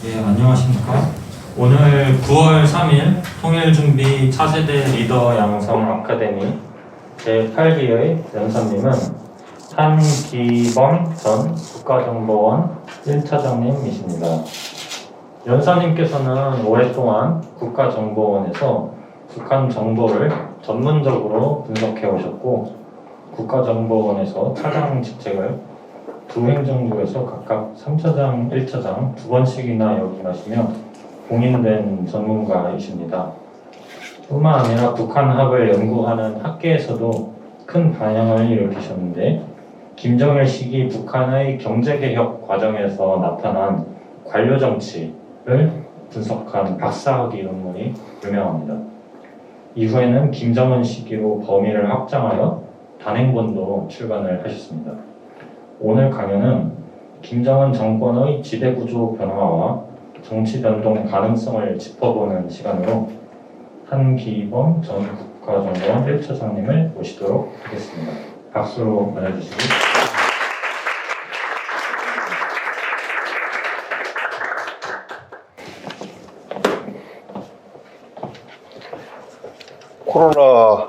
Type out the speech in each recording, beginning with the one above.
네, 안녕하십니까. 오늘 9월 3일 통일준비 차세대 리더 양성 아카데미 제8기의 연사님은 한기범 전 국가정보원 1차장님이십니다. 연사님께서는 오랫동안 국가정보원에서 북한 정보를 전문적으로 분석해 오셨고, 국가정보원에서 차장 직책을 두 행정부에서 각각 3차장, 1차장 두 번씩이나 역임하시며 공인된 전문가이십니다. 뿐만 아니라 북한학을 연구하는 학계에서도 큰 반향을 일으키셨는데, 김정일 시기 북한의 경제개혁 과정에서 나타난 관료정치를 분석한 박사학위 논문이 유명합니다. 이후에는 김정은 시기로 범위를 확장하여 단행본도 출간을 하셨습니다. 오늘 강연은 김정은 정권의 지배구조 변화와 정치 변동 가능성을 짚어보는 시간으로 한기범 전 국가정보원 1차장님을 모시도록 하겠습니다. 박수로 맞아주시기 바랍니다. 코로나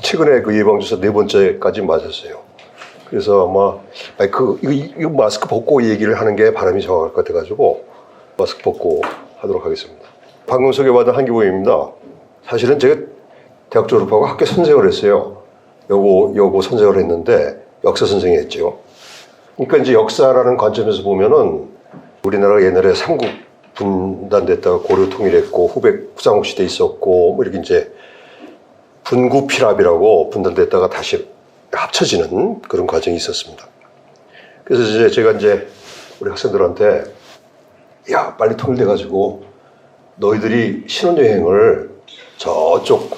최근에 그 예방주사 4번째까지 맞았어요. 그래서 아마 이거 마스크 벗고 얘기를 하는 게 바람이 정확할 것 같아가지고 마스크 벗고 하도록 하겠습니다. 방금 소개받은 한기범입니다. 사실은 제가 대학 졸업하고 학교 선생을 했어요. 여고 선생을 했는데 역사 선생이 했죠. 그러니까 이제 역사라는 관점에서 보면은 우리나라가 옛날에 삼국 분단됐다가 고려 통일했고 후삼국 시대 있었고 뭐 이렇게 이제 분구피랍이라고 분단됐다가 다시 합쳐지는 그런 과정이 있었습니다. 그래서 이제 제가 이제 우리 학생들한테 야 빨리 통일돼가지고 너희들이 신혼여행을 저쪽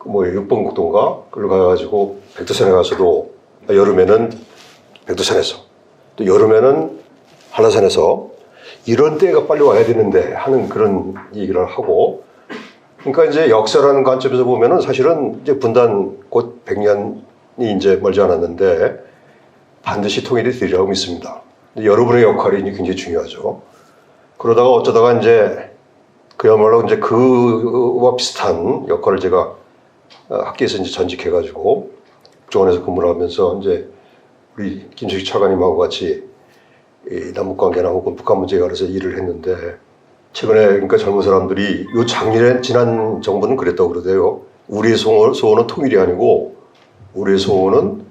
뭐 6번 국도인가 그걸 가가지고 백두산에 가서도 여름에는 백두산에서 또 여름에는 한라산에서 이런 때가 빨리 와야 되는데 하는 그런 얘기를 하고, 그러니까 이제 역사라는 관점에서 보면은 사실은 이제 분단 곧 100년이 이제 멀지 않았는데 반드시 통일이 되리라고 믿습니다. 근데 여러분의 역할이 굉장히 중요하죠. 그러다가 어쩌다가 이제 그야말로 이제 그와 비슷한 역할을 제가 학교에서 이제 전직해가지고 국정원에서 근무를 하면서 이제 우리 김수식 차관님하고 같이 이 남북관계나 혹은 북한 문제에 관해서 일을 했는데, 최근에 그러니까 젊은 사람들이 요 작년에 지난 정부는 그랬다고 그러대요. 우리의 소원은 통일이 아니고 우리의 소원은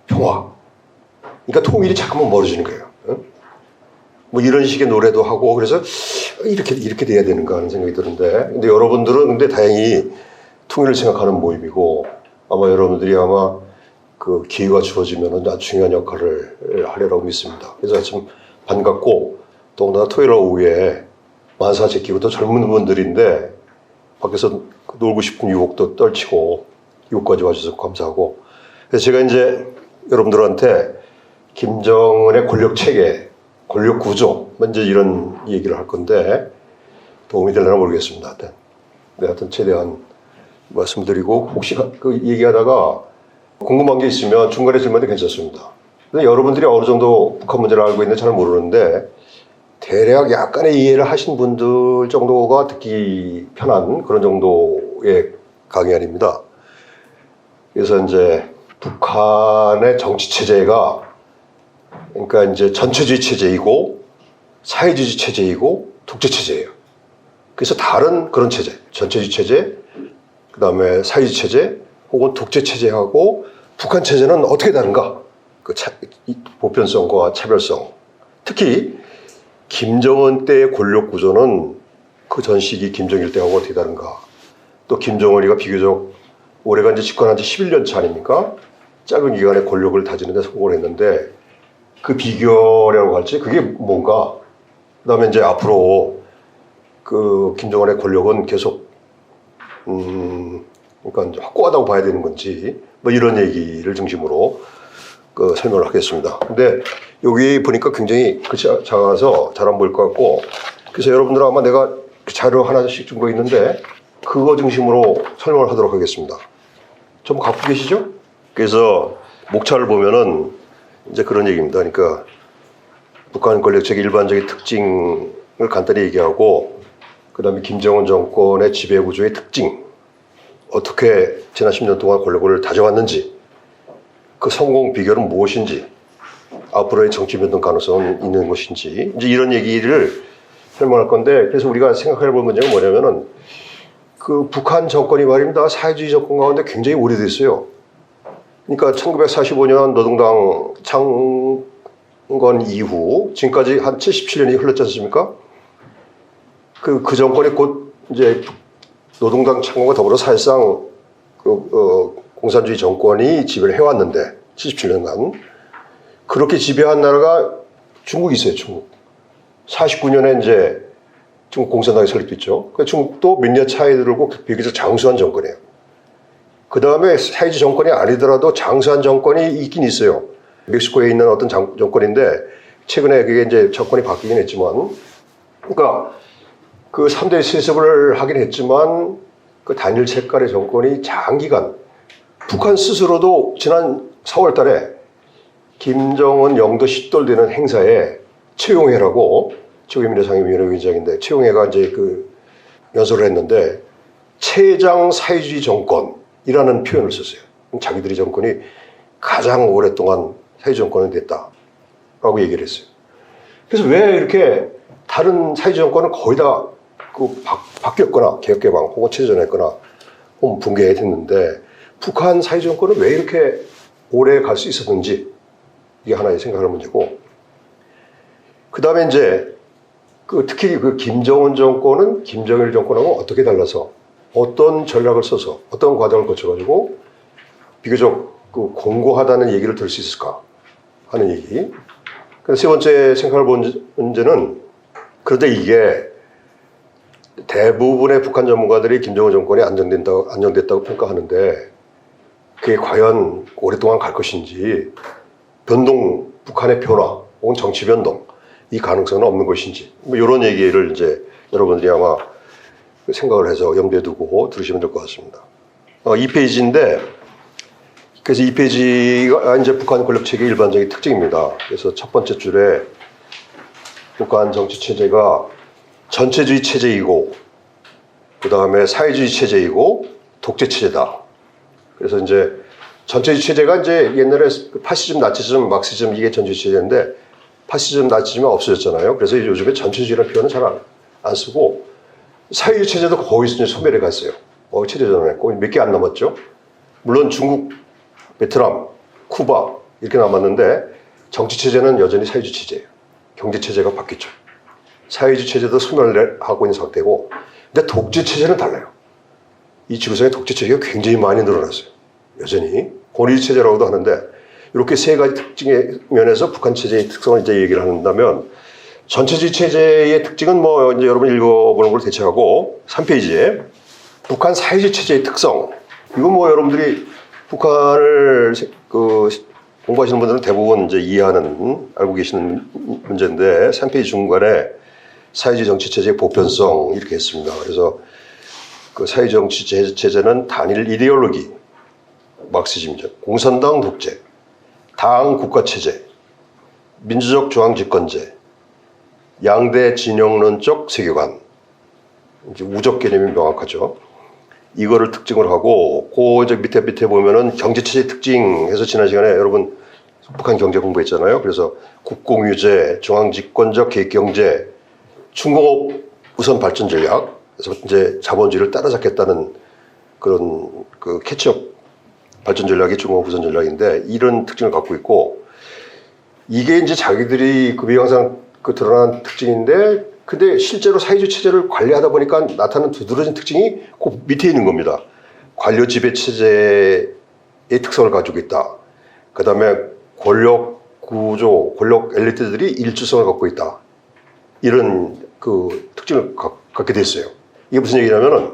평화. 그러니까 통일이 자꾸만 멀어지는 거예요. 뭐 이런 식의 노래도 하고, 그래서 이렇게 돼야 되는가 하는 생각이 드는데, 근데 여러분들은 근데 다행히 통일을 생각하는 모임이고, 아마 여러분들이 아마 그 기회가 주어지면 아주 중요한 역할을 하리라고 믿습니다. 그래서 참 반갑고, 더군다나 토요일 오후에 만사 제끼고 또 젊은 분들인데 밖에서 놀고 싶은 유혹도 떨치고 이곳까지 와주셔서 감사하고, 그래서 제가 이제 여러분들한테 김정은의 권력 체계, 권력 구조, 먼저 이런 얘기를 할 건데 도움이 되려나 모르겠습니다. 하여튼 최대한 말씀드리고, 혹시 그 얘기하다가 궁금한 게 있으면 중간에 질문도 괜찮습니다. 근데 여러분들이 어느 정도 북한 문제를 알고 있는지 잘 모르는데 대략 약간의 이해를 하신 분들 정도가 듣기 편한 그런 정도의 강의 아닙니다. 그래서 이제 북한의 정치 체제가 그러니까 이제 전체주의 체제이고 사회주의 체제이고 독재 체제예요. 그래서 다른 그런 체제, 전체주의 체제, 그 다음에 사회주의 체제 혹은 독재 체제하고 북한 체제는 어떻게 다른가? 그 보편성과 차별성. 특히 김정은 때의 권력 구조는 그 전 시기 김정일 때하고 어떻게 다른가? 또 김정은이가 비교적 올해가 이제 집권한 지 11년 차 아닙니까? 짧은 기간에 권력을 다지는 데 성공을 했는데 그 비결이라고 할지 그게 뭔가? 그 다음에 이제 앞으로 그 김정은의 권력은 계속 그러니까 확고하다고 봐야 되는 건지 뭐 이런 얘기를 중심으로 그 설명을 하겠습니다. 근데 여기 보니까 굉장히 글씨 작아서 잘 안 보일 것 같고, 그래서 여러분들 아마 내가 자료 하나씩 준 거 있는데 그거 중심으로 설명을 하도록 하겠습니다. 좀 갖고 계시죠? 그래서 목차를 보면은 이제 그런 얘기입니다. 그러니까 북한 권력체계 일반적인 특징을 간단히 얘기하고 그 다음에 김정은 정권의 지배구조의 특징, 어떻게 지난 10년 동안 권력을 다져왔는지, 그 성공 비결은 무엇인지, 앞으로의 정치 변동 가능성은 있는 것인지, 이제 이런 얘기를 설명할 건데, 그래서 우리가 생각해 볼 문제가 뭐냐면은 그 북한 정권이 말입니다. 사회주의 정권 가운데 굉장히 오래됐어요. 그러니까 1945년 노동당 창건 이후 지금까지 한 77년이 흘렀지 않습니까? 그 정권이 곧 이제 노동당 창건과 더불어 사실상 공산주의 정권이 지배를 해왔는데 77년간 그렇게 지배한 나라가 중국이 있어요. 중국. 49년에 이제 중국 공산당이 설립됐죠. 그 중국도 몇 년 차이 들고 비교적 장수한 정권이에요. 그 다음에 사회주의 정권이 아니더라도 장수한 정권이 있긴 있어요. 멕시코에 있는 어떤 정권인데 최근에 그게 이제 정권이 바뀌긴 했지만, 그러니까 그 3대 세습을 하긴 했지만 그 단일 색깔의 정권이 장기간, 북한 스스로도 지난 4월 달에 김정은 영도 10돌 되는 행사에 최용해라고, 최고인민회 상임위원회 위원장인데 최용해가 이제 그 연설을 했는데 최장 사회주의 정권이라는 표현을 썼어요. 자기들이 정권이 가장 오랫동안 사회주의 정권이 됐다라고 얘기를 했어요. 그래서 왜 이렇게 다른 사회주의 정권은 거의 다 바뀌었거나 개혁개방 혹은 체제전했거나 혹은 붕괴됐는데 북한 사회주의 정권은 왜 이렇게 오래 갈 수 있었는지, 이게 하나의 생각할 문제고, 그 다음에 이제 특히 그 김정은 정권은 김정일 정권하고 어떻게 달라서 어떤 전략을 써서 어떤 과정을 거쳐가지고 비교적 공고하다는 얘기를 들을 수 있을까 하는 얘기. 그래서 세 번째 생각할 문제는, 그런데 이게 대부분의 북한 전문가들이 김정은 정권이 안정됐다고 평가하는데 그게 과연 오랫동안 갈 것인지, 북한의 변화 혹은 정치 변동, 이 가능성은 없는 것인지, 뭐 이런 얘기를 이제 여러분들이 아마 생각을 해서 염두에 두고 들으시면 될 것 같습니다. 2페이지인데, 그래서 2페이지가 이제 북한 권력체계의 일반적인 특징입니다. 그래서 첫 번째 줄에 북한 정치 체제가 전체주의 체제이고, 그 다음에 사회주의 체제이고, 독재 체제다. 그래서 이제 전체주의 체제가 이제 옛날에 파시즘, 나치즘, 막시즘, 이게 전체주의 체제인데 파시즘, 나치즘이 없어졌잖아요. 그래서 요즘에 전체주의라는 표현은 잘 안 쓰고 사회주의 체제도 거의 이제 소멸해 갔어요. 체제전환 했고 몇 개 안 남았죠. 물론 중국, 베트남, 쿠바 이렇게 남았는데 정치 체제는 여전히 사회주의 체제예요. 경제 체제가 바뀌었죠. 사회주의 체제도 소멸하고 있는 상태고, 근데 독재 체제는 달라요. 이 지구상의 독재 체제가 굉장히 많이 늘어났어요. 여전히 권위 체제라고도 하는데, 이렇게 세 가지 특징의 면에서 북한 체제의 특성을 이제 얘기를 한다면, 전체주의 체제의 특징은 뭐 이제 여러분 읽어보는 걸 대체하고 3페이지에 북한 사회주의 체제의 특성. 이건 뭐 여러분들이 북한을 공부하시는 분들은 대부분 이제 이해하는, 알고 계시는 문제인데 3페이지 중간에 사회주의 정치 체제의 보편성 이렇게 했습니다. 그래서 그 사회주의 정치 체제는 단일 이데올로기, 막시즘이죠. 공산당 독재, 당 국가 체제, 민주적 중앙 집권제, 양대 진영론적 세계관, 이제 우적 개념이 명확하죠. 이거를 특징을 하고, 이제 밑에 보면은 경제 체제 특징 해서 지난 시간에 여러분 북한 경제 공부했잖아요. 그래서 국공유제, 중앙 집권적 계획 경제, 중공업 우선 발전 전략, 그래서 이제 자본주의를 따라잡겠다는 그런 그 캐치업 발전 전략이 중공업 우선 전략인데, 이런 특징을 갖고 있고, 이게 이제 자기들이 항상 드러난 특징인데, 근데 실제로 사회주의 체제를 관리하다 보니까 나타나는 두드러진 특징이 그 밑에 있는 겁니다. 관료 지배 체제의 특성을 가지고 있다. 그 다음에 권력 구조, 권력 엘리트들이 일주성을 갖고 있다. 이런 그 특징을 갖게 됐어요. 이게 무슨 얘기냐면은,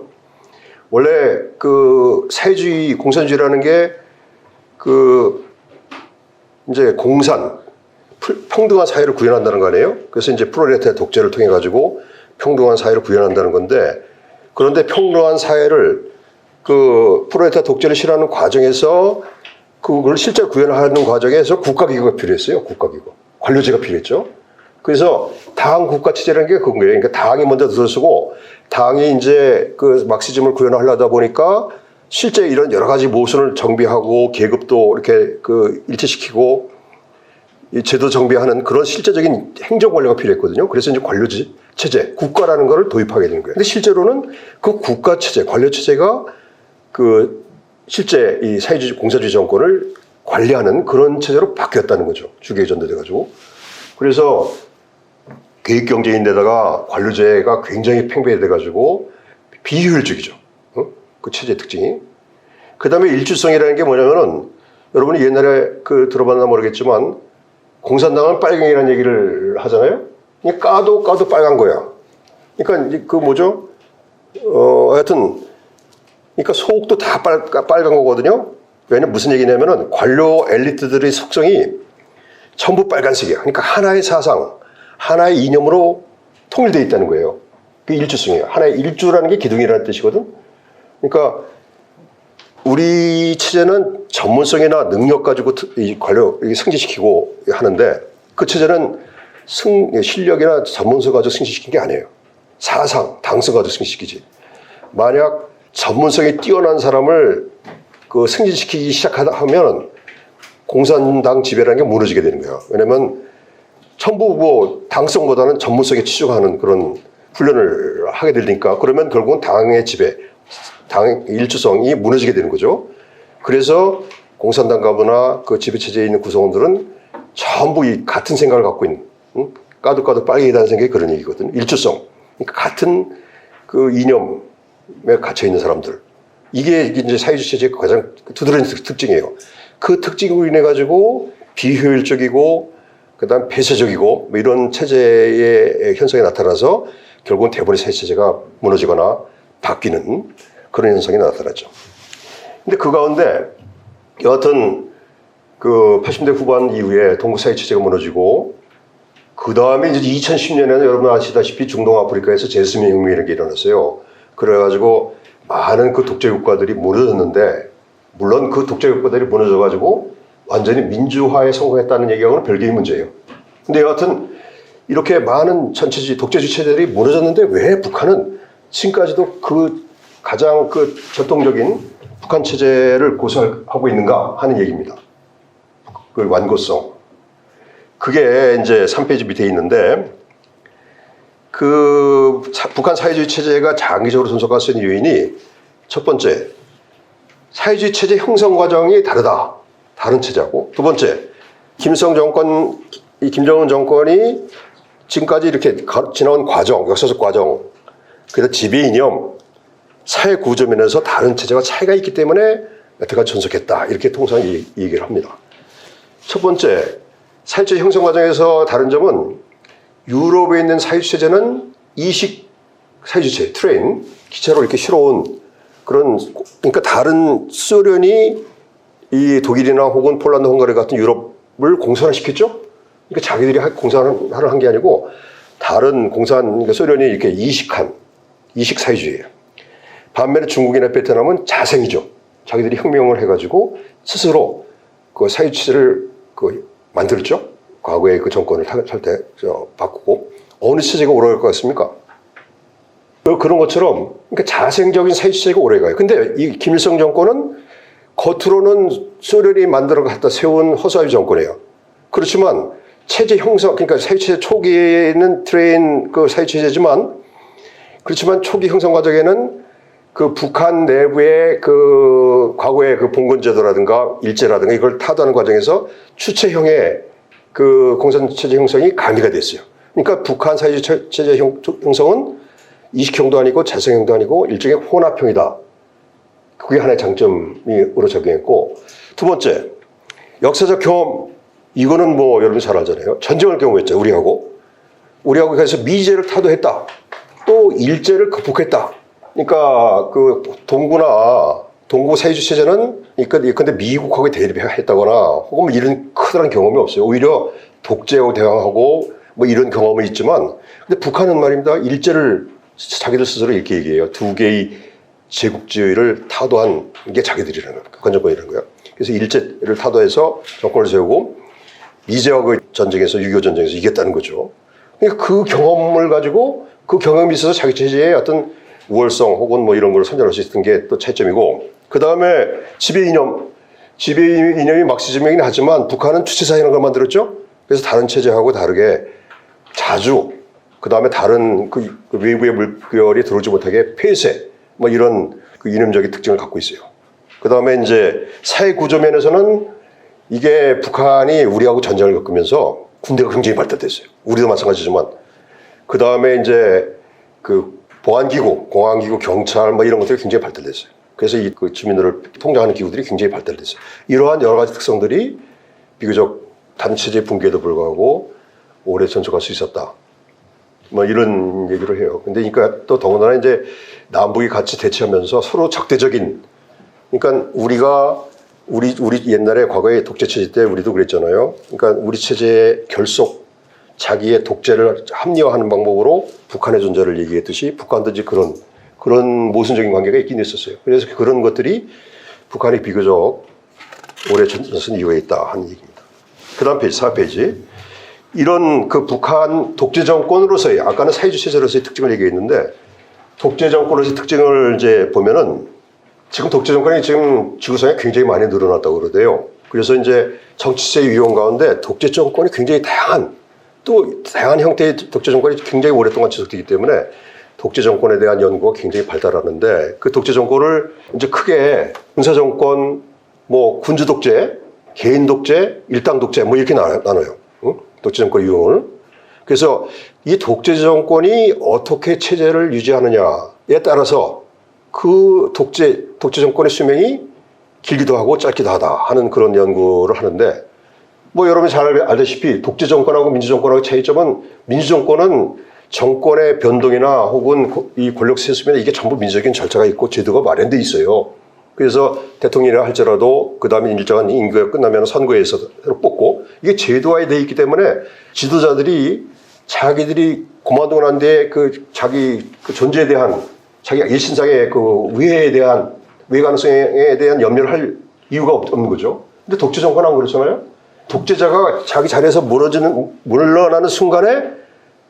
원래 그 사회주의, 공산주의라는 게 이제 평등한 사회를 구현한다는 거 아니에요? 그래서 이제 프롤레타리아 독재를 통해 가지고 평등한 사회를 구현한다는 건데, 그런데 평등한 사회를 프롤레타리아 독재를 실현하는 과정에서 그걸 실제로 구현하는 과정에서 국가기구가 필요했어요. 국가기구. 관료제가 필요했죠. 그래서 당 국가 체제라는 게 그건 거예요. 그러니까 당이 먼저 들어서고 당이 이제 그 막시즘을 구현하려다 보니까 실제 이런 여러 가지 모순을 정비하고 계급도 이렇게 그 일치시키고 이 제도 정비하는 그런 실제적인 행정 관리가 필요했거든요. 그래서 이제 관료 체제, 국가라는 거를 도입하게 되는 거예요. 근데 실제로는 그 국가 체제, 관료 체제가 그 실제 이 사회주의 공사주의 정권을 관리하는 그런 체제로 바뀌었다는 거죠. 주계에 전도돼가지고. 그래서 계획경제인데다가 관료제가 굉장히 팽배해돼가지고 비효율적이죠. 그 체제의 특징이. 그 다음에 일주성이라는 게 뭐냐면은 여러분이 옛날에 그 들어봤나 모르겠지만 공산당은 빨갱이라는 얘기를 하잖아요. 그냥 까도 빨간 거야. 그러니까 그 뭐죠? 하여튼 그러니까 속도 다 빨간 거거든요. 왜냐면 무슨 얘기냐면은 관료 엘리트들의 속성이 전부 빨간색이야. 그러니까 하나의 사상, 하나의 이념으로 통일되어 있다는 거예요. 그게 일주성이에요. 하나의 일주라는 게 기둥이라는 뜻이거든. 그러니까 우리 체제는 전문성이나 능력 가지고 이 관료 승진시키고 하는데 그 체제는 실력이나 전문성 가지고 승진시킨 게 아니에요. 사상, 당성 가지고 승진시키지. 만약 전문성이 뛰어난 사람을 그 승진시키기 시작하면 공산당 지배라는 게 무너지게 되는 거예요. 왜냐면 전부 뭐 당성보다는 전문성에 치중하는 그런 훈련을 하게 되니까 그러면 결국은 당의 지배, 당의 일주성이 무너지게 되는 거죠. 그래서 공산당 가부나 그 지배체제에 있는 구성원들은 전부 이 같은 생각을 갖고 있는, 까도 빨갱이라는 생각이 그런 얘기거든요. 일주성. 그러니까 같은 그 이념에 갇혀 있는 사람들. 이게 이제 사회주의 체제의 가장 두드러진 특징이에요. 그 특징으로 인해 가지고 비효율적이고 그다음 폐쇄적이고 뭐 이런 체제의 현상이 나타나서 결국은 대부분의 사회 체제가 무너지거나 바뀌는 그런 현상이 나타났죠. 근데 그 가운데 여하튼 그 80대 후반 이후에 동구 사회 체제가 무너지고 그 다음에 이제 2010년에는 여러분 아시다시피 중동 아프리카에서 제스민 혁명이라는 게 일어났어요. 그래가지고 많은 그 독재 국가들이 무너졌는데 물론 그 독재 국가들이 무너져가지고 완전히 민주화에 성공했다는 얘기하고는 별개의 문제예요. 근데 여하튼 이렇게 많은 전체주의 독재주의 체제들이 무너졌는데 왜 북한은 지금까지도 그 가장 그 전통적인 북한 체제를 고수하고 있는가 하는 얘기입니다. 그 완고성. 그게 이제 3페이지 밑에 있는데 그 북한 사회주의 체제가 장기적으로 손석할 수 있는 요인이 첫 번째, 사회주의 체제 형성 과정이 다르다. 다른 체제하고. 두 번째, 김일성 정권, 이 김정은 정권이 지금까지 이렇게 지나온 과정, 역사적 과정, 그래서 지배 이념, 사회 구조 면에서 다른 체제가 차이가 있기 때문에 여태까지 존속했다. 이렇게 통상 얘기를 합니다. 첫 번째, 사회주의 형성 과정에서 다른 점은 유럽에 있는 사회주의 체제는 이식 사회주의 체제, 트레인, 기차로 이렇게 실어온 그런, 그러니까 다른 소련이 이 독일이나 혹은 폴란드, 헝가리 같은 유럽을 공산화시켰죠? 그러니까 자기들이 공산화를 한 게 아니고 다른 그러니까 소련이 이렇게 이식 사회주의예요. 반면에 중국이나 베트남은 자생이죠. 자기들이 혁명을 해가지고 스스로 그 사회주의 체제를 만들었죠. 과거에 그 정권을 할 때 바꾸고 어느 체제가 오래 갈 것 같습니까? 그런 것처럼 그러니까 자생적인 사회주의 체제가 오래 가요. 근데 이 김일성 정권은 겉으로는 소련이 만들어 갖다 세운 허사의 정권이에요. 그렇지만 체제 형성, 그러니까 사회체제 초기에는 트레인 그 사회체제지만 그렇지만 초기 형성 과정에는 그 북한 내부의 그 과거의 그 봉건제도라든가 일제라든가 이걸 타도하는 과정에서 추체형의 그 공산체제 형성이 가미가 됐어요. 그러니까 북한 사회주의 체제 형성은 이식형도 아니고 자생형도 아니고 일종의 혼합형이다. 그게 하나의 장점으로 적용했고, 두 번째, 역사적 경험, 이거는 뭐 여러분 잘 알잖아요. 전쟁을 경험했죠, 우리하고 그래서 미제를 타도했다. 또 일제를 극복했다. 그러니까 그 동구 사회주의 체제는 근데 미국하고 대립했다거나 혹은 뭐 이런 커다란 경험이 없어요. 오히려 독재하고 대항하고 뭐 이런 경험은 있지만, 근데 북한은 말입니다. 일제를 자기들 스스로 이렇게 얘기해요. 두 개의 제국주의를 타도한 게 자기들이라는 거예요. 건전권이라는 거예요. 그래서 일제를 타도해서 정권을 세우고 미제하고 전쟁에서 6.25 전쟁에서 이겼다는 거죠. 그러니까 그 경험을 가지고 그 경험이 있어서 자기 체제의 어떤 우월성 혹은 뭐 이런 걸 선전할 수 있었던 게 또 차이점이고, 그 다음에 지배 이념이 막시즘이긴 하지만 북한은 주체사회라는 걸 만들었죠. 그래서 다른 체제하고 다르게 자주 그 다음에 다른 그 외부의 물결이 들어오지 못하게 폐쇄 뭐 이런 그 이념적인 특징을 갖고 있어요. 그 다음에 이제 사회 구조 면에서는 이게 북한이 우리하고 전쟁을 겪으면서 군대가 굉장히 발달됐어요. 우리도 마찬가지지만. 그 다음에 이제 그 보안기구, 공안기구, 경찰 뭐 이런 것들이 굉장히 발달됐어요. 그래서 이 그 주민들을 통제하는 기구들이 굉장히 발달됐어요. 이러한 여러 가지 특성들이 비교적 단체제 붕괴에도 불구하고 오래 전속할 수 있었다. 뭐 이런 얘기를 해요. 근데 그러니까 또 더군다나 이제 남북이 같이 대치하면서 서로 적대적인, 그러니까 우리 옛날에 과거에 독재 체제 때 우리도 그랬잖아요. 그러니까 우리 체제의 결속, 자기의 독재를 합리화하는 방법으로 북한의 존재를 얘기했듯이 북한도 이제 그런 모순적인 관계가 있긴 있었어요. 그래서 그런 것들이 북한이 비교적 오래 전선 이유가 있다 하는 얘기입니다. 그 다음 페이지, 4페이지. 이런 그 북한 독재 정권으로서의, 아까는 사회주의 체제로서의 특징을 얘기했는데, 독재 정권으로서의 특징을 이제 보면은 지금 독재 정권이 지금 지구상에 굉장히 많이 늘어났다고 그러대요. 그래서 이제 정치체의 위험 가운데 독재 정권이 굉장히 다양한 형태의 독재 정권이 굉장히 오랫동안 지속되기 때문에 독재 정권에 대한 연구가 굉장히 발달하는데, 그 독재 정권을 이제 크게 군사 정권, 뭐 군주 독재, 개인 독재, 일당 독재 뭐 이렇게 나눠요. 응? 독재 정권 유형을. 그래서 이 독재 정권이 어떻게 체제를 유지하느냐에 따라서 그 독재 정권의 수명이 길기도 하고 짧기도 하다 하는 그런 연구를 하는데, 뭐 여러분이 잘 알다시피 독재 정권하고 민주 정권하고 차이점은, 민주 정권은 정권의 변동이나 혹은 이 권력 세수면 이게 전부 민주적인 절차가 있고 제도가 마련돼 있어요. 그래서 대통령이라 할지라도 그 다음에 일정한 임기가 끝나면 선거에서 뽑고, 이게 제도화에 돼 있기 때문에 지도자들이 자기들이 그만두고 난 뒤에 그 자기 그 존재에 대한, 자기 일신상의 그 위해 가능성에 대한 염려를 할 이유가 없는 거죠. 근데 독재 정권은 안 그렇잖아요. 독재자가 자기 자리에서 물러나는 순간에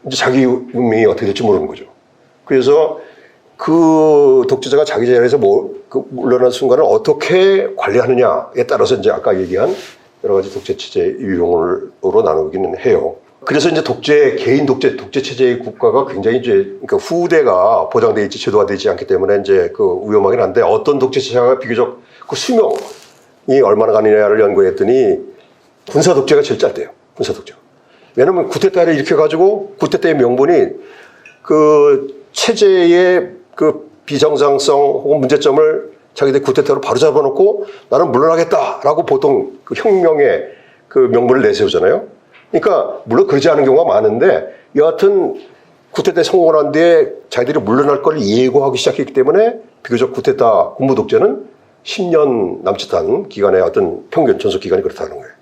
이제 자기 운명이 어떻게 될지 모르는 거죠. 그래서 그 독재자가 자기 자리에서 물러나는 순간을 어떻게 관리하느냐에 따라서 이제 아까 얘기한 여러 가지 독재 체제 유형으로 나누기는 해요. 그래서 이제 개인 독재 체제의 국가가 굉장히 이제, 그러니까 후대가 보장되어 있지, 제도화되어 있지 않기 때문에 이제 그 위험하긴 한데, 어떤 독재 체제가 비교적 그 수명이 얼마나 가느냐를 연구했더니 군사 독재가 제일 짧대요. 군사 독재. 왜냐면 구테타를 일으켜가지고 구테타의 명분이 그 체제의 그 비정상성 혹은 문제점을 자기들 구테타로 바로 잡아놓고 나는 물러나겠다라고 보통 그 혁명의 그 명분을 내세우잖아요. 그러니까 물론 그러지 않은 경우가 많은데, 여하튼 구테타에 성공을 한 뒤에 자기들이 물러날 걸 예고하기 시작했기 때문에 비교적 구테타 군부 독재는 10년 남짓한 기간의 어떤 평균 전속 기간이 그렇다는 거예요.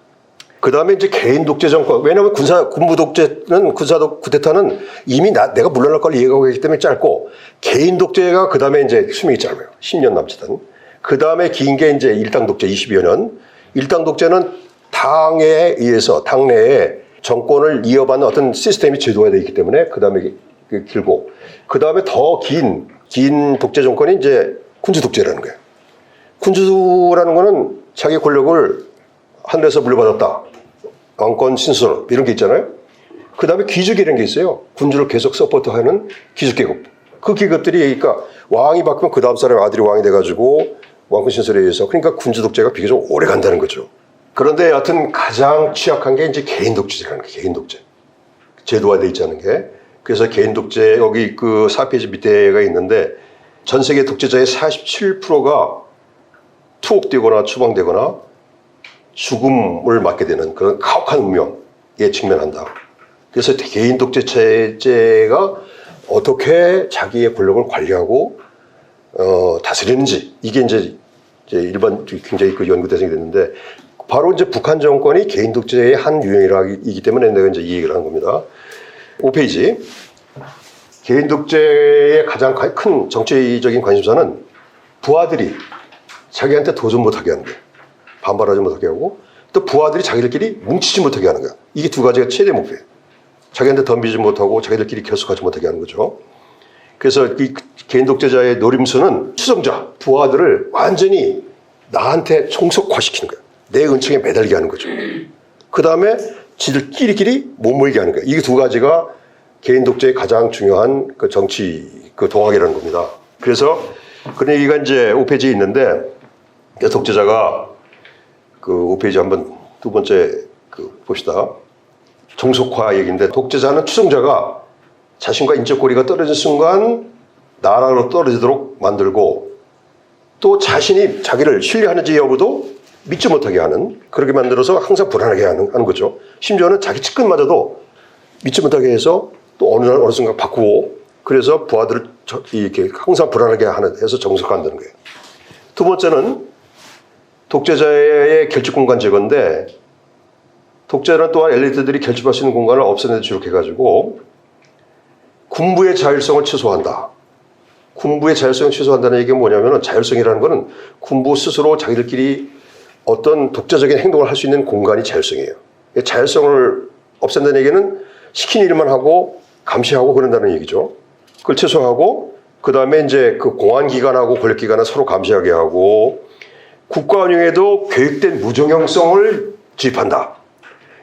그 다음에 이제 개인 독재 정권, 왜냐하면 군부 독재는, 구테타는 이미 내가 물러날 걸 예고하고 있기 때문에 짧고, 개인 독재가 그 다음에 이제 수명이 짧아요. 10년 남짓한. 그 다음에 긴 게 이제 일당 독재 20여 년. 일당 독재는 당에 의해서 당내에 정권을 이어받는 어떤 시스템이 제도화되어 있기 때문에 그 다음에 길고, 그 다음에 더 긴 독재 정권이 이제 군주 독재라는 거예요. 군주라는 거는 자기 권력을 하늘에서 물려받았다, 왕권 신설 이런 게 있잖아요. 그 다음에 귀족이라는 게 있어요. 군주를 계속 서포트하는 귀족계급. 그 계급들이, 그러니까 왕이 바뀌면 그 다음 사람의 아들이 왕이 돼가지고 왕권 신설에 의해서, 그러니까 군주 독재가 비교적 오래 간다는 거죠. 그런데 여하튼 가장 취약한 게 이제 개인 독재라는 거예요. 개인 독재. 제도화되어 있지 않은 게. 그래서 개인 독재, 여기 그 4페이지 밑에가 있는데, 전 세계 독재자의 47%가 투옥되거나 추방되거나 죽음을 맞게 되는 그런 가혹한 운명에 직면한다. 그래서 개인 독재 체제가 어떻게 자기의 권력을 관리하고 다스리는지, 이게 이제 일반 굉장히 그 연구 대상이 됐는데, 바로 이제 북한 정권이 개인 독재의 한 유형이기 때문에 내가 이제 이 얘기를 한 겁니다. 5페이지. 개인 독재의 가장 큰 정치적인 관심사는 부하들이 자기한테 도전 못하게 하는 거예요. 반발하지 못하게 하고, 또 부하들이 자기들끼리 뭉치지 못하게 하는 거야. 이게 두 가지가 최대 목표예요. 자기한테 덤비지 못하고 자기들끼리 결속하지 못하게 하는 거죠. 그래서 이 개인 독재자의 노림수는 추종자, 부하들을 완전히 나한테 총속화시키는 거예요. 내 은총에 매달리게 하는 거죠. 그 다음에 지들끼리끼리 못 모이게 하는 거예요. 이 두 가지가 개인 독재의 가장 중요한 그 정치 그 동학이라는 겁니다. 그래서 그런 얘기가 이제 5페이지에 있는데, 독재자가 그 5페이지 한번 두 번째 그 봅시다. 종속화 얘기인데, 독재자는 추종자가 자신과 인적 고리가 떨어진 순간 나락으로 떨어지도록 만들고, 또 자신이 자기를 신뢰하는지 여부도 믿지 못하게 하는, 그렇게 만들어서 항상 불안하게 하는 거죠. 심지어는 자기 측근마저도 믿지 못하게 해서 또 어느 순간 바꾸고, 그래서 부하들을 이렇게 항상 불안하게 해서 정속화한다는 거예요. 두 번째는 독재자의 결집 공간 제거인데, 독재자는 또한 엘리트들이 결집할 수 있는 공간을 없애는 데 주력해가지고 군부의 자율성을 취소한다. 군부의 자율성을 취소한다는 얘기가 뭐냐면, 자율성이라는 거는 군부 스스로 자기들끼리 어떤 독자적인 행동을 할 수 있는 공간이 자율성이에요. 자율성을 없앤다는 얘기는 시킨 일만 하고 감시하고 그런다는 얘기죠. 그걸 취소하고, 그 다음에 이제 그 공안기관하고 권력기관은 서로 감시하게 하고, 국가 운영에도 계획된 무정형성을 주입한다.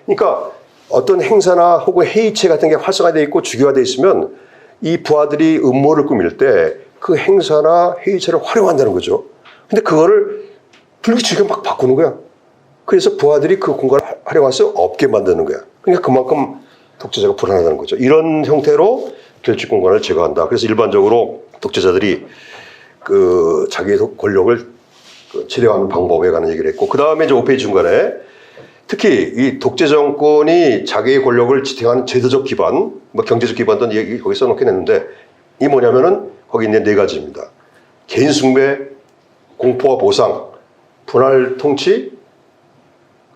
그러니까 어떤 행사나 혹은 회의체 같은 게 활성화되어 있고 주기화되어 있으면 이 부하들이 음모를 꾸밀 때 그 행사나 회의체를 활용한다는 거죠. 근데 그거를 불규칙하게 막 바꾸는 거야. 그래서 부하들이 그 공간을 활용할 수 없게 만드는 거야. 그러니까 그만큼 독재자가 불안하다는 거죠. 이런 형태로 결집 공간을 제거한다. 그래서 일반적으로 독재자들이 그 자기의 권력을 지령하는 방법에 관한 얘기를 했고, 그 다음에 이제 5페이지 중간에 특히 이 독재 정권이 자기의 권력을 지탱하는 제도적 기반, 뭐 경제적 기반도 얘기 거기 써놓긴 했는데, 이 뭐냐면은 거기 있는 네 가지입니다. 개인 숭배, 공포와 보상, 분할 통치,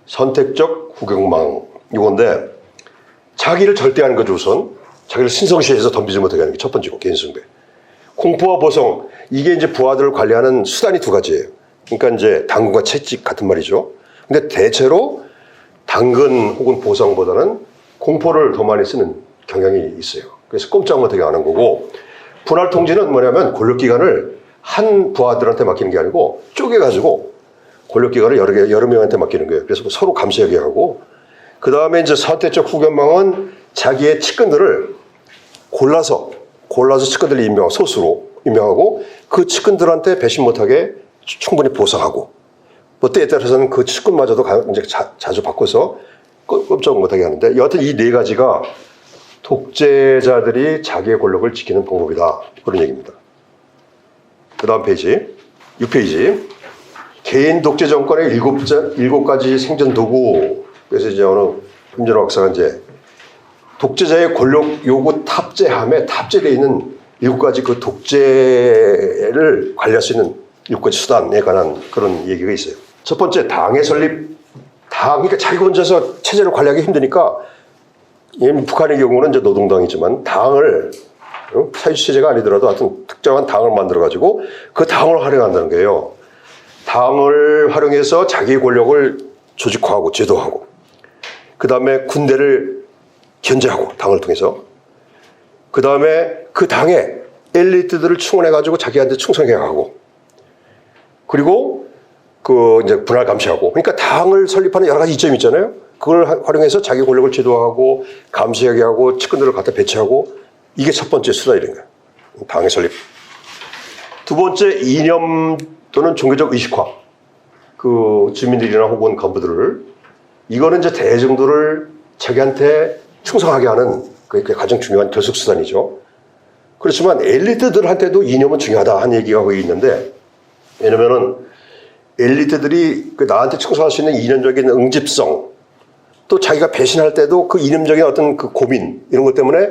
선택적 후경망, 이건데, 자기를 절대하는 거죠. 우선 자기를 신성시해서 덤비지 못하게 하는 게 첫 번째고, 개인 숭배. 공포와 보상, 이게 이제 부하들을 관리하는 수단이 두 가지예요. 그러니까 이제 당근과 채찍 같은 말이죠. 근데 대체로 당근 혹은 보상보다는 공포를 더 많이 쓰는 경향이 있어요. 그래서 꼼짝 못하게 하는 거고, 분할 통제는 뭐냐면 권력기관을 한 부하들한테 맡기는 게 아니고 쪼개가지고 권력기관을 여러 명한테 맡기는 거예요. 그래서 서로 감시하게 하고, 그 다음에 이제 선택적 후견망은 자기의 측근들을 골라서 측근들을 임명하고, 소수로 임명하고, 그 측근들한테 배신 못하게 충분히 보상하고, 뭐 때에 따라서는 그 측근마저도 이제 자주 바꿔서 꼼짝 못하게 하는데, 여하튼 이 네 가지가 독재자들이 자기의 권력을 지키는 방법이다. 그런 얘기입니다. 그 다음 페이지, 6페이지. 개인 독재 정권의 일곱 가지 생존 도구. 그래서 이제 오늘 김준호 박사가 이제 독재자의 권력 요구 탑재함에 탑재되어 있는 7가지 그 독재를 관리할 수 있는 6가지 수단에 관한 그런 얘기가 있어요. 첫 번째, 당의 설립. 그러니까 자기 혼자서 체제를 관리하기 힘드니까, 북한의 경우는 이제 노동당이지만 당을, 사회주의체제가 아니더라도 하여튼 특정한 당을 만들어가지고 그 당을 활용한다는 거예요. 당을 활용해서 자기의 권력을 조직화하고 제도하고, 그 다음에 군대를 견제하고, 당을 통해서. 그 다음에 그 당에 엘리트들을 충원해가지고 자기한테 충성해야 하고, 그리고 그 이제 분할 감시하고. 그러니까 당을 설립하는 여러 가지 이점이 있잖아요. 그걸 활용해서 자기 권력을 제도하고 감시하게 하고 측근들을 갖다 배치하고, 이게 첫 번째 수단이라는 거예요. 당의 설립. 두 번째, 이념 또는 종교적 의식화. 그 주민들이나 혹은 간부들을, 이거는 이제 대정도를 자기한테 충성하게 하는 그게 가장 중요한 결속 수단이죠. 그렇지만 엘리트들한테도 이념은 중요하다 하는 얘기가 거기 있는데, 왜냐면은 엘리트들이 나한테 충성할 수 있는 이념적인 응집성, 또 자기가 배신할 때도 그 이념적인 어떤 그 고민, 이런 것 때문에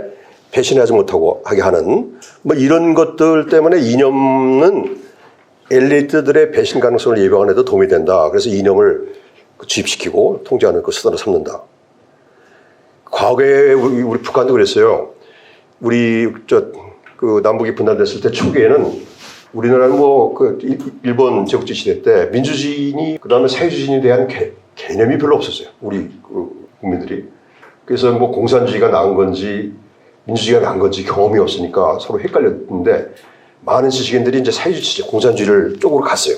배신하지 못하고 하게 하는, 뭐 이런 것들 때문에 이념은 엘리트들의 배신 가능성을 예방하는 데도 도움이 된다. 그래서 이념을 주입시키고 통제하는 그 수단으로 삼는다. 과거에 우리 북한도 그랬어요. 우리 그 남북이 분단됐을 때 초기에는 우리나라는 뭐 그 일본 제국지 시대 때 민주주의니 그다음에 사회주의에 대한 개념이 별로 없었어요. 우리 그 국민들이. 그래서 뭐 공산주의가 나은 건지 민주주의가 나은 건지 경험이 없으니까 서로 헷갈렸는데 많은 지식인들이 이제 사회주의 체제, 공산주의를 쪽으로 갔어요.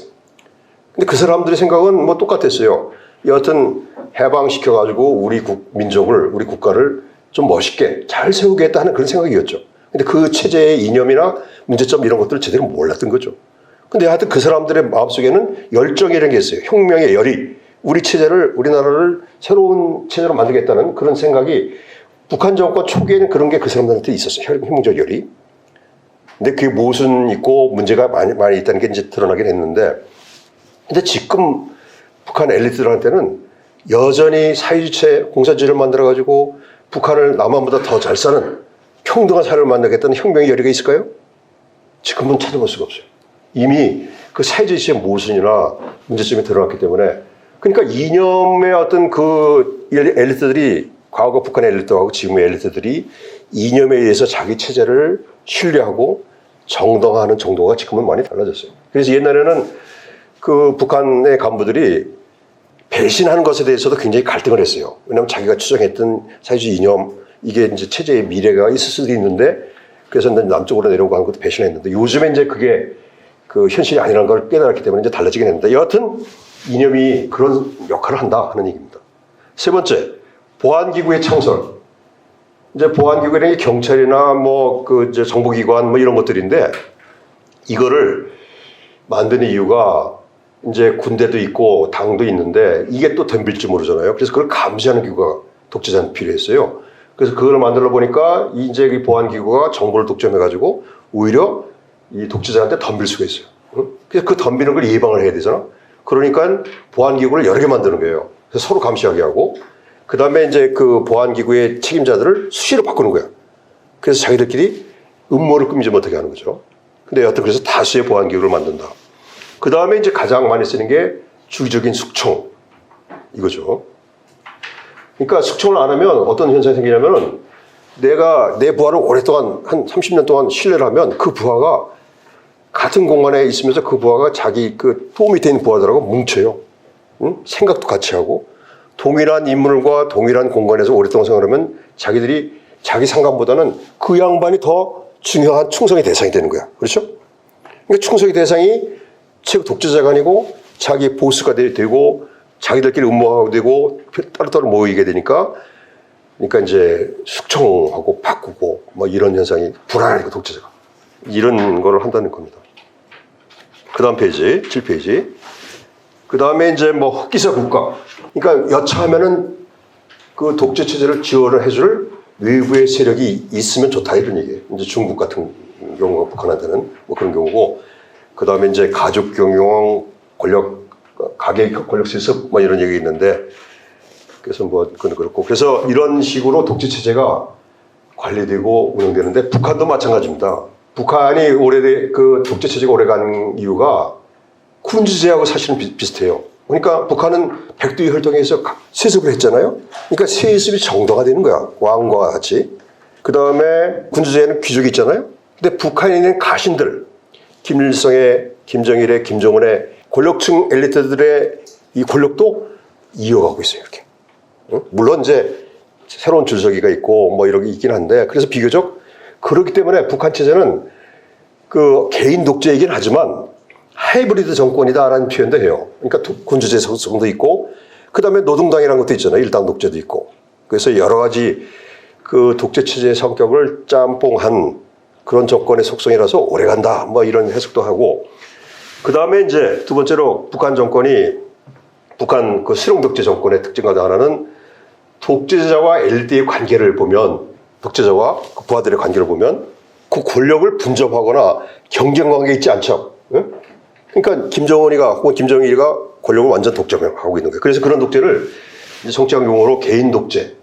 근데 그 사람들의 생각은 뭐 똑같았어요. 여하튼 해방시켜가지고 우리 민족을, 우리 국가를 좀 멋있게 잘 세우겠다 하는 그런 생각이었죠. 근데 그 체제의 이념이나 문제점 이런 것들을 제대로 몰랐던 거죠. 근데 하여튼 그 사람들의 마음속에는 열정이라는 게 있어요. 혁명의 열이. 우리나라를 새로운 체제로 만들겠다는 그런 생각이 북한 정권 초기에는 그런 게 그 사람들한테 있었어요. 혁명적 열이. 근데 그게 무슨 있고 문제가 많이 있다는 게 이제 드러나긴 했는데, 근데 지금 북한 엘리트들한테는 여전히 사회주체 공산주의를 만들어가지고 북한을 남한보다 더 잘 사는 평등한 사회를 만들겠다는 혁명의 열의가 있을까요? 지금은 찾아볼 수가 없어요. 이미 그 사회주의의 모순이나 문제점이 드러났기 때문에, 그러니까 이념의 어떤 그 엘리트들이, 과거 북한의 엘리트하고 지금의 엘리트들이 이념에 의해서 자기 체제를 신뢰하고 정당화하는 정도가 지금은 많이 달라졌어요. 그래서 옛날에는 그 북한의 간부들이 배신하는 것에 대해서도 굉장히 갈등을 했어요. 왜냐하면 자기가 추정했던 사회주의 이념, 이게 이제 체제의 미래가 있을 수도 있는데, 그래서 남쪽으로 내려오고 하는 것도 배신했는데, 요즘에 이제 그게 그 현실이 아니라는 걸 깨달았기 때문에 이제 달라지긴 했는데, 여하튼 이념이 그런 역할을 한다 하는 얘기입니다. 세 번째, 보안기구의 창설. 이제 보안기구는 경찰이나 뭐 그 이제 정보기관 뭐 이런 것들인데, 이거를 만드는 이유가 이제 군대도 있고 당도 있는데 이게 또 덤빌지 모르잖아요. 그래서 그걸 감시하는 기구가 독재자한테 필요했어요. 그래서 그걸 만들어 보니까 이제 이 보안기구가 정보를 독점해가지고 오히려 이 독재자한테 덤빌 수가 있어요. 그래서 그 덤비는 걸 예방을 해야 되잖아. 그러니까 보안기구를 여러 개 만드는 거예요. 그래서 서로 감시하게 하고, 그 다음에 이제 그 보안기구의 책임자들을 수시로 바꾸는 거야. 그래서 자기들끼리 음모를 꾸미지 못하게 하는 거죠. 근데 여하튼 그래서 다수의 보안기구를 만든다. 그 다음에 이제 가장 많이 쓰는 게 주기적인 숙청. 이거죠. 그러니까 숙청을 안 하면 어떤 현상이 생기냐면은, 내가 내 부하를 오랫동안 한 30년 동안 신뢰를 하면 그 부하가 같은 공간에 있으면서 그 부하가 자기 그 도움이 된 부하들하고 뭉쳐요. 응? 생각도 같이 하고, 동일한 인물과 동일한 공간에서 오랫동안 생활하면 자기들이 자기 상관보다는 그 양반이 더 중요한 충성의 대상이 되는 거야. 그렇죠? 그러니까 충성의 대상이 최고 독재자가 아니고 자기 보스가 되고 자기들끼리 음모하고 되고 따로따로 모이게 되니까, 그러니까 이제 숙청하고 바꾸고 뭐 이런 현상이 불안하니까 독재자가 이런 거를 한다는 겁니다. 그 다음 페이지, 7페이지. 그 다음에 이제 뭐 흑기사 국가. 그러니까 여차하면은 그 독재 체제를 지원을 해줄 외부의 세력이 있으면 좋다 이런 얘기예요. 이제 중국 같은 경우가 북한한테는 뭐 그런 경우고, 그 다음에 이제 가족 경영, 가계 권력 세습 뭐 이런 얘기 있는데, 그래서 뭐 그건 그렇고, 그래서 이런 식으로 독재 체제가 관리되고 운영되는데 북한도 마찬가지입니다. 북한이 그 독재 체제가 오래간 이유가 군주제하고 사실은 비슷해요. 그러니까 북한은 백두의 혈통에서 세습을 했잖아요. 그러니까 세습이 정당화되는 거야. 왕과 같이. 그 다음에 군주제에는 귀족이 있잖아요. 근데 북한에 있는 가신들, 김일성의, 김정일의, 김정은의 권력층 엘리트들의 이 권력도 이어가고 있어요. 이렇게. 물론 이제 새로운 줄서기가 있고 뭐 이런 게 있긴 한데, 그래서 비교적 그렇기 때문에 북한 체제는 그 개인 독재이긴 하지만 하이브리드 정권이다라는 표현도 해요. 그러니까 군주제 속성도 있고, 그 다음에 노동당이라는 것도 있잖아요. 일당 독재도 있고. 그래서 여러 가지 그 독재 체제의 성격을 짬뽕한 그런 정권의 속성이라서 오래간다. 뭐 이런 해석도 하고. 그 다음에 이제 두 번째로 북한 정권이, 북한 그 실용 독재 정권의 특징 가운데 하나는 독재자와 엘리트의 관계를 보면, 독재자와 그 부하들의 관계를 보면 그 권력을 분점하거나 경쟁 관계에 있지 않죠. 응? 그러니까 김정은이가 혹은 김정일이가 권력을 완전 독점하고 있는 거예요. 그래서 그런 독재를 이제 정치학 용어로 개인 독재,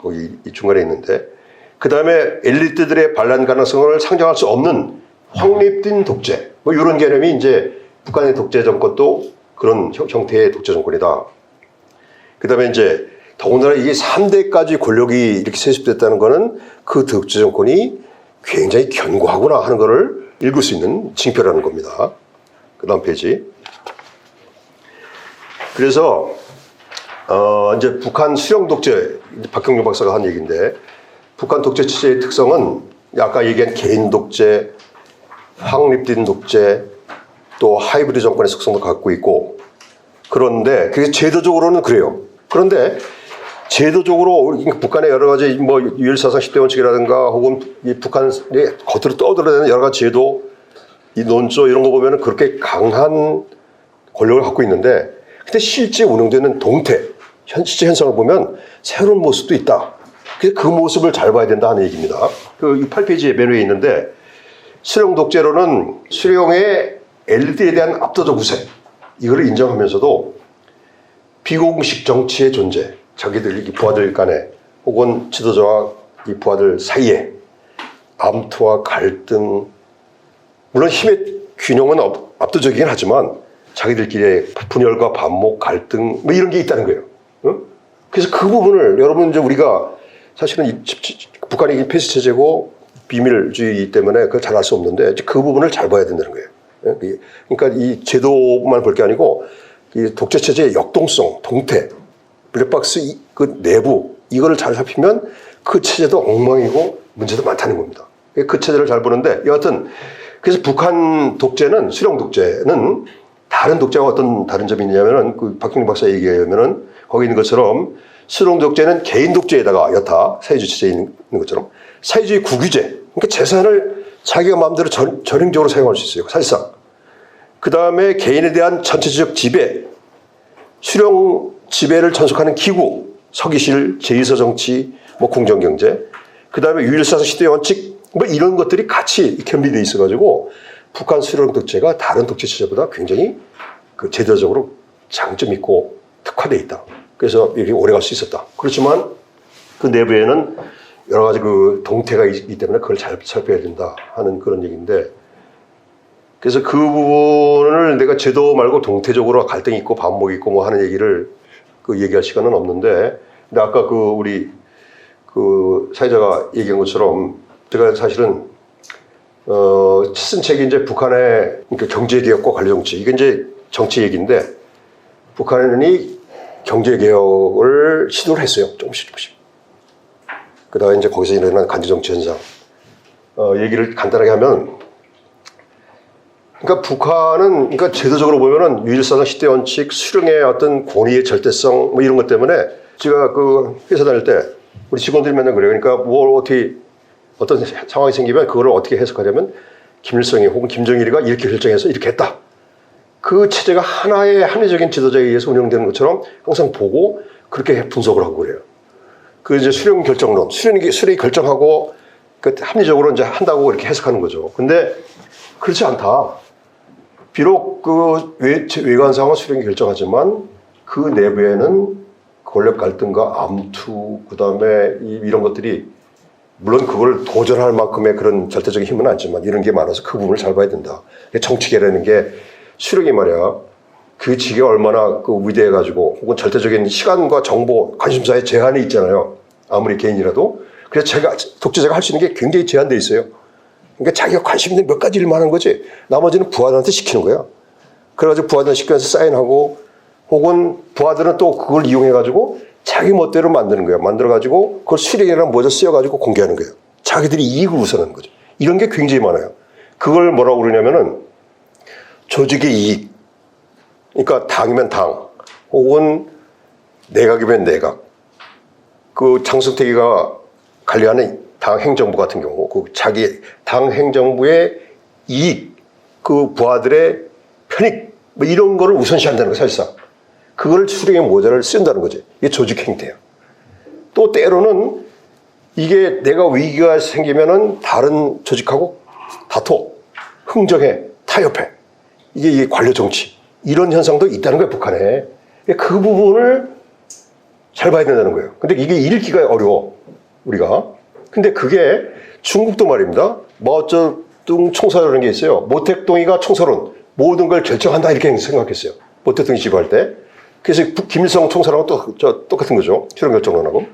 거기 이 중간에 있는데, 그 다음에 엘리트들의 반란 가능성을 상정할 수 없는 확립된 독재, 뭐 이런 개념이 이제 북한의 독재 정권도 그런 형태의 독재 정권이다. 그 다음에 이제 더군다나 이게 3대까지 권력이 이렇게 세습됐다는 거는 그 독재 정권이 굉장히 견고하구나 하는 거를 읽을 수 있는 징표라는 겁니다. 그 다음 페이지. 그래서 이제 북한 수령 독재, 박경준 박사가 한 얘기인데, 북한 독재 체제의 특성은 아까 얘기한 개인 독재, 확립된 독재, 또 하이브리드 정권의 속성도 갖고 있고, 그런데 그게 제도적으로는 그래요. 그런데 제도적으로 북한의 여러 가지 뭐 유일사상 10대 원칙이라든가 혹은 이 북한의 겉으로 떠들어내는 여러 가지 제도, 이 논조 이런 거 보면은 그렇게 강한 권력을 갖고 있는데, 근데 실제 운영되는 동태, 실제 현상을 보면 새로운 모습도 있다. 그래서 그 모습을 잘 봐야 된다 하는 얘기입니다. 그 8페이지에 맨 위에 있는데, 수령 독재로는 수령의 엘리트에 대한 압도적 우세, 이거를 인정하면서도 비공식 정치의 존재, 자기들 이 부하들 간에 혹은 지도자와 이 부하들 사이에 암투와 갈등, 물론 힘의 균형은 압도적이긴 하지만 자기들끼리의 분열과 반목, 갈등 뭐 이런 게 있다는 거예요. 그래서 그 부분을 여러분 이제 우리가 사실은 북한이 폐쇄 체제고 비밀주의 때문에 그걸 잘 알 수 없는데 그 부분을 잘 봐야 된다는 거예요. 그러니까 이 제도만 볼 게 아니고 이 독재 체제의 역동성, 동태, 블랙박스 그 내부 이거를 잘 살피면 그 체제도 엉망이고 문제도 많다는 겁니다. 그 체제를 잘 보는데 여하튼 그래서 북한 독재는 수령 독재는 다른 독재와 어떤 다른 점이 있냐면은 그 박경준 박사 얘기에 의하면은 거기 있는 것처럼 수령 독재는 개인 독재에다가 여타 사회주의 체제에 있는 것처럼 사회주의 국유제, 그러니까 재산을 자기가 마음대로 전형적으로 사용할 수 있어요. 사실상. 그 다음에 개인에 대한 전체적 지배, 수령 지배를 전속하는 기구, 서기실, 제2서 정치, 뭐 공정경제, 그 다음에 유일사상 시대 원칙, 뭐 이런 것들이 같이 겸비되어 있어가지고 북한 수령 독재가 다른 독재 체제보다 굉장히 그 제도적으로 장점이 있고 특화되어 있다. 그래서 이렇게 오래 갈 수 있었다. 그렇지만 그 내부에는 여러 가지 그 동태가 있기 때문에 그걸 잘 살펴야 된다 하는 그런 얘기인데, 그래서 그 부분을 내가 제도 말고 동태적으로 갈등이 있고 반목이 있고 뭐 하는 얘기를 그 얘기할 시간은 없는데, 근데 아까 그 우리 그 사회자가 얘기한 것처럼 제가 사실은 쓴 책이 이제 북한의 그러니까 경제개혁과 관료정치, 이게 이제 정치 얘기인데 북한이 경제개혁을 시도를 했어요. 조금씩. 그 다음에 이제 거기서 일어난 간지정치 현상. 얘기를 간단하게 하면, 그러니까 북한은, 그러니까 제도적으로 보면은 유일사상 시대 원칙, 수령의 어떤 권위의 절대성, 뭐 이런 것 때문에 제가 그 회사 다닐 때 우리 직원들이 맨날 그래요. 그러니까 뭘 어떻게, 어떤 상황이 생기면 그거를 어떻게 해석하냐면 김일성이 혹은 김정일이가 이렇게 결정해서 이렇게 했다. 그 체제가 하나의 합리적인 지도자에 의해서 운영되는 것처럼 항상 보고 그렇게 분석을 하고 그래요. 그 이제 수령 결정론, 수령이 결정하고 그 합리적으로 이제 한다고 이렇게 해석하는 거죠. 근데 그렇지 않다. 비록 그 외관상은 수령이 결정하지만 그 내부에는 권력 갈등과 암투, 그 다음에 이런 것들이 물론 그걸 도전할 만큼의 그런 절대적인 힘은 아니지만 이런 게 많아서 그 부분을 잘 봐야 된다. 정치계라는 게 수령이 말이야. 그 지가 얼마나 그 위대해가지고 혹은 절대적인 시간과 정보, 관심사에 제한이 있잖아요. 아무리 개인이라도. 그래서 독재자가 할 수 있는 게 굉장히 제한돼 있어요. 그러니까 자기가 관심 있는 몇 가지 일만 하는 거지. 나머지는 부하들한테 시키는 거야. 그래가지고 부하들 시키면서 사인하고 혹은 부하들은 또 그걸 이용해가지고 자기 멋대로 만드는 거야. 만들어가지고 그걸 수령이라는 모자 쓰여가지고 공개하는 거예요. 자기들이 이익을 우선하는 거죠. 이런 게 굉장히 많아요. 그걸 뭐라고 그러냐면은 조직의 이익. 그러니까 당이면 당, 혹은 내각이면 내각. 그 장성택이가 관리하는 당 행정부 같은 경우, 그 자기 당 행정부의 이익, 그 부하들의 편익, 뭐 이런 거를 우선시한다는 거 사실상. 그걸 수령의 모자를 쓴다는 거지. 이게 조직 행태예요. 또 때로는 이게 내가 위기가 생기면은 다른 조직하고 다퉈, 흥정해, 타협해. 이게 관료 정치. 이런 현상도 있다는 거예요, 북한에. 그 부분을 잘 봐야 된다는 거예요. 근데 이게 읽기가 어려워, 우리가. 근데 그게 중국도 말입니다. 마오쩌둥 총사라는 게 있어요. 모택동이가 총사론, 모든 걸 결정한다 이렇게 생각했어요. 모택동이 지휘할 때. 그래서 김일성 총사랑은 똑같은 거죠. 수령 결정론하고.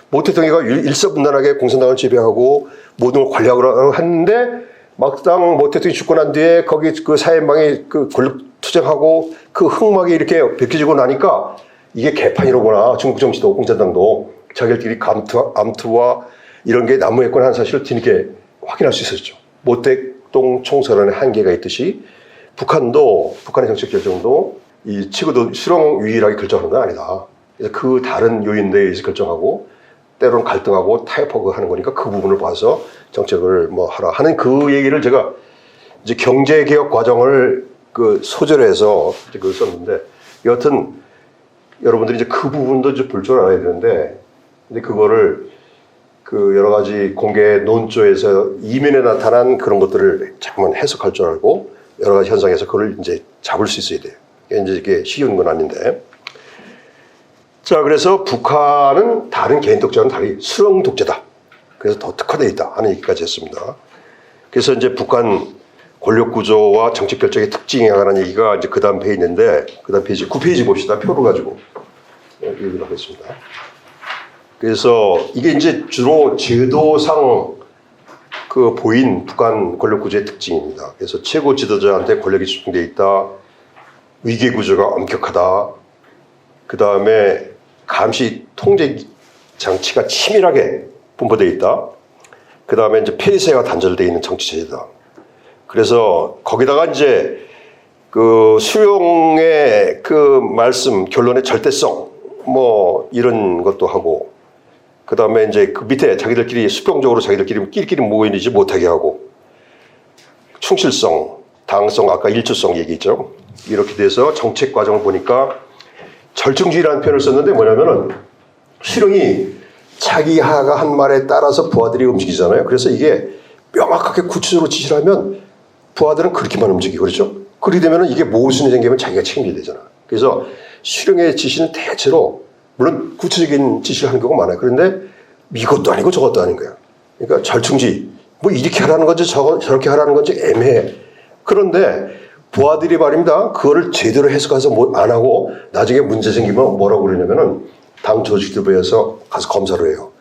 모택동이가 일사분란하게 공산당을 지배하고 모든 걸 관리하고 하는데 막상 모택동이 죽고 난 뒤에 거기 그 사회망이 그 권력 투쟁하고 그 흑막이 이렇게 벗겨지고 나니까 이게 개판이로구나. 중국 정치도 공산당도 자기들끼리 암투와 이런 게 난무했구나 하는 사실을 뒤늦게 확인할 수 있었죠. 모택동 총선언의 한계가 있듯이 북한의 정책 결정도 이 치고도 수령 유일하게 결정하는 건 아니다. 그래서 그 다른 요인들에 의해서 결정하고 때로는 갈등하고 타협하고 하는 거니까 그 부분을 봐서 정책을 뭐 하라 하는 그 얘기를 제가 이제 경제개혁 과정을 그 소재로 해서 이제 그걸 썼는데 여하튼 여러분들이 이제 그 부분도 좀 볼 줄 알아야 되는데 근데 그거를 그 여러 가지 공개 논조에서 이면에 나타난 그런 것들을 자꾸만 해석할 줄 알고 여러 가지 현상에서 그걸 이제 잡을 수 있어야 돼요. 이제 이게 쉬운 건 아닌데. 자, 그래서 북한은 다른 개인 독재와는 달리 수령 독재다. 그래서 더 특화되어 있다 하는 얘기까지 했습니다. 그래서 이제 북한 권력 구조와 정책 결정의 특징에 관한 얘기가 이제 그 다음 페이지에 있는데 그 다음 페이지 9페이지 봅시다. 표를 가지고 얘기를 하겠습니다. 그래서 이게 이제 주로 제도상 그 보인 북한 권력 구조의 특징입니다. 그래서 최고 지도자한테 권력이 집중되어 있다. 위계 구조가 엄격하다. 그 다음에 감시 통제 장치가 치밀하게 분포되어 있다. 그 다음에 이제 폐쇄가 단절되어 있는 정치 체제다. 그래서 거기다가 이제 그 수용의 그 말씀 결론의 절대성 뭐 이런 것도 하고 그 다음에 이제 그 밑에 자기들끼리 수평적으로 끼리끼리 모이지 못하게 하고 충실성, 당성, 아까 일조성 얘기했죠. 이렇게 돼서 정책 과정을 보니까 절충주의라는 표현을 썼는데 뭐냐면은 실형이 자기하가 한 말에 따라서 부하들이 움직이잖아요. 그래서 이게 명확하게 구체적으로 지시를 하면 부하들은 그렇게만 움직이고 그렇죠. 그렇게 되면은 이게 모순이 생기면 자기가 책임져야 되잖아. 그래서 실형의 지시는 대체로 물론 구체적인 지시를 하는 경우가 많아요. 그런데 이것도 아니고 저것도 아닌 거야. 그러니까 절충지 뭐 이렇게 하라는 건지 저렇게 하라는 건지 애매해. 그런데 부하들이 말입니다. 그거를 제대로 해석해서 뭐 안 하고 나중에 문제 생기면 뭐라고 그러냐면은 당 조직들부에서 가서 검사를 해요.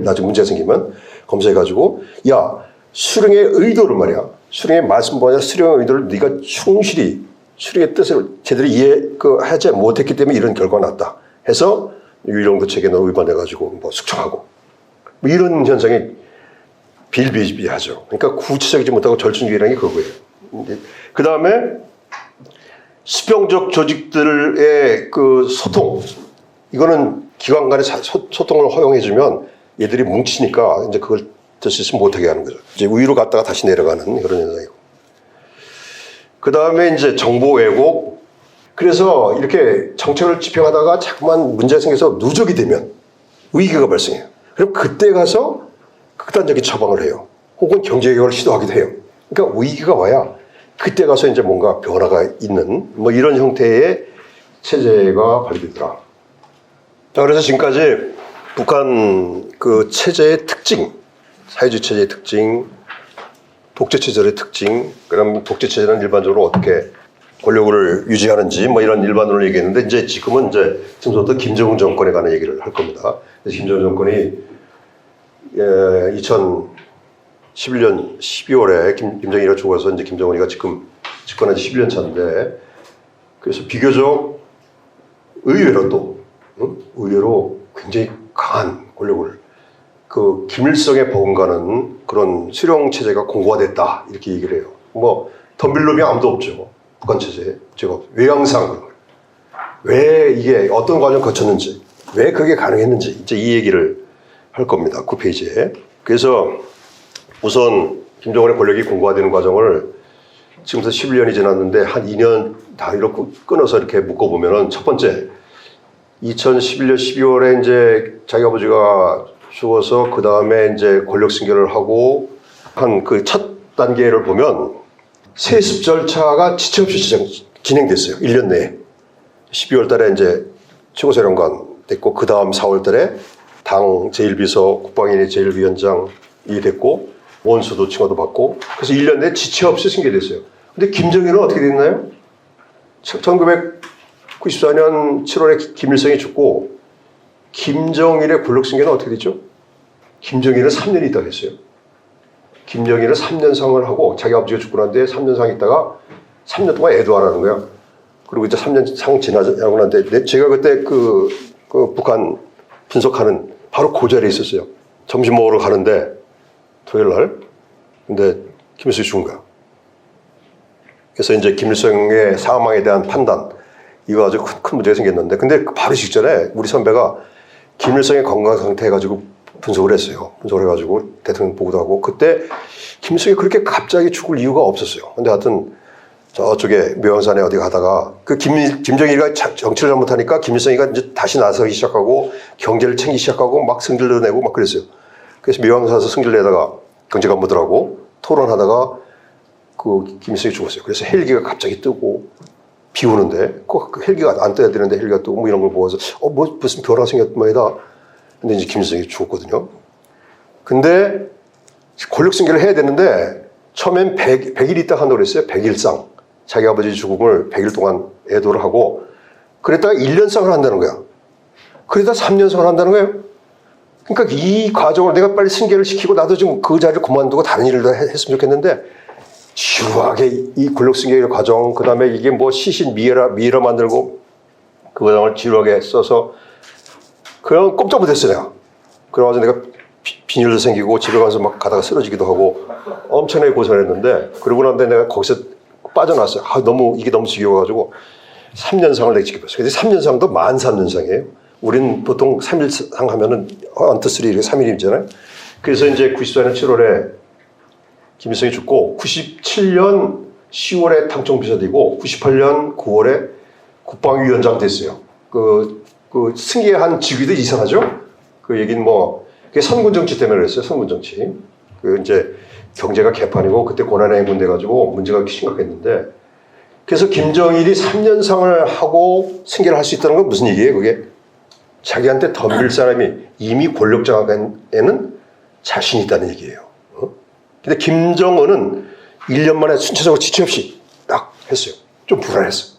나중에 문제 생기면 검사해가지고 야 수령의 의도를 말이야. 수령의 말씀보다 수령의 의도를 네가 충실히 수령의 뜻을 제대로 하지 못했기 때문에 이런 결과가 났다. 해서 유일정도 체계에 위반해가지고 뭐 숙청하고 뭐 이런 현상이 비일비재하죠. 그러니까 구체적이지 못하고 절충주의라는 게 그거예요. 그 다음에 수평적 조직들의 그 소통 이거는 기관 간의 소통을 허용해주면 얘들이 뭉치니까 이제 그걸 될 수 있으면 못하게 하는 거죠. 이제 위로 갔다가 다시 내려가는 그런 현상이고. 그 다음에 이제 정보 왜곡. 그래서 이렇게 정책을 집행하다가 자꾸만 문제가 생겨서 누적이 되면 위기가 발생해요. 그럼 그때 가서 극단적인 처방을 해요. 혹은 경제개혁을 시도하기도 해요. 그러니까 위기가 와야 그때 가서 이제 뭔가 변화가 있는 뭐 이런 형태의 체제가 발휘되더라. 자, 그래서 지금까지 북한 그 체제의 특징, 사회주의 체제의 특징, 독재 체제의 특징, 그럼 독재 체제는 일반적으로 어떻게 권력을 유지하는지 뭐 이런 일반론을 얘기했는데 이제 지금은 이제 지금부터 김정은 정권에 관한 얘기를 할 겁니다. 김정은 정권이 2011년 12월에 김정일이가 죽어서 이제 김정은이가 지금 집권한 지 11년 차인데 그래서 비교적 의외로 굉장히 강한 권력을 그 김일성에 버금가는 그런 수령 체제가 공고화됐다 이렇게 얘기를 해요. 뭐 덤빌 놈이 아무도 없죠. 북한 체제 제가 외양상 왜 이게 어떤 과정을 거쳤는지 왜 그게 가능했는지 이제 이 얘기를 할 겁니다. 9페이지에. 그래서 우선 김정은의 권력이 공고화되는 과정을 지금부터 11년이 지났는데 한 2년 단위로 끊어서 이렇게 묶어보면은 첫 번째 2011년 12월에 이제 자기 아버지가 죽어서 그 다음에 이제 권력 승계를 하고 한 그 첫 단계를 보면 세습 절차가 지체 없이 진행됐어요. 1년 내에. 12월 달에 이제 최고사령관 됐고 그 다음 4월 달에 당 제1비서 국방위원회 제1위원장이 됐고 원수도 칭호도 받고 그래서 1년 내에 지체 없이 승계됐어요. 근데 김정일은 어떻게 됐나요? 1994년 7월에 김일성이 죽고 김정일의 권력 승계는 어떻게 됐죠? 김정일은 3년 있다가 했어요. 김정일은 3년 상을 하고 자기 아버지가 죽고 난 뒤에 3년 상 있다가 3년 동안 애도 안 하는 거야. 그리고 이제 3년 상 지나고 난데 제가 그때 그 북한 분석하는 바로 그 자리에 있었어요. 점심 먹으러 가는데 토요일 날. 근데 김일성이 죽은 거야. 그래서 이제 김일성의 사망에 대한 판단, 이거 아주 큰 문제가 생겼는데, 근데 바로 직전에 우리 선배가 김일성의 건강 상태 해가지고 분석을 했어요. 분석을 해가지고 대통령 보고도 하고, 그때 김일성이 그렇게 갑자기 죽을 이유가 없었어요. 근데 하여튼 저쪽에 묘양산에 어디 가다가 그 김정일이가 정치를 잘못하니까 김일성이가 이제 다시 나서기 시작하고 경제를 챙기기 시작하고 막 승질도 내고 막 그랬어요. 그래서 묘양산에서 승질 내다가 경제간부들하고 토론하다가 그 김일성이 죽었어요. 그래서 헬기가 갑자기 뜨고 비 오는데 그 헬기가 안 떠야 되는데 헬기가 뜨고 뭐 이런 걸 보고서 뭐 무슨 변화가 생겼단 말이다. 근데 이제 김일성이 죽었거든요. 근데 권력 승계를 해야 되는데 처음엔 100일 있다 한다고 그랬어요. 100일상. 자기 아버지 죽음을 100일 동안 애도를 하고 그랬다가 1년상을 한다는 거야. 그러다 3년상을 한다는 거예요. 그러니까 이 과정을 내가 빨리 승계를 시키고 나도 좀 그 자리를 그만두고 다른 일을 했으면 좋겠는데 지루하게 이 권력 승계 과정, 그 다음에 이게 뭐 시신 미라 만들고 그 과정을 지루하게 써서 그냥 꼼짝 못했어요. 내가. 그래가지고 내가 빈혈도 생기고 집에 가서 막 가다가 쓰러지기도 하고 엄청나게 고생을 했는데 그러고 난 다음에 내가 거기서 빠져나왔어요. 이게 너무 지겨워가지고 3년상을 내가 지켜봤어요. 근데 3년상도 만 3년상이에요. 우린 보통 3일상 하면은 언투3 이렇게 3일이잖아요. 그래서 이제 94년 7월에 김일성이 죽고 97년 10월에 당청비서되고 98년 9월에 국방위원장 됐어요. 그 승계한 직위도 이상하죠? 그 얘기는 뭐 그게 선군 정치 때문에 그랬어요. 선군 정치. 그 이제 경제가 개판이고 그때 고난의 행군 돼가지고 문제가 심각했는데 그래서 김정일이 3년상을 하고 승계를 할 수 있다는 건 무슨 얘기예요? 그게 자기한테 덤빌 사람이 이미 권력 장악에는 자신이 있다는 얘기예요. 근데 김정은은 1년 만에 순차적으로 지체 없이 딱 했어요. 좀 불안했어.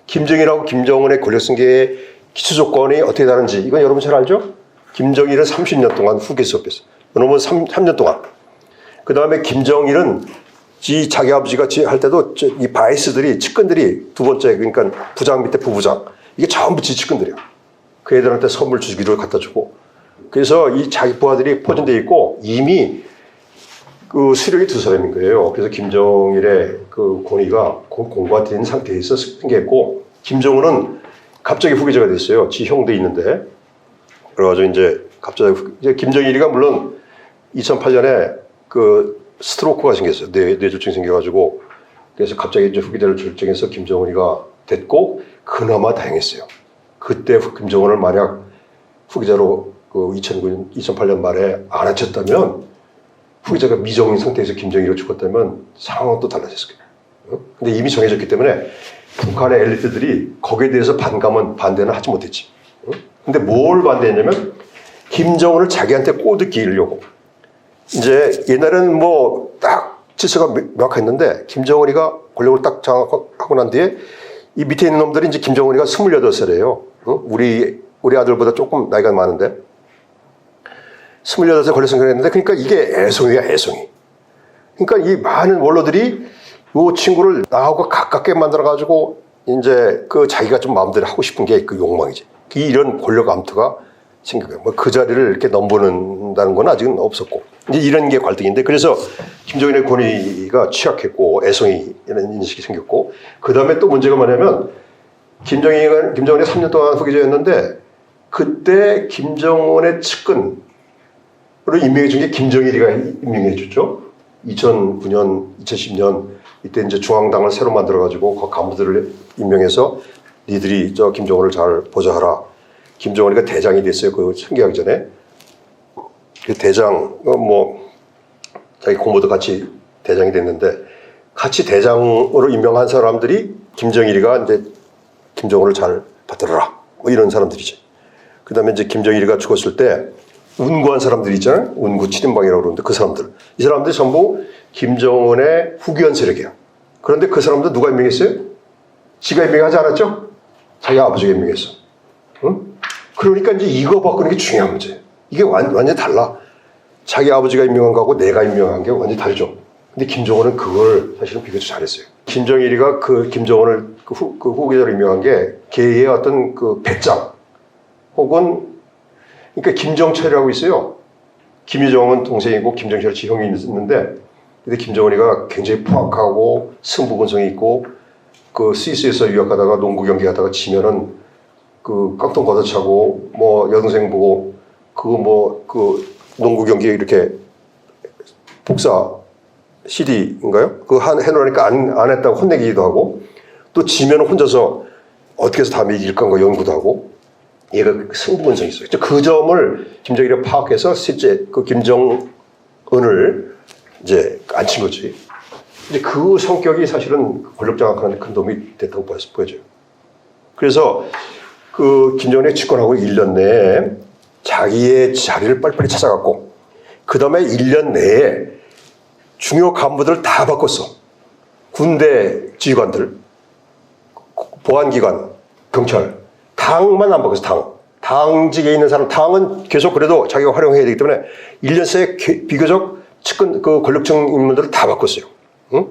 김정일하고 김정은의 권력 승계의 기초 조건이 어떻게 다른지 이건 여러분 잘 알죠? 김정일은 30년 동안 후계 수업했어요. 이놈은 3년 동안. 그 다음에 김정일은 자기 아버지가 할 때도 이 바이스들이 측근들이 두 번째 그러니까 부장 밑에 부부장 이게 전부 지 측근들이야. 그 애들한테 선물 주기를 갖다 주고 그래서 이 자기 부하들이 포진되어 있고 이미 그 수령이 두 사람인 거예요. 그래서 김정일의 그 권위가 공고가 된 상태에서 승계했고 김정은은 갑자기 후계자가 됐어요. 지 형도 있는데 그래가지고 이제 갑자기 이제 김정일이가 물론 2008년에 그 스트로크가 생겼어요. 뇌졸중이 생겨가지고 그래서 갑자기 이제 후계자를 결정해서 김정은이가 됐고 그나마 다행했어요. 그때 김정은을 만약 후계자로 그 2008년 말에 안 앉혔다면 후계자가 미정인 상태에서 김정일이 죽었다면 상황은 또 달라졌을 거예요. 근데 이미 정해졌기 때문에 북한의 엘리트들이 거기에 대해서 반대는 하지 못했지. 근데 뭘 반대했냐면 김정은을 자기한테 꼬드기려고. 이제 옛날에는 뭐 딱 질서가 명확했는데 김정은이가 권력을 딱 장악하고 난 뒤에 이 밑에 있는 놈들이 이제 김정은이가 28살이에요. 우리 아들보다 조금 나이가 많은데 28살 권력 생각했는데 그러니까 이게 애송이야 애송이. 그러니까 이 많은 원로들이 이 친구를 나하고 가깝게 만들어가지고 이제 그 자기가 좀 마음대로 하고 싶은 게 그 욕망이지. 이런 권력 암투가 생겨요. 뭐 그 자리를 이렇게 넘보는다는 건 아직은 없었고 이제 이런 게 갈등인데 그래서 김정일의 권위가 취약했고 애송이 이런 인식이 생겼고 그 다음에 또 문제가 뭐냐면 김정일이 3년 동안 후계자였는데 그때 김정은의 측근으로 임명해 준 게 김정일이가 임명해 줬죠. 2009년, 2010년 이때 이제 중앙당을 새로 만들어가지고 그 간부들을 임명해서 니들이 저 김정은을 잘 보좌하라. 김정은이가 대장이 됐어요. 그 승계하기 전에. 그 대장, 뭐, 자기 공모도 같이 대장이 됐는데, 같이 대장으로 임명한 사람들이 김정일이가 이제 김정은을 잘 받들어라. 뭐 이런 사람들이지. 그 다음에 이제 김정일이가 죽었을 때, 운구한 사람들이 있잖아요. 운구 7인방이라고 그러는데 그 사람들. 이 사람들이 전부 김정은의 후계원 세력이야. 그런데 그 사람들 누가 임명했어요? 지가 임명하지 않았죠? 자기 아버지가 임명했어. 응? 그러니까 이제 이거 바꾸는 게 중요한 문제예요. 이게 완전히 달라. 자기 아버지가 임명한 거하고 내가 임명한 게 완전히 다르죠. 근데 김정은은 그걸 사실은 비교적 잘했어요. 김정일이가 그 김정은을 그 후계자로 임명한 게 개의 어떤 그 배짱 혹은 그러니까 김정철이라고 있어요. 김유정은 동생이고 김정철이 형이 있는데 근데 김정은이가 굉장히 포악하고 승부근성이 있고 그 스위스에서 유학하다가 농구 경기 하다가 지면은 그 깡통 걷어차고 뭐 여동생 보고 그 농구 경기 이렇게 복사 CD인가요? 그거 해놓으니까 안 했다고 혼내기도 하고 또 지면은 혼자서 어떻게 해서 다음에 이길 건가 연구도 하고 얘가 승부근성이 있어요. 그 점을 김정일이 파악해서 실제 그 김정은을 이제 앉힌 거지. 근데 그 성격이 사실은 권력 장악하는 큰 도움이 됐다고 보여져요. 그래서 그 김정은이 집권하고 1년 내에 자기의 자리를 빨리빨리 찾아갔고 그 다음에 1년 내에 중요 간부들을 다 바꿨어. 군대 지휘관들, 보안기관, 경찰, 당만 안 바꿨어. 당직에 있는 사람, 당은 계속 그래도 자기가 활용해야 되기 때문에 1년 새에 비교적 측근 그 권력층 인물들을 다 바꿨어요. 응?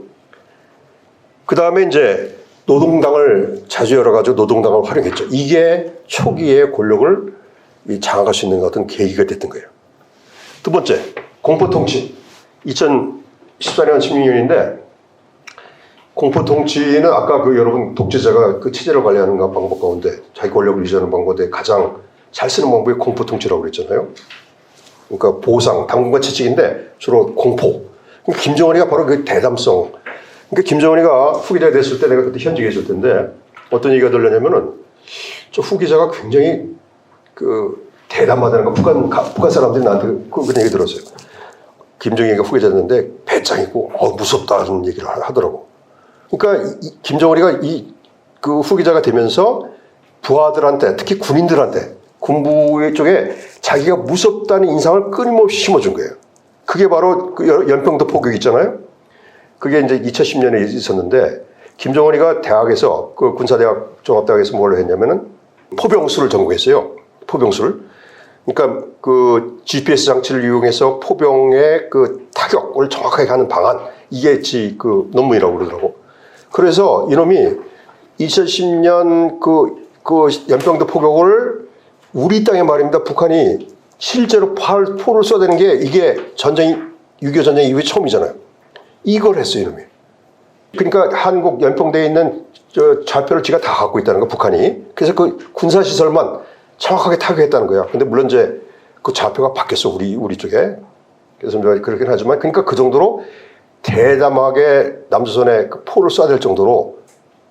그 다음에 이제 노동당을 자주 열어가지고 노동당을 활용했죠. 이게 초기에 권력을 장악할 수 있는 어떤 계기가 됐던 거예요. 두 번째, 공포통치. 2014년 16년인데 공포통치는 아까 그 여러분 독재자가 그 체제를 관리하는 방법 가운데 자기 권력을 유지하는 방법에 가장 잘 쓰는 방법이 공포통치라고 그랬잖아요. 그러니까 보상, 당분간 채찍인데 주로 공포. 김정은이가 바로 그 대담성. 그러니까 김정은이가 후계자가 됐을 때 내가 그때 현직에 있을 텐데 어떤 얘기가 들렸냐면은 저 후계자가 굉장히 그 대담하다는 거 북한 사람들이 나한테 그런 얘기 들었어요. 김정일이가 후계자였는데 배짱이고 무섭다는 얘기를 하더라고. 그러니까 김정은이가 그 후계자가 되면서 부하들한테 특히 군인들한테 군부 쪽에 자기가 무섭다는 인상을 끊임없이 심어준 거예요. 그게 바로 그 연평도 포격 있잖아요. 그게 이제 2010년에 있었는데 김정은이가 대학에서 그 군사대학 종합대학에서 뭘 했냐면은 포병술을 전공했어요. 포병술. 그러니까 그 GPS 장치를 이용해서 포병의 그 타격을 정확하게 하는 방안 이게 그 논문이라고 그러더라고. 그래서 이놈이 2010년 그 연평도 포격을 우리 땅에 말입니다. 북한이 실제로 포를 쏘대는 게 이게 6.25 전쟁 이후에 처음이잖아요. 이걸 했어요, 이놈이. 그러니까 한국 연평도에 있는 저 좌표를 지가 다 갖고 있다는 거, 북한이. 그래서 그 군사시설만 정확하게 타격했다는 거야. 근데 물론 이제 그 좌표가 바뀌었어, 우리 쪽에. 그래서 그렇긴 하지만, 그러니까 그 정도로 대담하게 남조선에 그 포를 쏴댈 정도로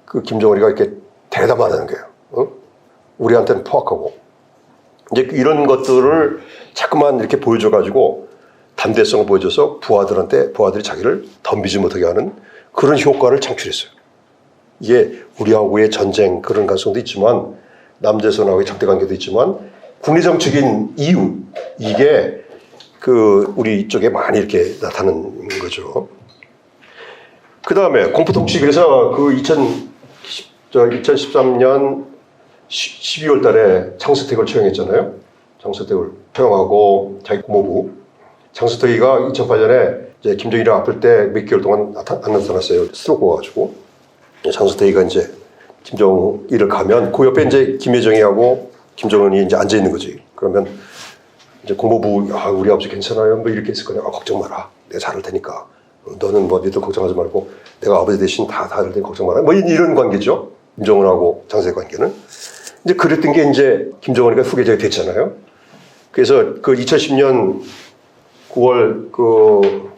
그 김정은이가 이렇게 대담하다는 거예요. 어? 우리한테는 포악하고. 이제 이런 것들을 자꾸만 이렇게 보여줘가지고 담대성을 보여줘서 부하들이 자기를 덤비지 못하게 하는 그런 효과를 창출했어요. 이게 우리하고의 전쟁 그런 가능성도 있지만 남조선하고의 적대 관계도 있지만 국내정책인 이유 이게 그 우리 쪽에 많이 이렇게 나타나는 거죠. 그 다음에 공포통치 그래서 그 2013년 12월 달에 장수택을 처형했잖아요. 장수택을 처형하고 자기 고모부 장수택이가 2008년에 이제 김정일이 아플 때 몇 개월 동안 안 나타났어요. 스트로크 와가지고 장수택이가 이제 김정일을 가면 그 옆에 이제 김여정이하고 김정은이 이제 앉아 있는 거지. 그러면 이제 고모부 우리 아버지 괜찮아요? 뭐 이렇게 했을 거냐? 걱정 마라. 내가 잘할 테니까. 너는 뭐 니들 걱정하지 말고 내가 아버지 대신 다 할 테니 걱정 마라. 뭐 이런 관계죠. 김정은하고 장수택 관계는. 이제 그랬던 게 이제 김정은이가 후계자가 됐잖아요. 그래서 그 2010년 9월 그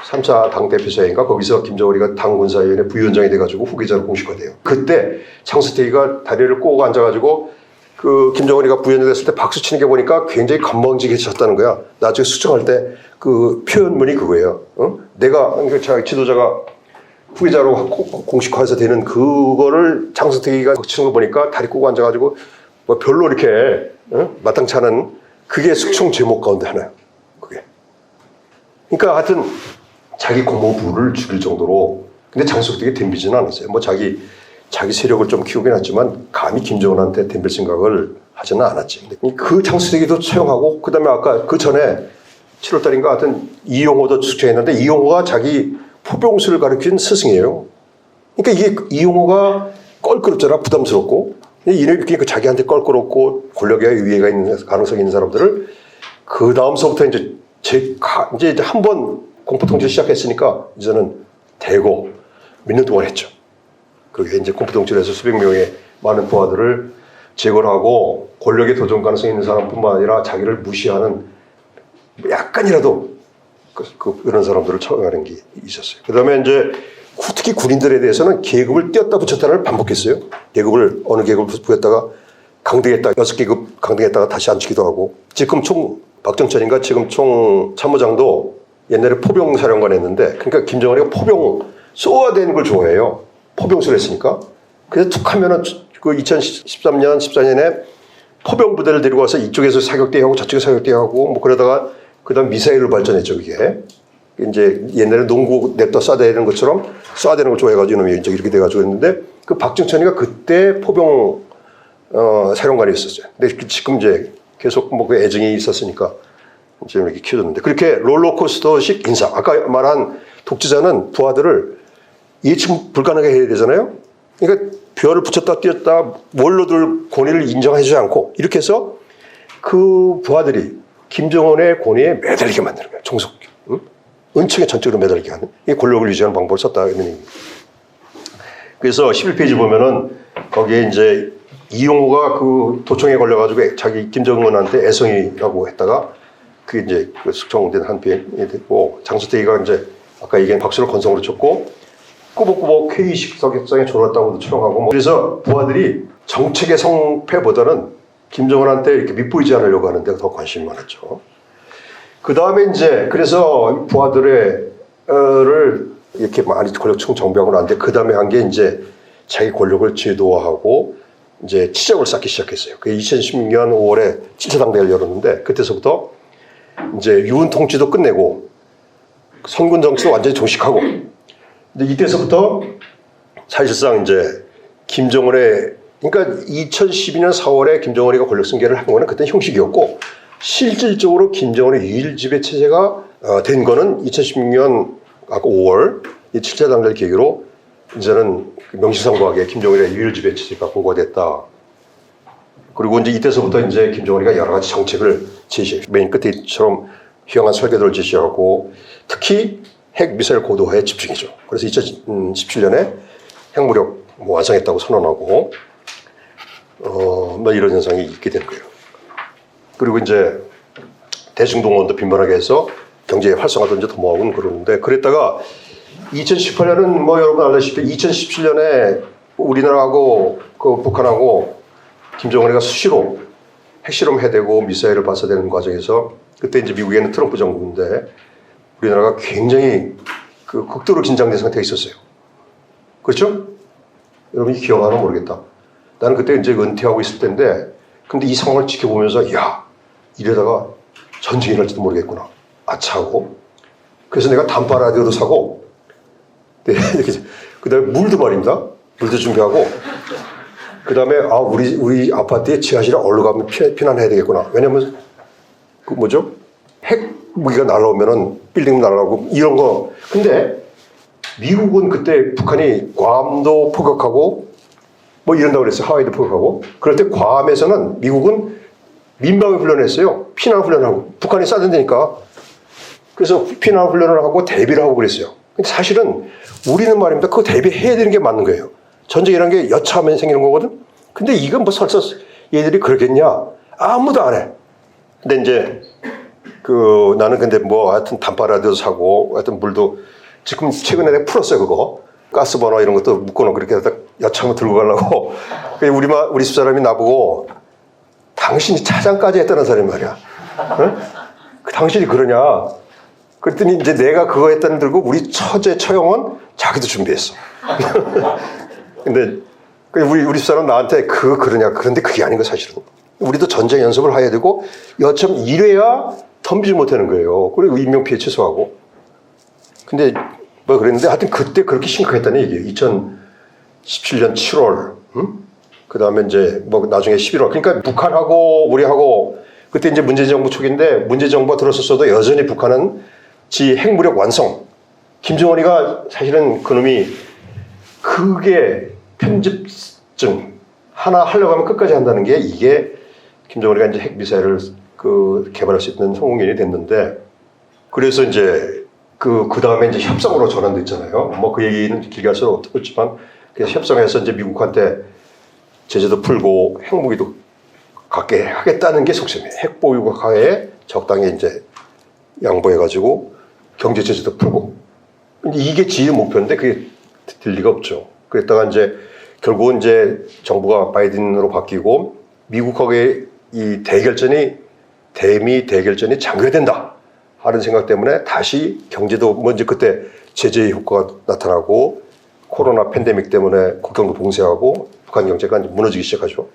3차 당대표사회인가 거기서 김정은이가 당군사위원회 부위원장이 돼가지고 후계자로 공식화돼요. 그때 장수택이가 다리를 꼬고 앉아가지고 그 김정은이가 부위원장 됐을 때 박수 치는 게 보니까 굉장히 건방지게 쳤다는 거야. 나중에 수정할 때 그 표현문이 그거예요. 어? 내가 그러니까 지도자가 후계자로 공식화해서 되는 그거를 장수택이가 치는 거 보니까 다리 꼬고 앉아가지고 뭐 별로 이렇게 마땅치 않은 그게 숙청 제목 가운데 하나예요. 그게. 그러니까 하여튼 자기 고모부를 죽일 정도로 근데 장수택이 덤비지는 않았어요. 뭐 자기 세력을 좀 키우긴 했지만 감히 김정은한테 덤빌 생각을 하지는 않았지. 근데 그 장수택이도 처형하고 그다음에 아까 그 전에 7월달인가 하여튼 이용호도 숙청했는데 이용호가 자기 포병술을 가르친 스승이에요. 그러니까 이게 이용호가 껄끄럽잖아. 부담스럽고. 그러니까 자기한테 껄끄럽고 권력에 위해가 있는 가능성이 있는 사람들을 그 다음서부터 이제 이제 한 번 공포통치를 시작했으니까 이제는 대거 몇 년 동안 했죠. 그게 이제 공포통치를 해서 수백 명의 많은 부하들을 제거를 하고 권력에 도전 가능성이 있는 사람뿐만 아니라 자기를 무시하는 약간이라도 그런 사람들을 처형하는 게 있었어요. 그 다음에 이제 특히 군인들에 대해서는 계급을 띄었다 붙였다를 반복했어요. 계급을 어느 계급을 부였다가 강등했다 6계급 강등했다가 다시 앉히기도 하고 지금 박정천인가 지금 총 참모장도 옛날에 포병 사령관 했는데 그러니까 김정은이가 포병 쏘아야 되는 걸 좋아해요. 포병수를 했으니까. 그래서 툭 하면은 그 2013년 14년에 포병 부대를 데리고 와서 이쪽에서 사격대하고 저쪽에 사격대하고 뭐 그러다가 그다음 미사일을 발전했죠 그게. 이제 옛날에 농구 냅다 쏴야 되는 것처럼 쏴야 되는 걸 좋아해가지고 이놈이 이제 이렇게 돼가지고 했는데 그 박정천이가 그때 포병 사령관이었었어요. 근데 지금 이제 계속 뭐 그 애정이 있었으니까 이제 이렇게 키워줬는데 그렇게 롤러코스터식 인사. 아까 말한 독재자는 부하들을 예측 불가능하게 해야 되잖아요. 그러니까 별을 붙였다 띄었다 원로들 권위를 인정하지 않고 이렇게 해서 그 부하들이 김정은의 권위에 매달리게 만드는 거예요. 종속. 응? 은층에 전적으로 매달리게 하는. 이 권력을 유지하는 방법을 썼다. 그래서 11페이지 보면은 거기에 이제 이용호가 그 도청에 걸려가지고 자기 김정은한테 애성이라고 했다가 그게 이제 그 숙청된 한 비행이 됐고 장수태기가 이제 아까 얘기한 박수를 건성으로 쳤고 꾸벅꾸벅 회의식 석상에 졸았다고도 추정하고 뭐. 그래서 부하들이 정책의 성패보다는 김정은한테 이렇게 밑보이지 않으려고 하는데 더 관심이 많았죠. 그 다음에 이제 그래서 부하들을 이렇게 많이 권력층 정비하고 나는데 그 다음에 한 게 이제 자기 권력을 제도화하고 이제 치적을 쌓기 시작했어요. 그 2016년 5월에 7차 당대회를 열었는데 그때서부터 이제 유은 통치도 끝내고 선군 정치도 완전히 종식하고 근데 이때서부터 사실상 이제 김정은의 그러니까 2012년 4월에 김정은이가 권력 승계를 한 거는 그때는 형식이었고 실질적으로 김정은의 유일 지배 체제가 된 거는 2016년 아까 5월 이 7차 당대를 계기로 이제는 명실상부하게 김정은의 유일 지배 체제가 공고됐다. 그리고 이제 이때서부터 이제 김정은이가 여러 가지 정책을 제시해 맨 끝에처럼 휘황한 설계도를 제시하고 특히 핵 미사일 고도화에 집중이죠. 그래서 2017년에 핵무력 완성했다고 선언하고 뭐 이런 현상이 있게 된 거예요. 그리고 이제 대중동원도 빈번하게 해서 경제 활성화도 이제 도모하고 그러는데 그랬다가 2018년은 뭐 여러분 알다시피 2017년에 우리나라하고 그 북한하고 김정은이가 수시로 핵실험 해대고 미사일을 발사되는 과정에서 그때 이제 미국에는 트럼프 정부인데 우리나라가 굉장히 그 극도로 긴장된 상태가 있었어요. 그렇죠? 여러분이 기억하나 모르겠다. 나는 그때 이제 은퇴하고 있을 때인데 근데 이 상황을 지켜보면서 야 이러다가 전쟁이 날지도 모르겠구나. 아차하고 그래서 내가 단파 라디오도 사고 네, 그 다음에 물도 말입니다. 물도 준비하고 그 다음에 우리 아파트에 지하실에 얼른 가면 피난해야 되겠구나. 왜냐면 그 뭐죠? 핵 무기가 날라오면은 빌딩 날라오고 이런 거. 근데 미국은 그때 북한이 괌도 포격하고 뭐 이런다고 그랬어요. 하와이도 포격하고. 그럴 때 괌에서는 미국은 민방위 훈련했어요. 피난 훈련하고. 북한이 쏴댄다니까. 그래서 피난 훈련을 하고 대비를 하고 그랬어요. 근데 사실은 우리는 말입니다. 그거 대비해야 되는 게 맞는 거예요. 전쟁이라는 게 여차하면 생기는 거거든. 근데 이건 뭐 설사 얘들이 그러겠냐? 아무도 안 해. 근데 이제 나는 근데 뭐 하여튼 단파 라디오 사고 하여튼 물도 지금 최근에 내가 풀었어요 그거. 가스버너 이런 것도 묶어놓고 그렇게 하다 여차하면 들고 가려고. 우리 집사람이 나보고 당신이 차장까지 했다는 사람이 말이야. 응? 당신이 그러냐? 그랬더니 이제 내가 그거 했다는 들고 우리 처형은 자기도 준비했어. 근데 우리 집사람 나한테 그러냐? 그런데 그게 아닌 거 사실은. 우리도 전쟁 연습을 해야 되고 여참 이래야 덤비지 못하는 거예요. 그리고 인명피해 최소화하고. 근데 뭐 그랬는데 하여튼 그때 그렇게 심각했다는 얘기예요. 2017년 7월, 그 다음에 이제 뭐 나중에 11월. 그러니까 북한하고 우리하고 그때 이제 문재인 정부 초기인데 문재인 정부가 들었었어도 여전히 북한은 지 핵무력 완성. 김정은이가 사실은 그놈이 그게 하나 하려고 하면 끝까지 한다는 게 이게 김정은이가 이제 핵미사일을 개발할 수 있는 성공인이 됐는데 그래서 이제 그 다음에 이제 협상으로 전환됐잖아요. 뭐 그 얘기는 길게 할 수는 없지만 그래서 협상해서 이제 미국한테 제재도 풀고 핵무기도 갖게 하겠다는 게 속셈이에요. 핵 보유국 하에 적당히 이제 양보해가지고 경제 제재도 풀고. 근데 이게 지휘 목표인데 그게 될 리가 없죠. 그랬다가 이제 결국은 이제 정부가 바이든으로 바뀌고 미국하고의 이 대미 대결전이 장기화된다 하는 생각 때문에 다시 경제도 먼저 그때 제재의 효과가 나타나고 코로나 팬데믹 때문에 국경도 봉쇄하고 북한 경제가 이제 무너지기 시작하죠.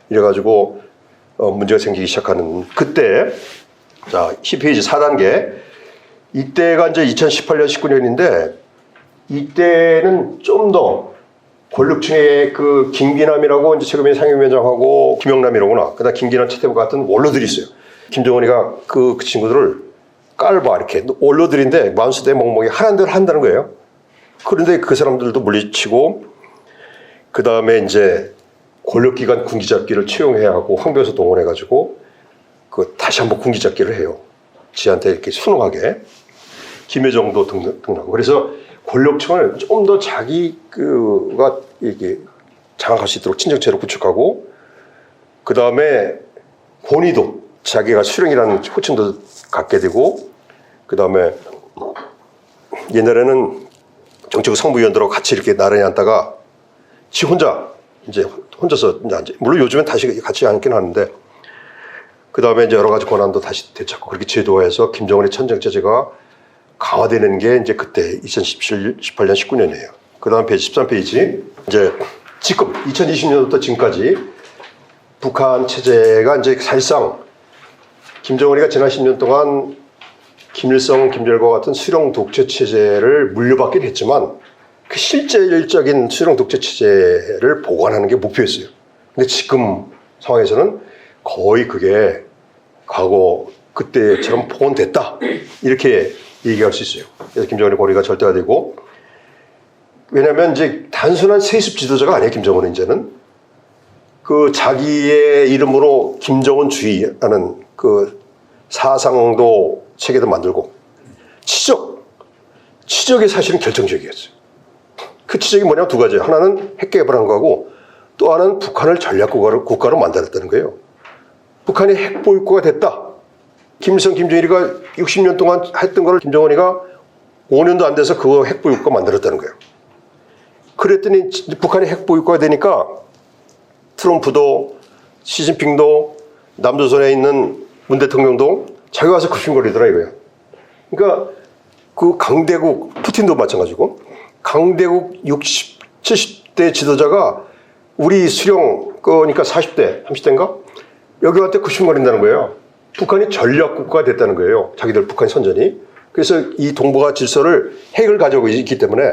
이래가지고 문제가 생기기 시작하는 그때 자 10페이지 4단계 이때가 이제 2018년 19년인데 이때는 좀 더 권력층의 그 김기남이라고 이제 최근에 상임위원장하고 김영남이라구나. 그다음 김기남 최태국 같은 원로들이 있어요. 김정은이가 그 친구들을 깔봐 이렇게 원로들인데 만수대 멍멍이 하라는 대로 한다는 거예요. 그런데 그 사람들도 물리치고 그 다음에 이제 권력기관 군기잡기를 채용해야 하고 황교에서 동원해가지고 다시 한번 군기잡기를 해요. 지한테 이렇게 순응하게 김여정도 등하고 그래서 권력층을 좀 더 자기가 이렇게 장악할 수 있도록 친정체로 구축하고 그 다음에 권위도 자기가 수령이라는 호칭도 갖게 되고 그 다음에 옛날에는 정치국 상부위원들하고 같이 이렇게 나란히 앉다가 지 혼자서 이제 물론 요즘엔 다시 같이 앉긴 하는데 그 다음에 이제 여러 가지 권한도 다시 되찾고 그렇게 제도화해서 김정은의 천정체제가 강화되는 게 이제 그때 2018년 19년이에요. 그 다음 페이지 13페이지 이제 지금 2020년부터 지금까지 북한 체제가 이제 사실상 김정은이가 지난 10년 동안 김일성, 김정일과 같은 수령 독재 체제를 물려받긴 했지만 그 실질적인 수령 독재 체제를 보관하는 게 목표였어요. 근데 지금 상황에서는 거의 그게 과거 그때처럼 복원됐다 이렇게 얘기할 수 있어요. 그래서 김정은의 권위가 절대화되고 왜냐하면 이제 단순한 세습 지도자가 아니에요. 김정은은 이제는 그 자기의 이름으로 김정은주의라는 그 사상도 체계도 만들고 치적이 사실은 결정적이었어요. 그 치적이 뭐냐면 두 가지예요. 하나는 핵 개발한 거하고 또 하나는 북한을 전략국가로 만들었다는 거예요. 북한이 핵 보유국가 됐다. 김일성, 김정일이가 60년 동안 했던 거를 김정은이가 5년도 안 돼서 그거 핵 보유국가 만들었다는 거예요. 그랬더니 북한이 핵 보유국가 되니까 트럼프도 시진핑도 남조선에 있는 문 대통령도 자기 와서 급신거리더라 이거야. 그러니까 그 강대국 푸틴도 마찬가지고 강대국 60, 70대 지도자가 우리 수령 그러니까 40대, 30대인가? 여기한테 급신거린다는 거예요. 북한이 전략국가가 됐다는 거예요. 자기들 북한 선전이. 그래서 이 동북아 질서를 핵을 가지고 있기 때문에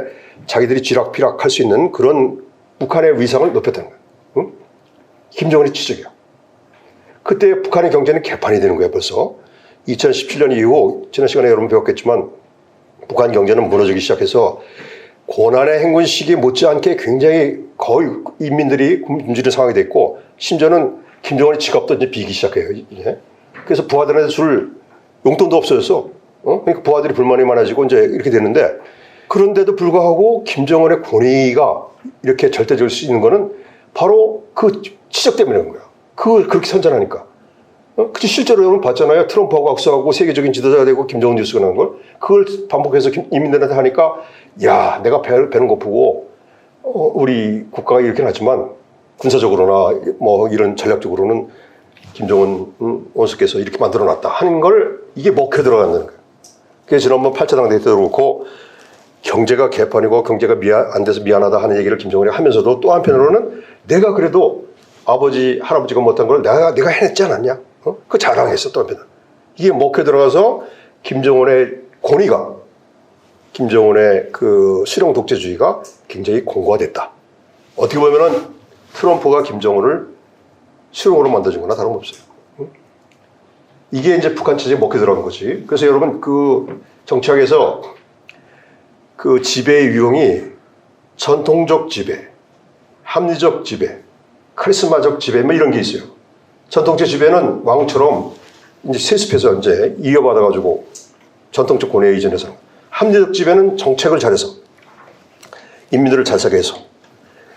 자기들이 쥐락펴락 할 수 있는 그런 북한의 위상을 높였다는 거예요. 응? 김정은이 치적이야. 그때 북한의 경제는 개판이 되는 거예요. 벌써 2017년 이후 지난 시간에 여러분 배웠겠지만 북한 경제는 무너지기 시작해서 고난의 행군 시기 못지않게 굉장히 거의 인민들이 굶주린 상황이 됐고 심지어는 김정은의 지갑도 이제 비기 시작해요. 이제. 그래서 부하들한테 줄 용돈도 없어졌어. 그러니까 부하들이 불만이 많아지고 이제 이렇게 되는데 그런데도 불구하고 김정은의 권위가 이렇게 절대적일 수 있는 거는 바로 그 치적 때문에 그런 거야. 그걸 그렇게 선전하니까. 그치 실제로 여러분 봤잖아요. 트럼프하고 악수하고 세계적인 지도자가 되고 김정은 뉴스가 나온 걸. 그걸 반복해서 인민들한테 하니까 야 내가 배는 고프고 우리 국가가 이렇게 하지만 군사적으로나 뭐 이런 전략적으로는 김정은 원수께서 이렇게 만들어놨다 하는 걸 이게 먹혀 들어간다는 거예요. 그래서 지난번 8차 당대회 때도 그렇고 경제가 개판이고 경제가 안 돼서 미안하다 하는 얘기를 김정은이 하면서도 또 한편으로는 내가 그래도 아버지 할아버지가 못한 걸 내가 해냈지 않았냐? 그 자랑했어 또 한편으로. 이게 먹혀 들어가서 김정은의 권위가 김정은의 그 수령 독재주의가 굉장히 공고화됐다. 어떻게 보면은 트럼프가 김정은을 수령으로 만들어준 거나 다름없어요. 이게 이제 북한 체제에 먹혀 들어간 거지. 그래서 여러분 그 정치학에서 그 지배의 유형이 전통적 지배, 합리적 지배, 카리스마적 지배 뭐 이런 게 있어요. 전통적 지배는 왕처럼 이제 세습해서 이제 이어받아가지고 전통적 권위에 이전해서, 합리적 지배는 정책을 잘해서 인민들을 잘 살게 해서,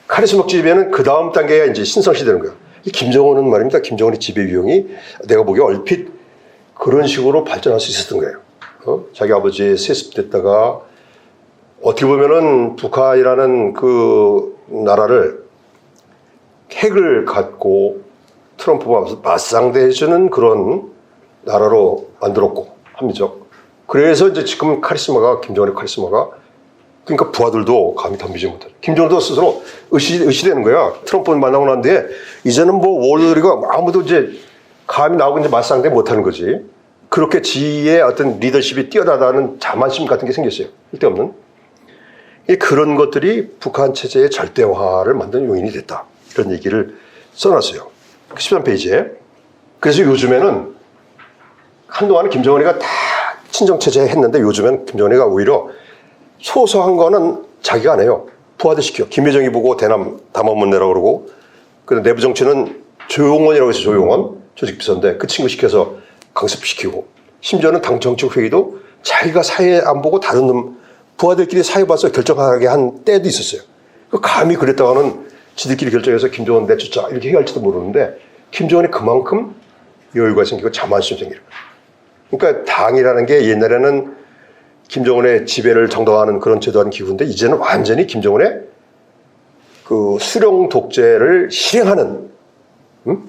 카리스마적 지배는 그 다음 단계가 이제 신성시 되는 거예요. 이 김정은은 말입니다. 김정은의 지배 유형이 내가 보기에 얼핏 그런 식으로 발전할 수 있었던 거예요. 자기 아버지 세습됐다가 어떻게 보면은 북한이라는 그 나라를 핵을 갖고 트럼프와 맞상대해주는 그런 나라로 만들었고, 합리적. 그래서 이제 지금 카리스마가, 김정은의 카리스마가, 그러니까 부하들도 감히 덤비지 못하죠. 김정은도 스스로 의시되는 거야. 트럼프 만나고 난 뒤에 이제는 뭐 월드리가 아무도 이제 감히 나오고 이제 맞상대 못하는 거지. 그렇게 지의 어떤 리더십이 뛰어나다는 자만심 같은 게 생겼어요. 쓸데없는. 그런 것들이 북한 체제의 절대화를 만든 요인이 됐다. 이런 얘기를 써놨어요. 13페이지에. 그래서 요즘에는 한동안은 김정은이가 다 친정체제 했는데 요즘엔 김정은이가 오히려 소소한 거는 자기가 안 해요. 부하들 시켜. 김여정이 보고 대남 담화문 내라고 그러고, 그리고 내부 정치는 조용원이라고 해서 조용원 조직비서인데 그 친구 시켜서 강습시키고, 심지어는 당 정책회의도 자기가 사회 안 보고 다른 놈 부하들끼리 사회 봐서 결정하게 한 때도 있었어요. 감히 그랬다가는 지들끼리 결정해서 김정은 내쫓자 이렇게 해갈지도 모르는데, 김정은이 그만큼 여유가 생기고 자만심이 생기는 거예요. 그러니까 당이라는 게 옛날에는 김정은의 지배를 정당화하는 그런 제도하는 기구인데, 이제는 완전히 김정은의 그 수령 독재를 실행하는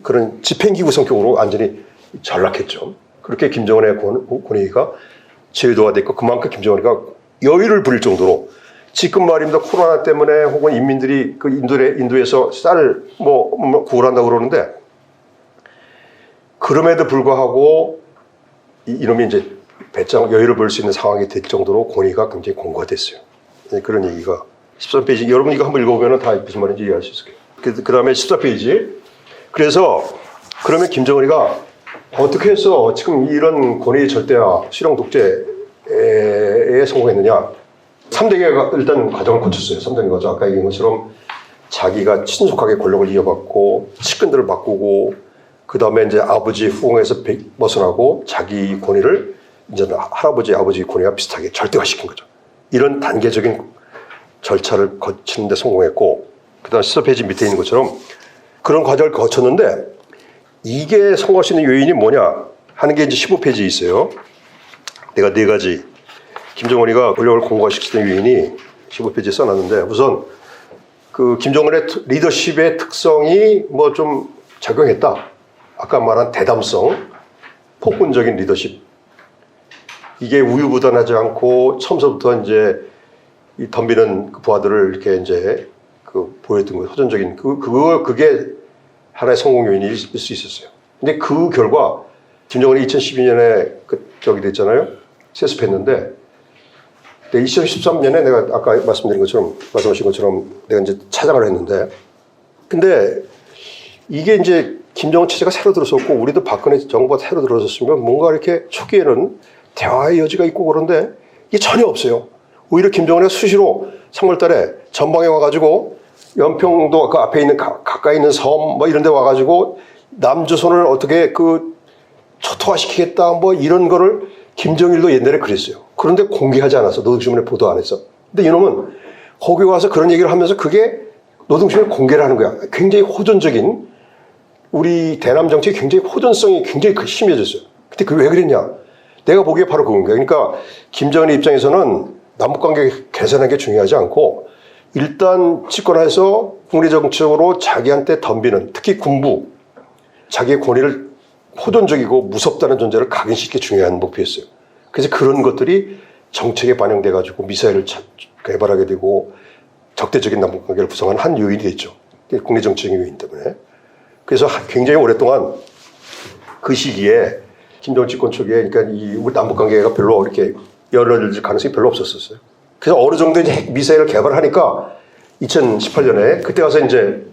그런 집행기구 성격으로 완전히 전락했죠. 그렇게 김정은의 권위가 제도화돼 있고, 그만큼 김정은이가 여유를 부릴 정도로, 지금 말입니다. 코로나 때문에 혹은 인민들이 그 인도에서 쌀을 뭐 구걸한다고 그러는데, 그럼에도 불구하고 이놈이 이제 배짱 여유를 부릴 수 있는 상황이 될 정도로 권위가 굉장히 공고화됐어요. 그런 얘기가 13페이지. 여러분 이거 한번 읽어보면 다 무슨 말인지 이해할 수 있을 거예요. 그 다음에 14페이지. 그래서 그러면 김정은이가 어떻게 해서 지금 이런 권위 절대화, 수령 독재에 성공했느냐. 3단계 일단 과정을 거쳤어요. 3단계 과정. 아까 얘기한 것처럼 자기가 신속하게 권력을 이어받고 측근들을 바꾸고, 그 다음에 이제 아버지 후궁에서 벗어나고 자기 권위를 이제 할아버지, 아버지 권위와 비슷하게 절대화시킨 거죠. 이런 단계적인 절차를 거치는데 성공했고, 그 다음 14페이지 밑에 있는 것처럼 그런 과정을 거쳤는데, 이게 성공할 수 있는 요인이 뭐냐 하는 게 이제 15페이지에 있어요. 내가 4가지 김정은이가 권력을 공고화시키는 요인이 15페이지에 써놨는데, 우선 그 김정은의 리더십의 특성이 뭐 좀 작용했다. 아까 말한 대담성, 폭군적인 리더십. 이게 우유부단하지 않고 처음서부터 이제 이 덤비는 그 부하들을 이렇게 이제 그 보였던 거, 호전적인 그게 하나의 성공 요인일 수 있었어요. 근데 그 결과 김정은이 2012년에 저기 됐잖아요. 세습했는데, 2013년에 내가 아까 말씀하신 것처럼 내가 이제 차장을 했는데, 근데 이게 이제 김정은 체제가 새로 들어섰고 우리도 박근혜 정부가 새로 들어섰으면 뭔가 이렇게 초기에는 대화의 여지가 있고 그런데 이게 전혀 없어요. 오히려 김정은이 수시로 3월 달에 전방에 와가지고 연평도 그 앞에 있는 가까이 있는 섬 뭐 이런 데 와가지고 남조선을 어떻게 그 초토화시키겠다 뭐 이런 거를 김정일도 옛날에 그랬어요. 그런데 공개하지 않았어. 노동신문에 보도 안 했어. 근데 이놈은 거기 와서 그런 얘기를 하면서 그게 노동신문에 공개를 하는 거야. 굉장히 호전적인, 우리 대남 정책이 굉장히 호전성이 굉장히 심해졌어요. 근데 그게 왜 그랬냐? 내가 보기에 바로 그건 거야. 그러니까 김정은의 입장에서는 남북관계 개선하는 게 중요하지 않고, 일단 집권해서 국내 정책으로 자기한테 덤비는, 특히 군부, 자기의 권위를 호전적이고 무섭다는 존재를 각인시키기 중요한 목표였어요. 그래서 그런 것들이 정책에 반영돼가지고 미사일을 개발하게 되고 적대적인 남북관계를 구성하는 한 요인이 됐죠. 국내 정책의 요인 때문에. 그래서 굉장히 오랫동안 그 시기에 김정은 집권 초기에, 그러니까 이 우리 남북관계가 별로 이렇게 열어질 가능성이 별로 없었어요. 그래서 어느 정도 이제 미사일을 개발하니까 2018년에 그때 가서 이제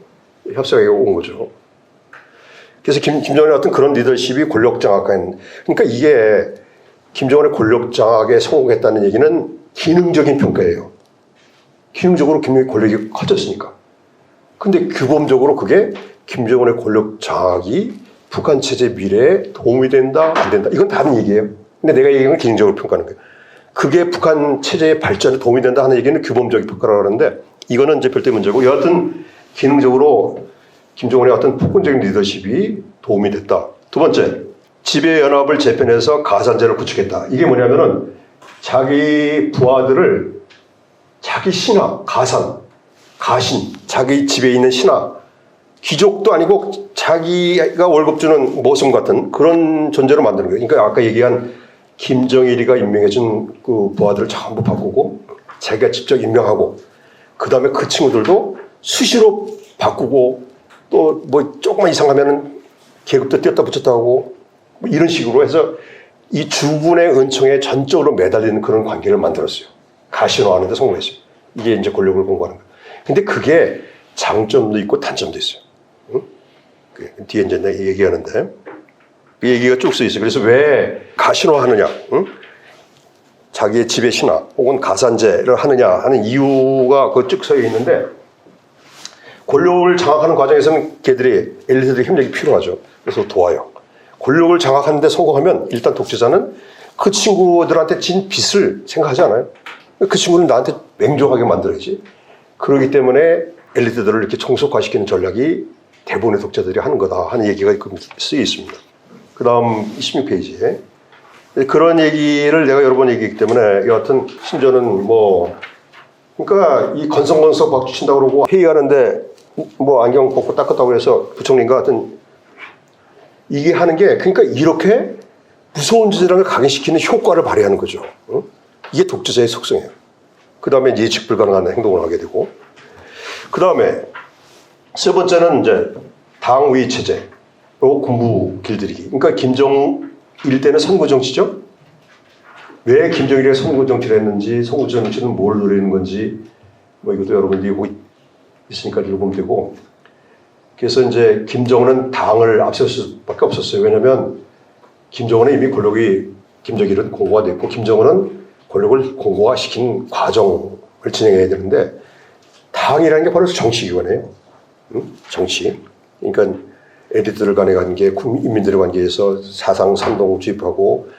협상에 온 거죠. 그래서 김정은의 어떤 그런 리더십이 권력 장악한, 그러니까 이게 김정은의 권력 장악에 성공했다는 얘기는 기능적인 평가예요. 기능적으로 김정은의 권력이 커졌으니까. 근데 규범적으로 그게 김정은의 권력 장악이 북한 체제 미래에 도움이 된다, 안 된다. 이건 다른 얘기예요. 근데 내가 얘기하는 건 개인적으로 평가하는 거예요. 그게 북한 체제의 발전에 도움이 된다 하는 얘기는 규범적인 평가라고 하는데 이거는 이제 별도의 문제고 여하튼 기능적으로 김정은의 어떤 폭군적인 리더십이 도움이 됐다. 두 번째, 지배연합을 재편해서 가산제를 구축했다. 이게 뭐냐면은 자기 부하들을 자기 신하, 가산, 가신, 자기 집에 있는 신하, 귀족도 아니고 자기가 월급 주는 모som 같은 그런 존재로 만드는 거예요. 그러니까 아까 얘기한 김정일이가 임명해준 그 부하들을 전부 바꾸고 자기가 직접 임명하고 그 다음에 그 친구들도 수시로 바꾸고 또 뭐 조금만 이상하면은 계급도 띄었다 붙였다 하고 뭐 이런 식으로 해서 이 주군의 은총에 전적으로 매달리는 그런 관계를 만들었어요. 가신화하는 데 성공했어요. 이게 이제 권력을 공부하는 거예요. 근데 그게 장점도 있고 단점도 있어요. 응? 뒤에 이제 내가 얘기하는데 그 얘기가 쭉 써 있어요. 그래서 왜 가신화하느냐, 응? 자기의 집의 신화 혹은 가산제를 하느냐 하는 이유가 그 쭉 써 있는데 권력을 장악하는 과정에서는 걔들이 엘리트들의 협력이 필요하죠. 그래서 도와요. 권력을 장악하는 데 성공하면 일단 독재자는 그 친구들한테 진 빚을 생각하지 않아요. 그 친구는 나한테 맹종하게 만들어야지. 그렇기 때문에 엘리트들을 이렇게 총속화시키는 전략이 대부분의 독재자들이 하는 거다 하는 얘기가 쓰여 있습니다. 그 다음 26페이지에 그런 얘기를 내가 여러 번 얘기했기 때문에 여하튼 심지어는 뭐 그러니까 이 건성건성 박수 친다고 그러고 회의하는데 뭐 안경 벗고 닦았다고 해서 부총리인가 하여튼 이게 하는 게 그러니까 이렇게 무서운 짓이라는 걸 각인시키는 효과를 발휘하는 거죠. 어? 이게 독재자의 속성이에요. 그 다음에 예측 불가능한 행동을 하게 되고 그 다음에 세 번째는 이제 당위 체제 또 군부 길들이기. 그러니까 김정일 때는 선거 정치죠. 왜 김정일이 선거 정치를 했는지 선거 정치는 뭘 노리는 건지 뭐 이것도 여러분들이 보고 있으니까 읽어보면 되고 그래서 이제 김정은은 당을 앞세울 수밖에 없었어요. 왜냐하면 김정은은 이미 권력이 김정일은 공고가 됐고 김정은은 권력을 공고화시킨 과정을 진행해야 되는데 당이라는 게 바로 정치기관이에요. 응? 정치. 그러니까 엘리트들 간의 관계, 인민들의 관계에서 사상 선동 주입하고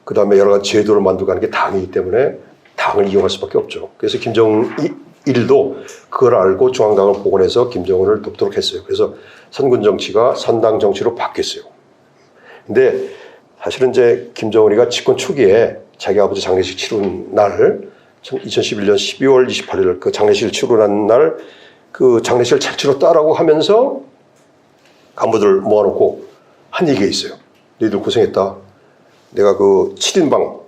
그 다음에 여러 가지 제도를 만들고 하는 게 당이기 때문에 당을 이용할 수밖에 없죠. 그래서 김정일도 그걸 알고 중앙당을 복원해서 김정은을 돕도록 했어요. 그래서 선군 정치가 선당 정치로 바뀌었어요. 근데 사실은 이제 김정은이가 집권 초기에 자기 아버지 장례식 치른 날 2011년 12월 28일 그 장례식을 치르는 날 그 장례식을 잘 치렀다라고 하면서 간부들 모아놓고 한 얘기가 있어요. 너희들 고생했다. 내가 그 7인방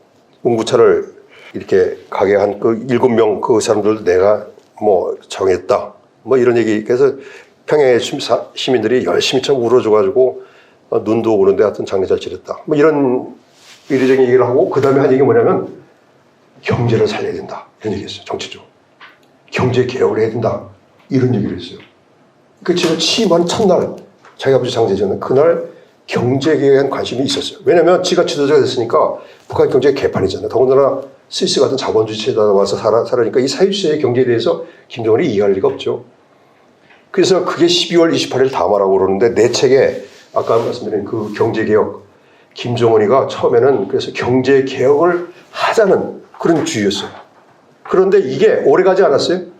응구차를 이렇게 가게 한 그 7명 그 사람들도 내가 뭐 정했다. 뭐 이런 얘기. 그래서 평양의 시민들이 열심히 참 울어줘가지고 눈도 오는데 하여튼 장례 잘 치렀다. 뭐 이런 이례적인 얘기를 하고 그 다음에 한 얘기 뭐냐면 경제를 살려야 된다. 이런 얘기 했어요. 정치적으로. 경제 개혁을 해야 된다. 이런 얘기를 했어요. 그 제가 취임한 첫날 자기 아버지 장례전은 그날 경제 개혁에 대한 관심이 있었어요. 왜냐하면 지가 지도자가 됐으니까 북한 경제가 개판이잖아요. 더군다나 스위스 같은 자본주의 체제에 와서 살으니까 이 사회주의의 경제에 대해서 김정은이 이해할 리가 없죠. 그래서 그게 12월 28일 담화라고 그러는데 내 책에 아까 말씀드린 그 경제개혁 김정은이가 처음에는 그래서 경제개혁을 하자는 그런 주의였어요. 그런데 이게 오래가지 않았어요.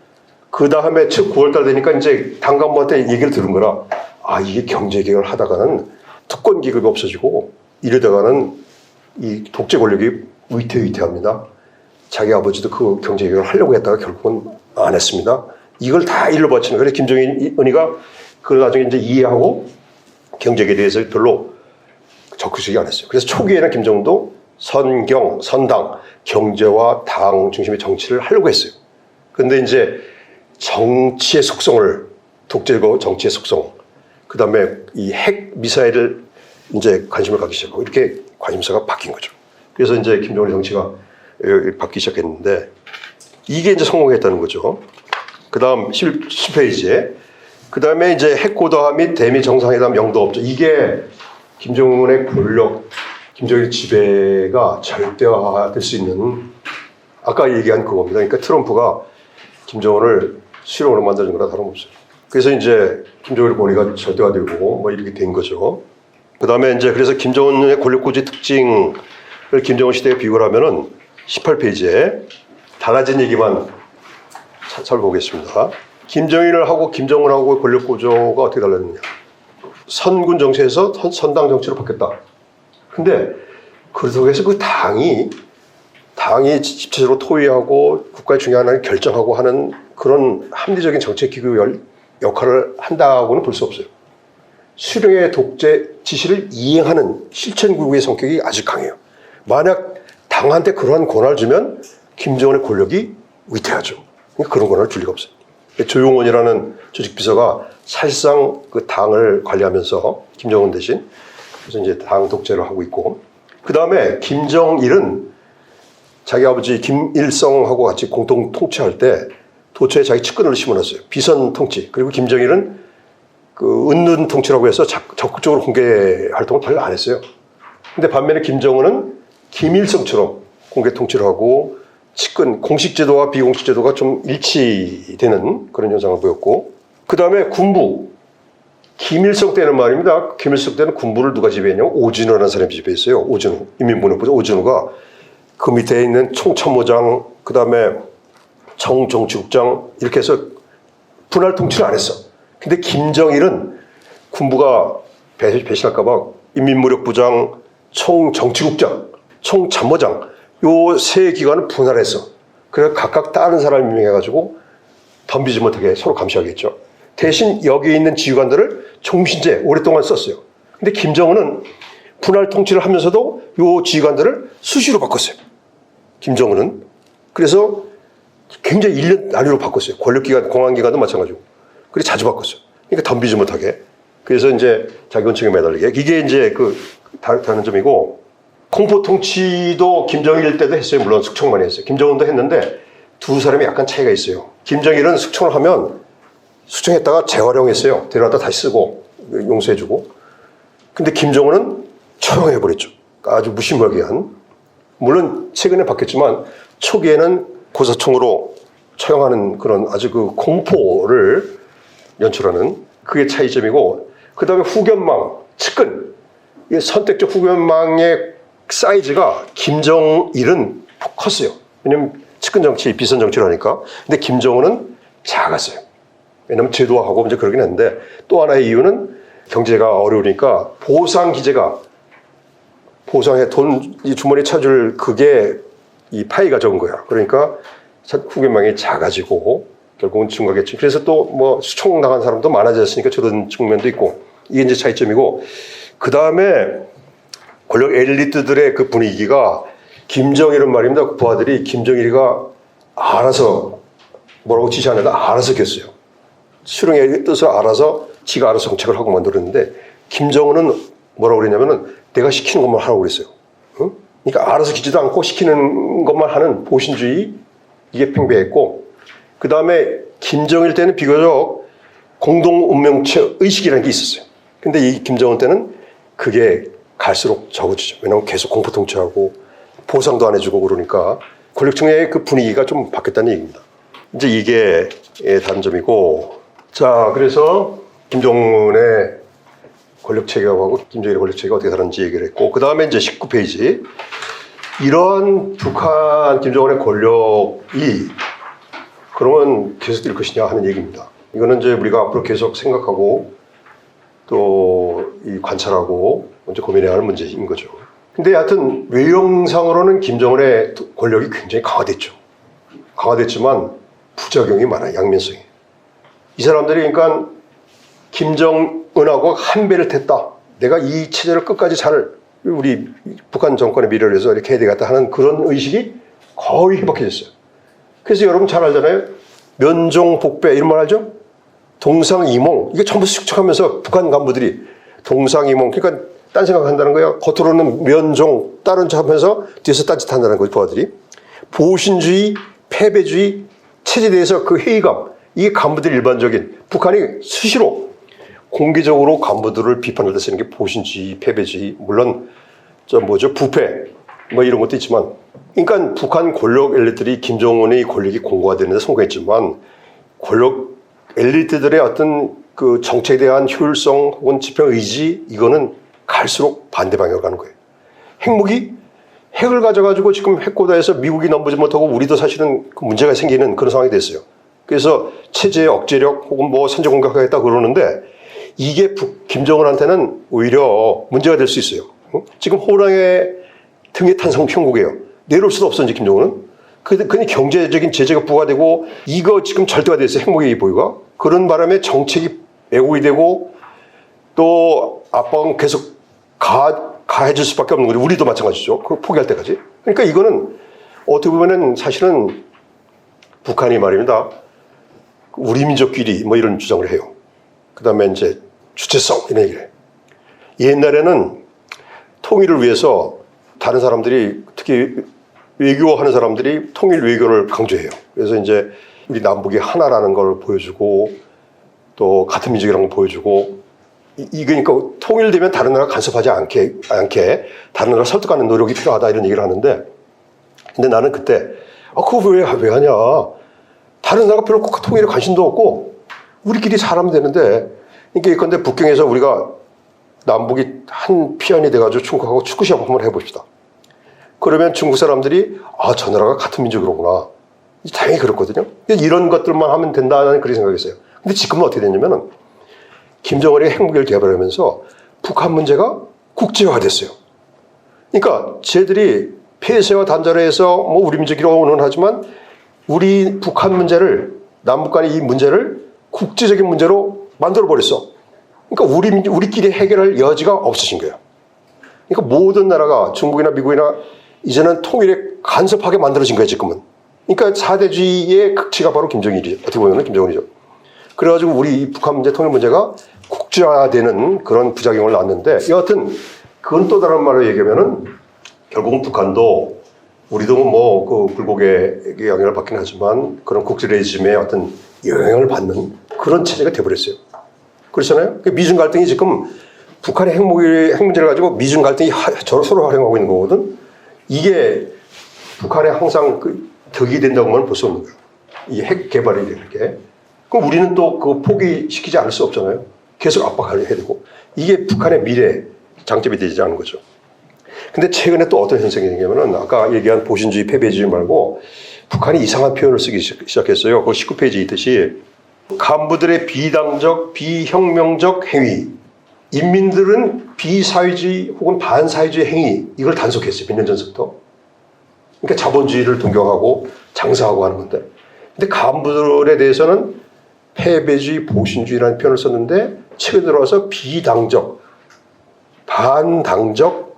그 다음에 즉 9월달 되니까 이제 당 간부한테 얘기를 들은 거라 아 이게 경제개혁을 하다가는 특권 계급이 없어지고 이러다가는 이 독재 권력이 위태위태합니다. 자기 아버지도 그 경제개혁을 하려고 했다가 결국은 안 했습니다. 이걸 다 일로 바치는 거예요. 김정은이가 그걸 나중에 이제 이해하고 경제에 대해서 별로 적극적이 안 했어요. 그래서 초기에는 김정은도 선경, 선당, 경제와 당 중심의 정치를 하려고 했어요. 그런데 이제 정치의 속성을, 독재고 정치의 속성, 그 다음에 이 핵 미사일을 이제 관심을 갖기 시작하고 이렇게 관심사가 바뀐 거죠. 그래서 이제 김정은의 정치가 바뀌기 시작했는데 이게 이제 성공했다는 거죠. 그 다음 10페이지에 그 다음에 이제 핵고도화 및 대미 정상회담 영도 없죠. 이게 김정은의 권력, 김정일 지배가 절대화될 수 있는 아까 얘기한 그겁니다. 그러니까 트럼프가 김정은을 실험으로 만드는 거나 다름없어요. 그래서 이제 김정일 권위가 절대가 되고 뭐 이렇게 된 거죠. 그 다음에 이제 그래서 김정은의 권력구조의 특징을 김정은 시대에 비교를 하면은 18페이지에 달라진 얘기만 살펴보겠습니다. 김정일을 하고 김정은하고 권력구조가 어떻게 달랐느냐. 선군 정치에서 선당 정치로 바뀌었다. 근데 그 속에서 그 당이 집체적으로 토의하고 국가의 중요한 한 결정하고 하는 그런 합리적인 정책 기구 역할을 한다고는 볼 수 없어요. 수령의 독재 지시를 이행하는 실천국의 성격이 아주 강해요. 만약 당한테 그러한 권한을 주면 김정은의 권력이 위태하죠. 그런 권한을 줄 리가 없어요. 조용원이라는 조직비서가 사실상 그 당을 관리하면서 김정은 대신 그래서 이제 당 독재를 하고 있고, 그 다음에 김정일은 자기 아버지 김일성하고 같이 공동 통치할 때 도처에 자기 측근을 심어놨어요. 비선 통치. 그리고 김정일은 그 은둔 통치라고 해서 적극적으로 공개 활동을 별로 안 했어요. 근데 반면에 김정은은 김일성처럼 공개 통치를 하고 측근, 공식 제도와 비공식 제도가 좀 일치되는 그런 현상을 보였고, 그 다음에 군부. 김일성 때는 말입니다. 김일성 때는 군부를 누가 지배했냐면 오진우라는 사람이 지배했어요. 오진우. 인민군역부죠. 오진우가 그 밑에 있는 총참모장, 그 다음에 정정치국장 이렇게 해서 분할 통치를 안 했어. 근데 김정일은 군부가 배신할까봐 인민무력부장, 총정치국장, 총참모장 요 세 기관을 분할했어. 그래서 각각 다른 사람을 임명해가지고 덤비지 못하게 서로 감시하겠죠. 대신 여기 있는 지휘관들을 종신제 오랫동안 썼어요. 근데 김정은은 분할 통치를 하면서도 요 지휘관들을 수시로 바꿨어요. 김정은은. 그래서 굉장히 1년 단위로 바꿨어요. 권력기관, 공안기관도 마찬가지고. 그래서 자주 바꿨어요. 그러니까 덤비지 못하게. 그래서 이제 자기원칙에 매달리게. 이게 이제 그 다른 점이고, 공포 통치도 김정일 때도 했어요. 물론 숙청 많이 했어요. 김정은도 했는데 두 사람이 약간 차이가 있어요. 김정일은 숙청을 하면 숙청했다가 재활용했어요. 데려왔다 다시 쓰고 용서해주고. 근데 김정은은 처형해버렸죠. 아주 무시무하게 한. 물론 최근에 바뀌었지만 초기에는 고사총으로 처형하는 그런 아주 그 공포를 연출하는 그게 차이점이고, 그 다음에 후견망, 측근. 이 선택적 후견망의 사이즈가 김정일은 컸어요. 왜냐면 측근 정치, 비선 정치를 하니까. 근데 김정은은 작았어요. 왜냐면 제도화하고 이제 그러긴 했는데, 또 하나의 이유는 경제가 어려우니까 보상 기제가, 보상에 돈 이 주머니에 차줄 그게 이 파이가 적은 거야. 그러니까 후견망이 작아지고 결국은 증가겠지. 그래서 또 뭐 수총 나간 사람도 많아졌으니까 저런 측면도 있고, 이게 이제 차이점이고, 그 다음에 권력 엘리트들의 그 분위기가 김정일은 말입니다. 그 부하들이 김정일이가 알아서 뭐라고 지시 안 해도 알아서 겼어요. 수령의 뜻을 알아서 지가 알아서 정책을 하고 만들었는데, 김정은은 뭐라고 그랬냐면은 내가 시키는 것만 하라고 그랬어요. 응? 그러니까 알아서 기지도 않고 시키는 것만 하는 보신주의, 이게 팽배했고, 그 다음에 김정일 때는 비교적 공동 운명체 의식이라는 게 있었어요. 근데 이 김정은 때는 그게 갈수록 적어지죠. 왜냐하면 계속 공포 통치하고 보상도 안 해주고 그러니까 권력층의 그 분위기가 좀 바뀌었다는 얘기입니다. 이제 이게 다른 점이고, 자, 그래서 김정은의 권력체계하고 김정일의 권력체계가 어떻게 다른지 얘기를 했고, 그 다음에 이제 19페이지. 이런 북한 김정은의 권력이 그러면 계속될 것이냐 하는 얘기입니다. 이거는 이제 우리가 앞으로 계속 생각하고 또 이 관찰하고 먼저 고민해야 할 문제인 거죠. 근데 하여튼 외형상으로는 김정은의 권력이 굉장히 강화됐죠. 강화됐지만 부작용이 많아요. 양면성이. 이 사람들이 그러니까 김정은하고 한 배를 탔다. 내가 이 체제를 끝까지 잘 우리 북한 정권의 미래를 위해서 이렇게 해야 되겠다 하는 그런 의식이 거의 희박해졌어요. 그래서 여러분 잘 알잖아요. 면종복배 이런 말 알죠? 동상이몽. 이게 전부 숙청하면서 북한 간부들이 동상이몽. 그러니까 딴 생각한다는 거예요. 겉으로는 면종 다른 척 하면서 뒤에서 딴짓한다는 거죠. 부하들이. 보신주의, 패배주의, 체제에 대해서 그 회의감. 이게 간부들 일반적인. 북한이 수시로 공개적으로 간부들을 비판할 때 쓰는 게 보신주의, 패배주의. 물론 부패 뭐 이런 것도 있지만, 그러니까 북한 권력 엘리트들이 김정은의 권력이 공고화되는 데 성공했지만 권력 엘리트들의 어떤 그 정책에 대한 효율성 혹은 집행 의지 이거는 갈수록 반대 방향으로 가는 거예요. 핵을 가져가지고 지금 핵고다에서 미국이 넘보지 못하고 우리도 사실은 그 문제가 생기는 그런 상황이 됐어요. 그래서 체제 억제력 혹은 뭐 선제 공격하겠다 그러는데 이게 김정은한테는 오히려 문제가 될 수 있어요. 지금 호랑의 등에 탄 형국이에요. 내려올 수도 없어 이제 김정은은. 그냥 경제적인 제재가 부과되고 이거 지금 절대가 됐어요. 핵무기 보유가. 그런 바람에 정책이 왜곡이 되고 또 압박은 계속 가해질 수밖에 없는 거죠. 우리도 마찬가지죠. 그 포기할 때까지. 그러니까 이거는 어떻게 보면은 사실은 북한이 말입니다. 우리 민족끼리 뭐 이런 주장을 해요. 그 다음에 이제 주체성 이런 얘기를 해요. 옛날에는 통일을 위해서 다른 사람들이 특히 외교하는 사람들이 통일 외교를 강조해요. 그래서 이제 우리 남북이 하나라는 걸 보여주고 또 같은 민족이라는 걸 보여주고 그러니까 통일되면 다른 나라가 간섭하지 않게 다른 나라 설득하는 노력이 필요하다 이런 얘기를 하는데 근데 나는 그때 그거 왜 하냐 다른 나라가 별로 통일에 관심도 없고 우리끼리 살아면 되는데 그러니까 예컨대 북경에서 우리가 남북이 한 피안이 돼가지고 중국하고 축구 시합 한번 해봅시다. 그러면 중국 사람들이 저 나라가 같은 민족이로구나. 당연히 그렇거든요. 이런 것들만 하면 된다는 그런 생각이었어요. 근데 지금은 어떻게 됐냐면은 김정은이 핵무기를 개발하면서 북한 문제가 국제화됐어요. 그러니까 쟤들이 폐쇄와 단절해서 뭐 우리 민족이라고는 하지만 우리 북한 문제를 남북 간의 이 문제를 국제적인 문제로 만들어 버렸어. 그러니까 우리끼리 해결할 여지가 없으신 거예요. 그러니까 모든 나라가 중국이나 미국이나 이제는 통일에 간섭하게 만들어진 거예요, 지금은. 그러니까 사대주의의 극치가 바로 김정일이죠. 어떻게 보면 김정은이죠. 그래가지고 우리 북한 문제, 통일 문제가 국제화되는 그런 부작용을 낳았는데 여하튼 그건 또 다른 말로 얘기하면은 결국은 북한도 우리도 뭐 그 불고개의 영향을 받긴 하지만 그런 국제 레지임의 어떤 영향을 받는 그런 체제가 돼버렸어요. 그렇잖아요? 미중 갈등이 지금 북한의 핵 문제를 가지고 미중 갈등이 서로 활용하고 있는 거거든. 이게 북한에 항상 덕이 된다고만 볼 수 없는 거예요. 이 핵 개발이 되는 게. 그럼 우리는 또 그거 포기시키지 않을 수 없잖아요. 계속 압박해야 되고. 이게 북한의 미래 장점이 되지 않은 거죠. 근데 최근에 또 어떤 현상이 생기냐면은 아까 얘기한 보신주의, 패배주의 말고 북한이 이상한 표현을 쓰기 시작했어요. 그 19페이지에 있듯이 간부들의 비당적, 비혁명적 행위, 인민들은 비사회주의 혹은 반사회주의 행위 이걸 단속했어요. 몇 년 전부터. 그러니까 자본주의를 동경하고 장사하고 하는 건데 근데 간부들에 대해서는 패배주의, 보신주의라는 표현을 썼는데 최근 들어와서 비당적, 반당적,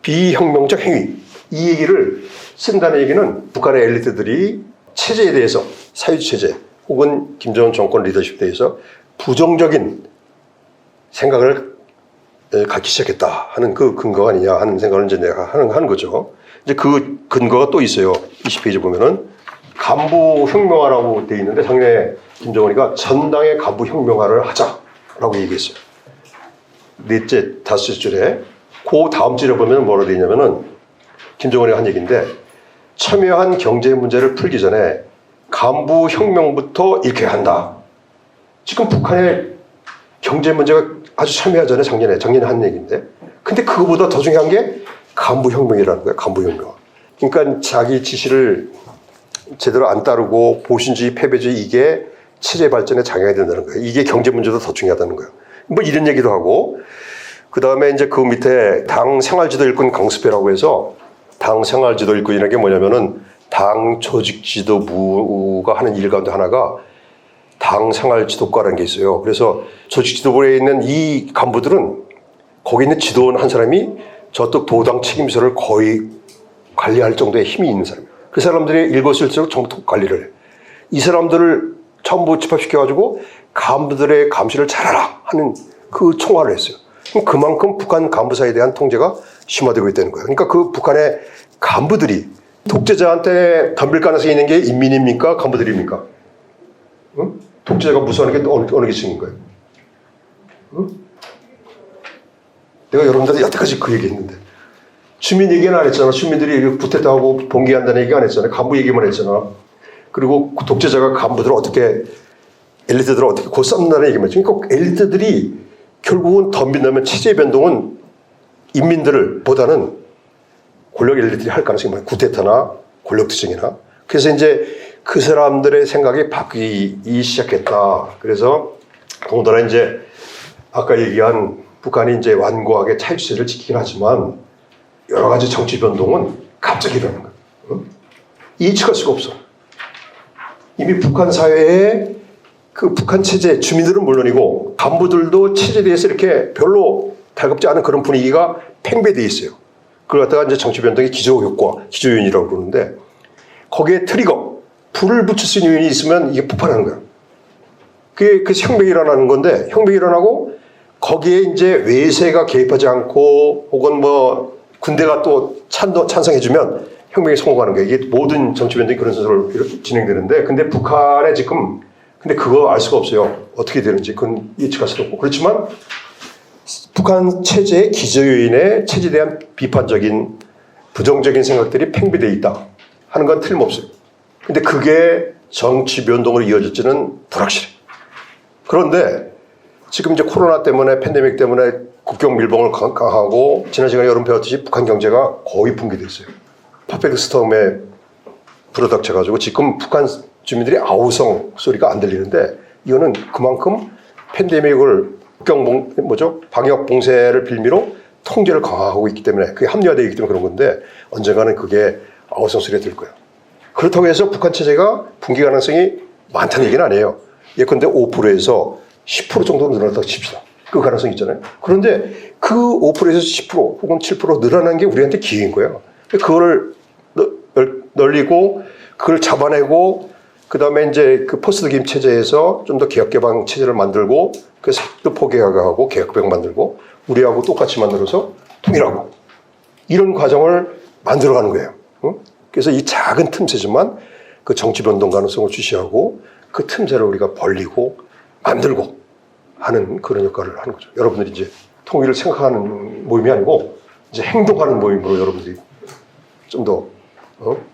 비혁명적 행위 이 얘기를 쓴다는 얘기는 북한의 엘리트들이 체제에 대해서 사회주의 체제 혹은 김정은 정권 리더십에 대해서 부정적인 생각을 갖기 시작했다 하는 그 근거가 아니냐 하는 생각을 이제 내가 하는 거죠. 이제 그 근거가 또 있어요. 20페이지 보면은 간부 혁명화라고 돼 있는데 작년에 김정은이가 전당의 간부 혁명화를 하자라고 얘기했어요. 넷째, 다섯 줄에 그 다음 줄에 보면 뭐라 돼 있냐면은 김정은이가 한 얘기인데 첨예한 경제 문제를 풀기 전에 간부 혁명부터 일으켜야 한다. 지금 북한의 경제 문제가 아주 첨예하잖아요. 작년에 한 얘기인데. 근데 그거보다 더 중요한 게 간부 혁명이라는 거예요. 간부 혁명. 그러니까 자기 지시를 제대로 안 따르고 보신주의, 패배주의 이게 체제 발전에 장애가 된다는 거예요. 이게 경제 문제도 더 중요하다는 거예요. 뭐 이런 얘기도 하고 그 다음에 이제 그 밑에 당 생활지도 일꾼 강습회라고 해서 당 생활지도 일꾼이라는 게 뭐냐면은 당 조직지도부가 하는 일 가운데 하나가 당 생활지도과라는 게 있어요. 그래서 조직지도부에 있는 이 간부들은 거기 있는 지도원 한 사람이 저쪽 도당 책임서를 거의 관리할 정도의 힘이 있는 사람이에요. 그 사람들이 일거수일투족 정통 관리를 해요. 이 사람들을 전부 집합시켜가지고 간부들의 감시를 잘하라 하는 그 총화를 했어요. 그만큼 북한 간부사에 대한 통제가 심화되고 있다는 거예요. 그러니까 그 북한의 간부들이 독재자한테 덤빌 가능성이 있는 게 인민입니까? 간부들입니까? 응? 독재자가 무서워하는 게 어느 계층인 거예요? 응? 내가 여러분들한테 여태까지 그 얘기했는데 주민 얘기는 안 했잖아. 주민들이 부태다고 봉기한다는 얘기 안 했잖아. 간부 얘기만 했잖아. 그리고 독재자가 간부들을 어떻게 엘리트들을 어떻게 곧 썩는다는 얘기만 했죠. 그러니까 엘리트들이 결국은 덤빈다면 체제 변동은 인민들을 보다는 권력 엘리트들이 할 가능성이 많아요. 구테타나 권력 투쟁이나. 그래서 이제 그 사람들의 생각이 바뀌기 시작했다. 그래서 더군다나 이제 아까 얘기한 북한이 이제 완고하게 자유주의를 지키긴 하지만 여러 가지 정치 변동은 갑자기 일어나는 거예요. 응? 예측할 수가 없어. 이미 북한 사회에 그 북한 체제 주민들은 물론이고 간부들도 체제에 대해서 이렇게 별로 달갑지 않은 그런 분위기가 팽배되어 있어요. 그걸 갖다가 이제 정치 변동의 기저효과, 기저요인이라고 그러는데 거기에 트리거, 불을 붙일 수 있는 요인이 있으면 이게 폭발하는 거예요. 그게 그 혁명이 일어나는 건데 혁명이 일어나고 거기에 이제 외세가 개입하지 않고 혹은 뭐 군대가 또 찬성해주면 혁명이 성공하는 거예요. 이게 모든 정치 변동이 그런 순서로 진행되는데 근데 북한에 지금 근데 그거 알 수가 없어요. 어떻게 되는지 그건 예측할 수도 없고 그렇지만 북한 체제의 기저요인에 체제에 대한 비판적인 부정적인 생각들이 팽배되어 있다 하는 건 틀림없어요. 근데 그게 정치 변동으로 이어질지는 불확실해. 그런데 지금 이제 코로나 때문에 팬데믹 때문에 국경 밀봉을 강화하고 지난 시간에 여러분 배웠듯이 북한 경제가 거의 붕괴됐어요. 퍼펙트 스톰에 불어닥쳐가지고 지금 북한 주민들이 아우성 소리가 안 들리는데 이거는 그만큼 팬데믹을 방역 봉쇄를 빌미로 통제를 강화하고 있기 때문에 그게 합리화되어 있기 때문에 그런 건데 언젠가는 그게 아우성 소리가 들 거예요. 그렇다고 해서 북한 체제가 붕괴 가능성이 많다는 얘기는 아니에요. 예컨대 5%에서 10% 정도 늘어났다고 칩시다. 그 가능성이 있잖아요. 그런데 그 5%에서 10% 혹은 7% 늘어난 게 우리한테 기회인 거예요. 그거를 널리고 그걸 잡아내고 그 다음에 이제 그 포스트 김 체제에서 좀 더 개혁개방 체제를 만들고 그 색도 포개하고 개혁개방 만들고 우리하고 똑같이 만들어서 통일하고 이런 과정을 만들어가는 거예요. 그래서 이 작은 틈새지만 그 정치 변동 가능성을 주시하고 그 틈새를 우리가 벌리고 만들고 하는 그런 역할을 하는 거죠. 여러분들이 이제 통일을 생각하는 모임이 아니고 이제 행동하는 모임으로 여러분들이 좀 더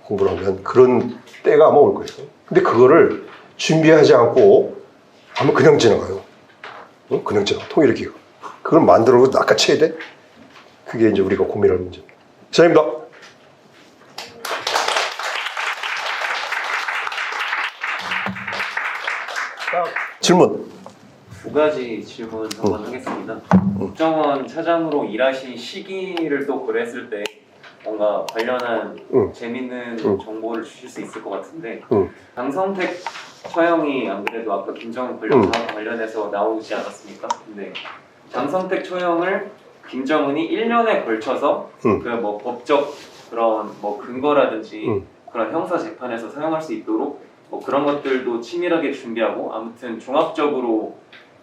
공부를 하면 그런 때가 아마 올 거예요. 근데 그거를 준비하지 않고 하면 그냥 지나가요. 그냥 지나가. 통일의 기가. 그걸 만들어 낚아채야 돼. 그게 이제 우리가 고민할 문제입니다. 이상입니다. 질문. 두 가지 질문 한번 하겠습니다. 국정원 차장으로 일하신 시기를 또 고려했을 때 뭔가 관련한 재밌는 정보를 주실 수 있을 것 같은데 장성택 처형이 안 그래도 아까 김정은 권력 사업 관련해서 나오지 않았습니까? 근데 장성택 처형을 김정은이 1년에 걸쳐서 그 뭐 법적 그런 뭐 근거라든지 그런 형사 재판에서 사용할 수 있도록 뭐 그런 것들도 치밀하게 준비하고 아무튼 종합적으로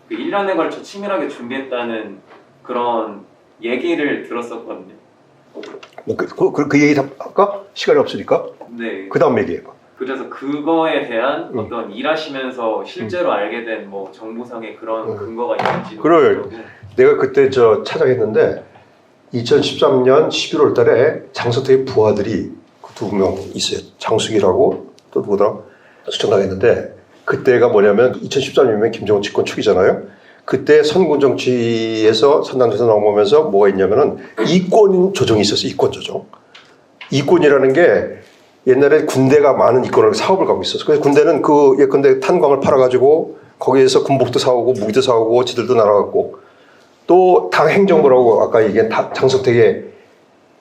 그 1년에 걸쳐 치밀하게 준비했다는 그런 얘기를 들었었거든요. 그 얘기 다 할까? 시간이 없으니까. 네. 그 다음 얘기해봐. 그래서 그거에 대한 어떤 일하시면서 실제로 알게 된 뭐 정보상의 그런 근거가 있는지. 그래. 내가 그때 차장했는데 2013년 11월 달에 장성택의 부하들이 두 명 있어요. 장숙이라고 또 누구더라? 수청당했는데 그때가 뭐냐면 2013년이면 김정은 집권 초기잖아요. 그때 선군 정치에서 선당에서 나오면서 뭐가 있냐면은 이권 조정이 있었어요. 이권 조정. 이권이라는 게 옛날에 군대가 많은 이권을 사업을 갖고 있었어요. 그래서 군대는 그 예컨대 탄광을 팔아가지고 거기에서 군복도 사오고 무기도 사오고 지들도 날아갔고 또 당 행정부라고 아까 얘기한 장성택의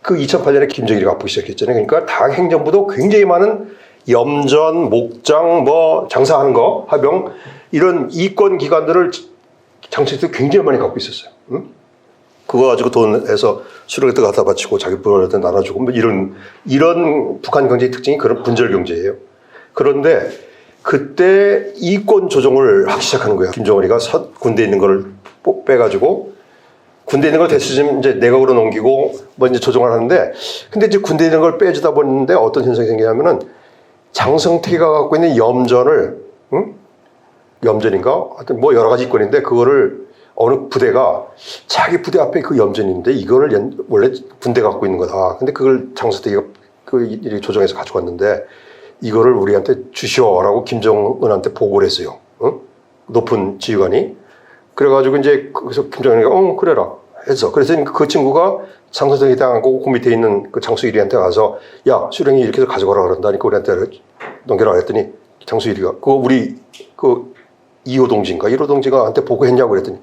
그 2008년에 김정일이 갖고 시작했잖아요. 그러니까 당 행정부도 굉장히 많은 염전, 목장, 뭐 장사하는 거, 하병 이런 이권 기관들을 장성택도 굉장히 많이 갖고 있었어요. 응? 그거 가지고 돈에서 수력에다 갖다 바치고 자기 부하한테 나눠주고 뭐 이런 북한 경제의 특징이 그런 분절 경제예요. 그런데 그때 이권 조정을 하기 시작하는 거야. 김정은이가 군대에 있는 거를 빼가지고 군대에 있는 걸 대수좀 이제 내각으로 넘기고 뭐 이제 조정을 하는데 근데 이제 군대에 있는 걸 빼주다 보는데 어떤 현상이 생기냐면은 장성택이가 갖고 있는 염전을 염전인가? 하여튼 뭐 여러 가지 이권인데 그거를 어느 부대가 자기 부대 앞에 그 염전인데 이거를 원래 군대가 갖고 있는 거다. 근데 그걸 장성택이가 그 조정해서 가져갔는데 이거를 우리한테 주시오라고 김정은한테 보고를 했어요. 높은 지휘관이. 그래가지고 이제 거기서 김정은이가 그래라 해서 그래서 그 친구가 장선생이 당하고 그 밑에 있는 그 장수일이한테 가서 야 수령이 이렇게 해서 가져가라 그런다니까 우리한테 넘겨라 했더니 장수일이가 그거 우리 그 2호 동지인가 1호 동지가 한테 보고했냐고 그랬더니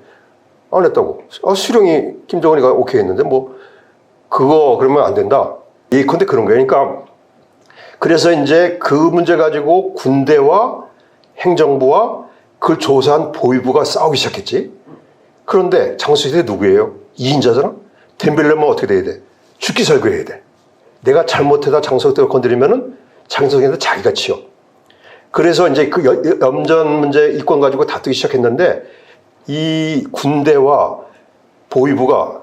안 했다고. 수령이 김정은이가 오케이 했는데 뭐 그거 그러면 안 된다. 예컨대 그런 거예요. 그러니까 그래서 이제 그 문제 가지고 군대와 행정부와 그걸 조사한 보위부가 싸우기 시작했지. 그런데 장수일이 누구예요? 2인자잖아. 덤비려면 어떻게 돼야 돼? 죽기 설교해야 돼. 내가 잘못해다 장성택을 건드리면은 장성택한테 자기가 치여. 그래서 이제 그 염전 문제 이권 가지고 다투기 시작했는데 이 군대와 보위부가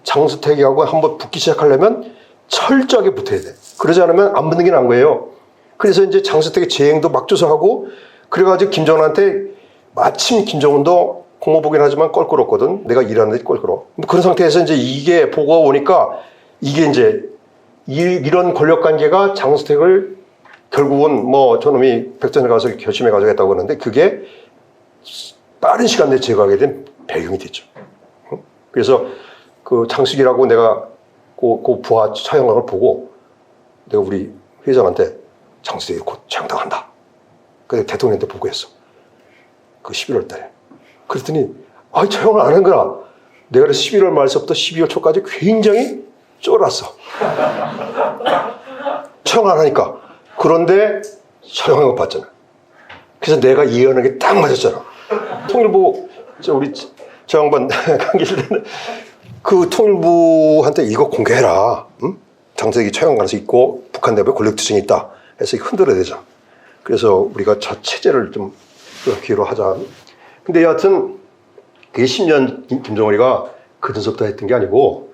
장수택하고 한번 붙기 시작하려면 철저하게 붙어야 돼. 그러지 않으면 안 붙는 게 나은 거예요. 그래서 이제 장수택의 재행도 막 조사하고 그래가지고 김정은한테 마침 김정은도 공모보긴 하지만 껄끄럽거든. 내가 일하는데 껄끄러워. 그런 상태에서 이제 이게 보고가 오니까 이게 이제 이런 권력 관계가 장수택을 결국은 뭐 저놈이 백전에 가서 결심해 가져겠다고 하는데 그게 빠른 시간 내에 제거하게 된 배경이 됐죠. 그래서 그 장수기라고 내가 그 부하 처형한 걸 보고 내가 우리 회장한테 장수택이 곧 처형당한다. 그래서 대통령한테 보고했어. 그 11월 달에. 그랬더니 처형을 안 한 거야. 내가 11월 말서부터 12월 초까지 굉장히 쫄았어. 처형 안 하니까. 그런데 처형한 거 봤잖아. 그래서 내가 예언한 게 딱 맞았잖아. 통일부 우리 저 양반 강기실 때는 그 통일부한테 이거 공개해라. 응? 장수택이 처형 가능성이 있고 북한 내부에 권력투쟁이 있다. 해서 흔들어야 되잖아. 그래서 우리가 저 체제를 좀 기회로 하자. 근데 여하튼 그게 10년 김정은이가 그전부터 했던 게 아니고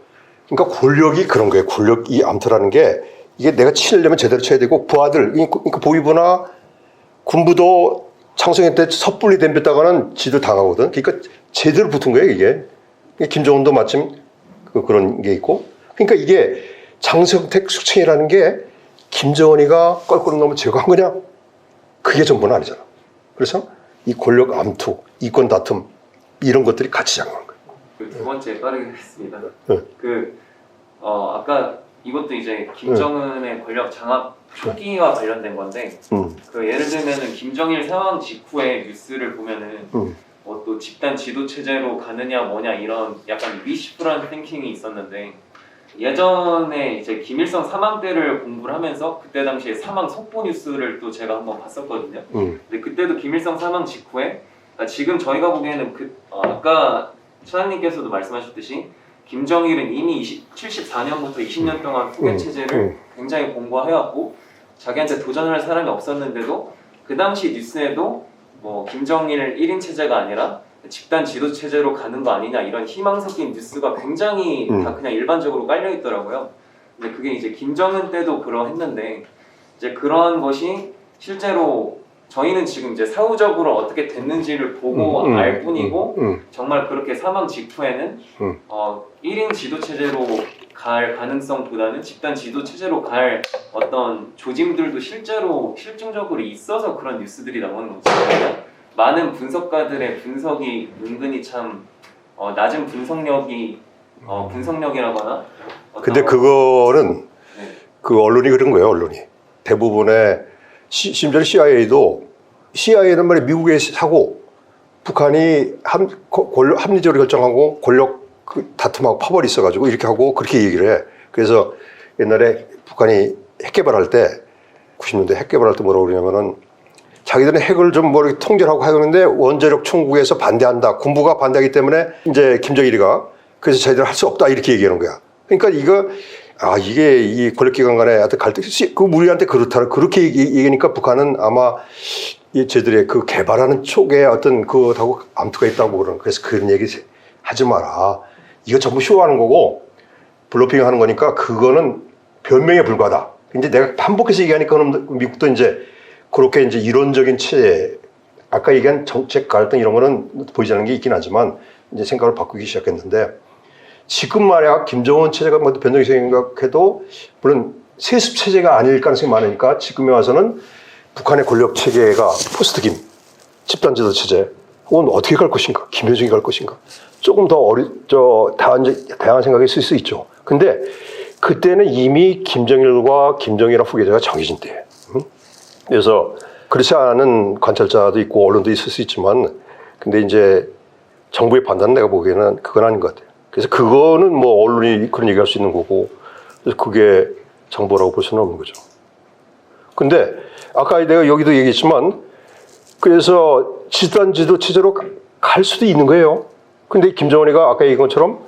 그러니까 권력이 그런 거예요. 권력이 암투라는 게 이게 내가 치려면 제대로 쳐야 되고 부하들 그러니까 보위부나 군부도 창성회 때 섣불리 덤볐다가는 지들 당하거든. 그러니까 제대로 붙은 거예요 이게. 김정은도 마침 그런 게 있고 그러니까 이게 장성택 숙청이라는 게 김정은이가 껄끄러운 놈을 제거한 거냐? 그게 전부는 아니잖아. 그래서 이 권력 암투, 이권 다툼 이런 것들이 같이 작용한 거예요. 두 번째 빠르게 하겠습니다. 네. 아까 이것도 이제 김정은의 권력 장악 초기와 관련된 건데 그 예를 들면은 김정일 사망 직후에 뉴스를 보면은 또 집단 지도 체제로 가느냐 뭐냐 이런 약간 위시풀한 탱킹이 있었는데 예전에 이제 김일성 사망 때를 공부를 하면서 그때 당시에 사망 속보 뉴스를 또 제가 한번 봤었거든요. 근데 그때도 김일성 사망 직후에 지금 저희가 보기에는 아까 차장님께서도 말씀하셨듯이 김정일은 이미 74년부터 20년 동안 후계 체제를 굉장히 공고해왔고 자기한테 도전할 사람이 없었는데도 그 당시 뉴스에도 뭐 김정일 1인 체제가 아니라 집단 지도 체제로 가는 거 아니냐 이런 희망 섞인 뉴스가 굉장히 다 그냥 일반적으로 깔려 있더라고요. 근데 그게 이제 김정은 때도 그러했는데 이제 그런 것이 실제로 저희는 지금 이제 사후적으로 어떻게 됐는지를 보고 알 뿐이고 정말 그렇게 사망 직후에는 1인 지도 체제로 갈 가능성보다는 집단 지도 체제로 갈 어떤 조짐들도 실증적으로 있어서 그런 뉴스들이 나오는 거죠. 많은 분석가들의 분석이 은근히 참 낮은 분석력이라거나 근데 그거는 그 언론이 그런 거예요. 언론이 대부분의 심지어 CIA는 말이 미국의 사고 북한이 합리적으로 결정하고 권력 다툼하고 파벌이 있어가지고 이렇게 하고 그렇게 얘기를 해. 그래서 옛날에 북한이 핵 개발할 때 90년대 핵 개발할 때 뭐라고 그러냐면은 자기들은 핵을 좀 뭐 이렇게 통제하고 하는데 원자력 총국에서 반대한다. 군부가 반대하기 때문에 이제 김정일이가 그래서 자기들 할 수 없다 이렇게 얘기하는 거야. 그러니까 이게 이 권력기관 간의 하여튼 갈등, 우리한테 그렇다. 그렇게 얘기하니까 북한은 아마 쟤들의 그 개발하는 쪽에 어떤 그하고 암투가 있다고 그러는. 그래서 그런 얘기 하지 마라. 이거 전부 쇼하는 거고 블러핑 하는 거니까 그거는 변명에 불과하다. 이제 내가 반복해서 얘기하니까 미국도 이제 그렇게 이제 이론적인 체제, 아까 얘기한 정책 갈등 이런 거는 보이지 않는 게 있긴 하지만 이제 생각을 바꾸기 시작했는데 지금 말이야 김정은 체제가 뭐 변동이 생각해도 물론 세습 체제가 아닐 가능성이 많으니까 지금에 와서는 북한의 권력 체계가 포스트 김 집단 지도 체제 혹은 어떻게 갈 것인가, 김여정이 갈 것인가, 조금 더 다양한 생각이 있을 수 있죠. 근데 그때는 이미 김정일과 김정일의 후계자가 정해진 때예요. 그래서 그렇지 않은 관찰자도 있고 언론도 있을 수 있지만, 근데 이제 정부의 판단은 내가 보기에는 그건 아닌 것 같아요. 그래서 그거는 뭐 언론이 그런 얘기할 수 있는 거고, 그래서 그게 정보라고 볼 수는 없는 거죠. 근데 아까 내가 여기도 얘기했지만, 그래서 집단지도 체제로 갈 수도 있는 거예요. 근데 김정은이가 아까 얘기한 것처럼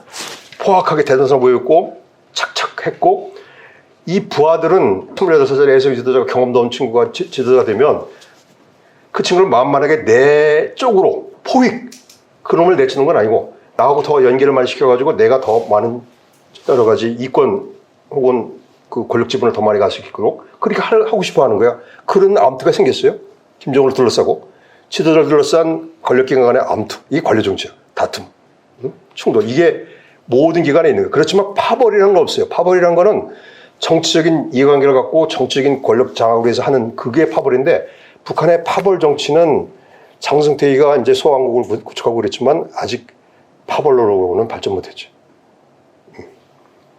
포악하게 대단성 보였고 착착했고, 이 부하들은 28살짜리 애석 지도자가 경험도 없는 친구가 지도자가 되면 그 친구를 만만하게 내 쪽으로 포획, 그놈을 내치는 건 아니고 나하고 더 연계를 많이 시켜가지고 내가 더 많은 여러 가지 이권 혹은 그 권력 지분을 더 많이 가지고 있도록 그렇게 하고 싶어 하는 거야. 그런 암투가 생겼어요. 김정은을 둘러싸고 지도자를 둘러싼 권력기관 간의 암투, 이게 권력정치야. 다툼, 충돌, 이게 모든 기관에 있는 거예요. 그렇지만 파벌이라는 건 없어요. 파벌이라는 거는 정치적인 이해관계를 갖고 정치적인 권력 장악을 위해서 하는 그게 파벌인데, 북한의 파벌 정치는 장승태이가 이제 소왕국을 구축하고 그랬지만 아직 파벌로는 발전 못했죠.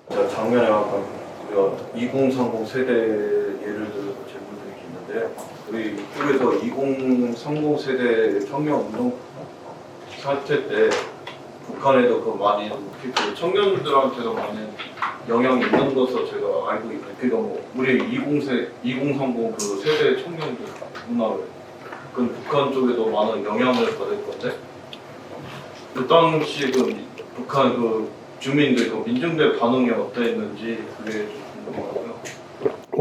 자, 작년에 아까 우리가 2030 세대 예를 들어서 질문드릴 게 있는데요. 우리 이쪽에서 2030 세대 혁명운동 사태 때 북한에도 그 많이 그 청년들한테도 많은 영향이 있는 것으로 제가 알고 있는데, 그러니까 뭐 우리 2030 그 세대 청년들 문화를 그 북한 쪽에도 많은 영향을 받을 건데, 그 당시 그 북한 그 주민들 그 민중들 반응이 어땠는지 그게 좀 궁금하고요.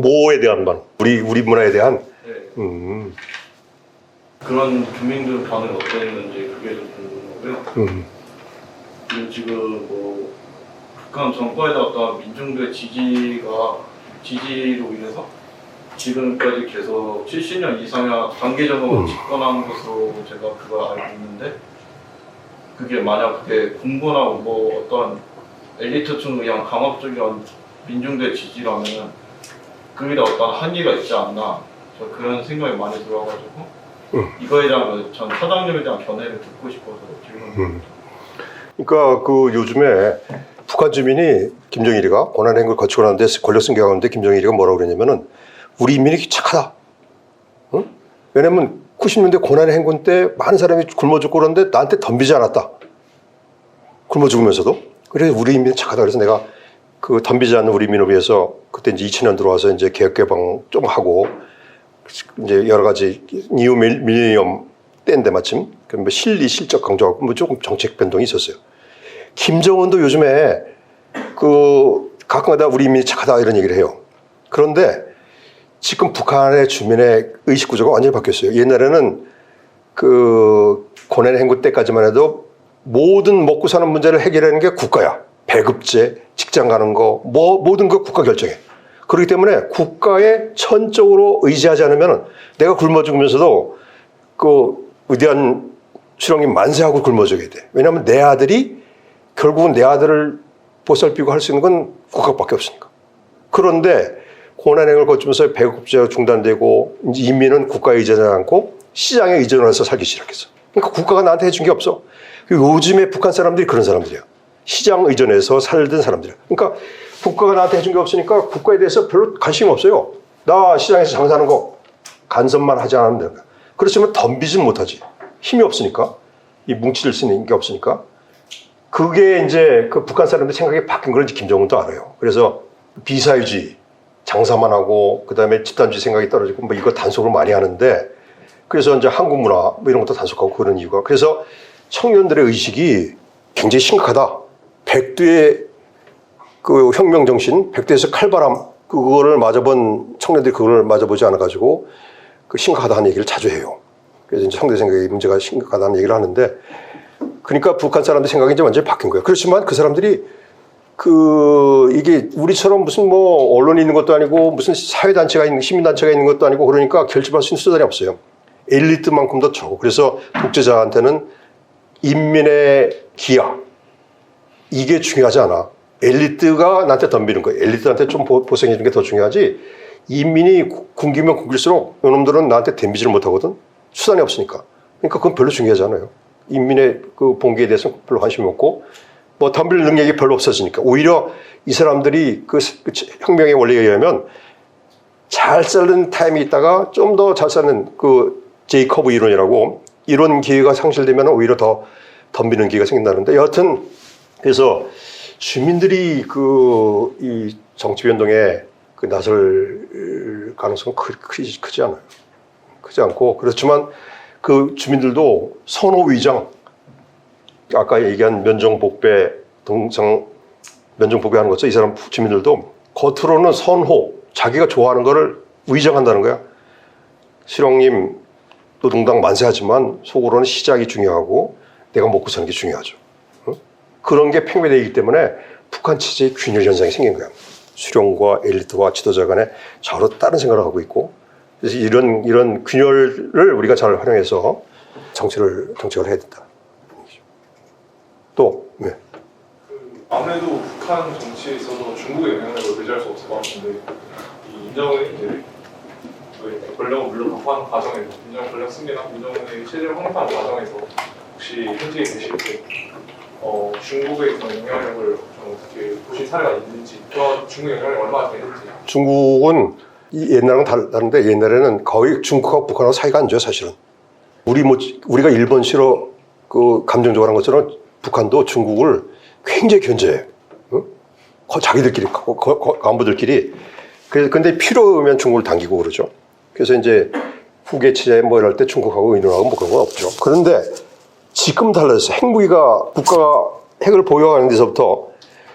뭐에 대한 반응? 우리 문화에 대한. 네. 그런 주민들 반응이 어땠는지 그게 좀 궁금하고요. 그리고 지금 뭐 북한 정권에 어떤 민중들의 지지로 인해서 지금까지 계속 70년 이상의 단계적으로 집권한 것으로 제가 그거 알고 있는데, 그게 만약 그게 군부나 뭐 어떤 엘리트층 그냥 강압적인 민중들의 지지라면 그게 어떤 한계가 있지 않나, 저 그런 생각이 많이 들어가지고 이거에 대한 전 사장님에 대한 견해를 듣고 싶어서 질문드립니다. 그러니까 그 요즘에 북한 주민이 김정일이가 고난의 행을 거치고 나는데 권력 승계하는데 김정일이가 뭐라고 그랬냐면은 우리 인민이 착하다. 응? 왜냐면 90년대 고난의 행군 때 많은 사람이 굶어 죽고 그러는데 나한테 덤비지 않았다. 굶어 죽으면서도. 그래서 우리 인민이 착하다. 그래서 내가 그 덤비지 않는 우리 인민을 위해서 그때 이제 2000년 들어와서 이제 개혁 개방 좀 하고 이제 여러 가지 니우 밀레니엄 때인데 마침 뭐 실리 실적 강조하고 뭐 조금 정책 변동이 있었어요. 김정은도 요즘에 그 가끔가다 우리 인민이 착하다 이런 얘기를 해요. 그런데 지금 북한의 주민의 의식 구조가 완전히 바뀌었어요. 옛날에는 그 고난의 행군 때까지만 해도 모든 먹고 사는 문제를 해결하는 게 국가야. 배급제, 직장 가는 거, 뭐 모든 거 국가 결정해. 그렇기 때문에 국가에 천적으로 의지하지 않으면 내가 굶어 죽으면서도 그 위대한 수령님 만세하고 굶어 죽어야 돼. 왜냐하면 내 아들이 결국은 내 아들을 보살피고 할 수 있는 건 국가밖에 없으니까. 그런데 고난행을 거치면서 배급제가 중단되고 이제 인민은 국가에 의존하지 않고 시장에 의존을 해서 살기 시작했어. 그러니까 국가가 나한테 해준 게 없어. 요즘에 북한 사람들이 그런 사람들이야. 시장 의존해서 살던 사람들이야. 그러니까 국가가 나한테 해준 게 없으니까 국가에 대해서 별로 관심이 없어요. 나 시장에서 장사하는 거 간섭만 하지 않으면 된다. 그렇지만 덤비진 못하지. 힘이 없으니까. 이 뭉칠 수 있는 게 없으니까. 그게 이제 그 북한 사람들 생각이 바뀐 걸 이제 김정은도 알아요. 그래서 비사유주의, 장사만 하고 그다음에 집단주의 생각이 떨어지고 뭐 이거 단속을 많이 하는데, 그래서 이제 한국 문화 뭐 이런 것도 단속하고 그런 이유가, 그래서 청년들의 의식이 굉장히 심각하다. 백두의 그 혁명 정신, 백두에서 칼바람, 그거를 맞아본 청년들이 그걸 맞아보지 않아가지고 그 심각하다는 얘기를 자주 해요. 그래서 이제 상대 생각의 문제가 심각하다는 얘기를 하는데, 그러니까 북한 사람들 생각이 이제 완전히 바뀐 거예요. 그렇지만 그 사람들이 이게 우리처럼 무슨 뭐 언론이 있는 것도 아니고 무슨 사회단체가 있는, 시민단체가 있는 것도 아니고 그러니까 결집할 수 있는 수단이 없어요. 엘리트만큼도 적고. 그래서 독재자한테는 인민의 기여, 이게 중요하지 않아. 엘리트가 나한테 덤비는 거예요. 엘리트한테 좀 보상해 주는 게 더 중요하지. 인민이 굶기면 굶길수록 이놈들은 나한테 덤비지를 못하거든. 수단이 없으니까. 그러니까 그건 별로 중요하지 않아요. 인민의 그 봉기에 대해서는 별로 관심이 없고 뭐 덤빌 능력이 별로 없어지니까 오히려 이 사람들이 그 혁명의 원리에 의하면 잘 쌓는 타임이 있다가 좀 더 잘 쌓는 그 제이커브 이론이라고 이런 기회가 상실되면 오히려 더 덤비는 기회가 생긴다는데 여하튼 그래서 주민들이 그 이 정치 변동에 그 나설 가능성은 크지 않아요. 크지 않고 그렇지만 그 주민들도 선호 위장 아까 얘기한 면정복배 동상 면정복배하는 것처럼 이 사람 주민들도 겉으로는 선호 자기가 좋아하는 거를 위장한다는 거야. 실형님 노동당 만세하지만 속으로는 시작이 중요하고 내가 먹고 사는 게 중요하죠. 그런 게 팽배되기 때문에 북한 체제의 균열 현상이 생긴 거야. 수령과 엘리트와 지도자 간에 서로 다른 생각을 하고 있고 그래서 이런 균열을 우리가 잘 활용해서 정책을 해야 된다. 또 네. 아무래도 북한 정치에서도 중국의 영향력을 배제할 수 없을 것 같은데 이 임정은의 이제 권력을 물론 확보하는 과정에서 임정 권력 승계나 임정은의 체제를 확립하는 과정에서 혹시 현지에 계실 때 중국의 그런 영향력을 좀 어떻게 보신 사례가 있는지 그런 중국의 영향력이 얼마나 되는지. 중국은 옛날은 다른데 옛날에는 거의 중국하고 북한하고 사이가 안 좋아요 사실은. 우리가 일본 싫어 그 감정적으로 한 것처럼 북한도 중국을 굉장히 견제해. 응? 자기들끼리 간부들끼리. 그래서 근데 필요에 의하면 중국을 당기고 그러죠. 그래서 이제 후계 체제에 뭐 이럴 때 중국하고 의논하고 뭐 그런 건 없죠. 그런데 지금 달라졌어요. 핵무기가 국가가 핵을 보유하는 데서부터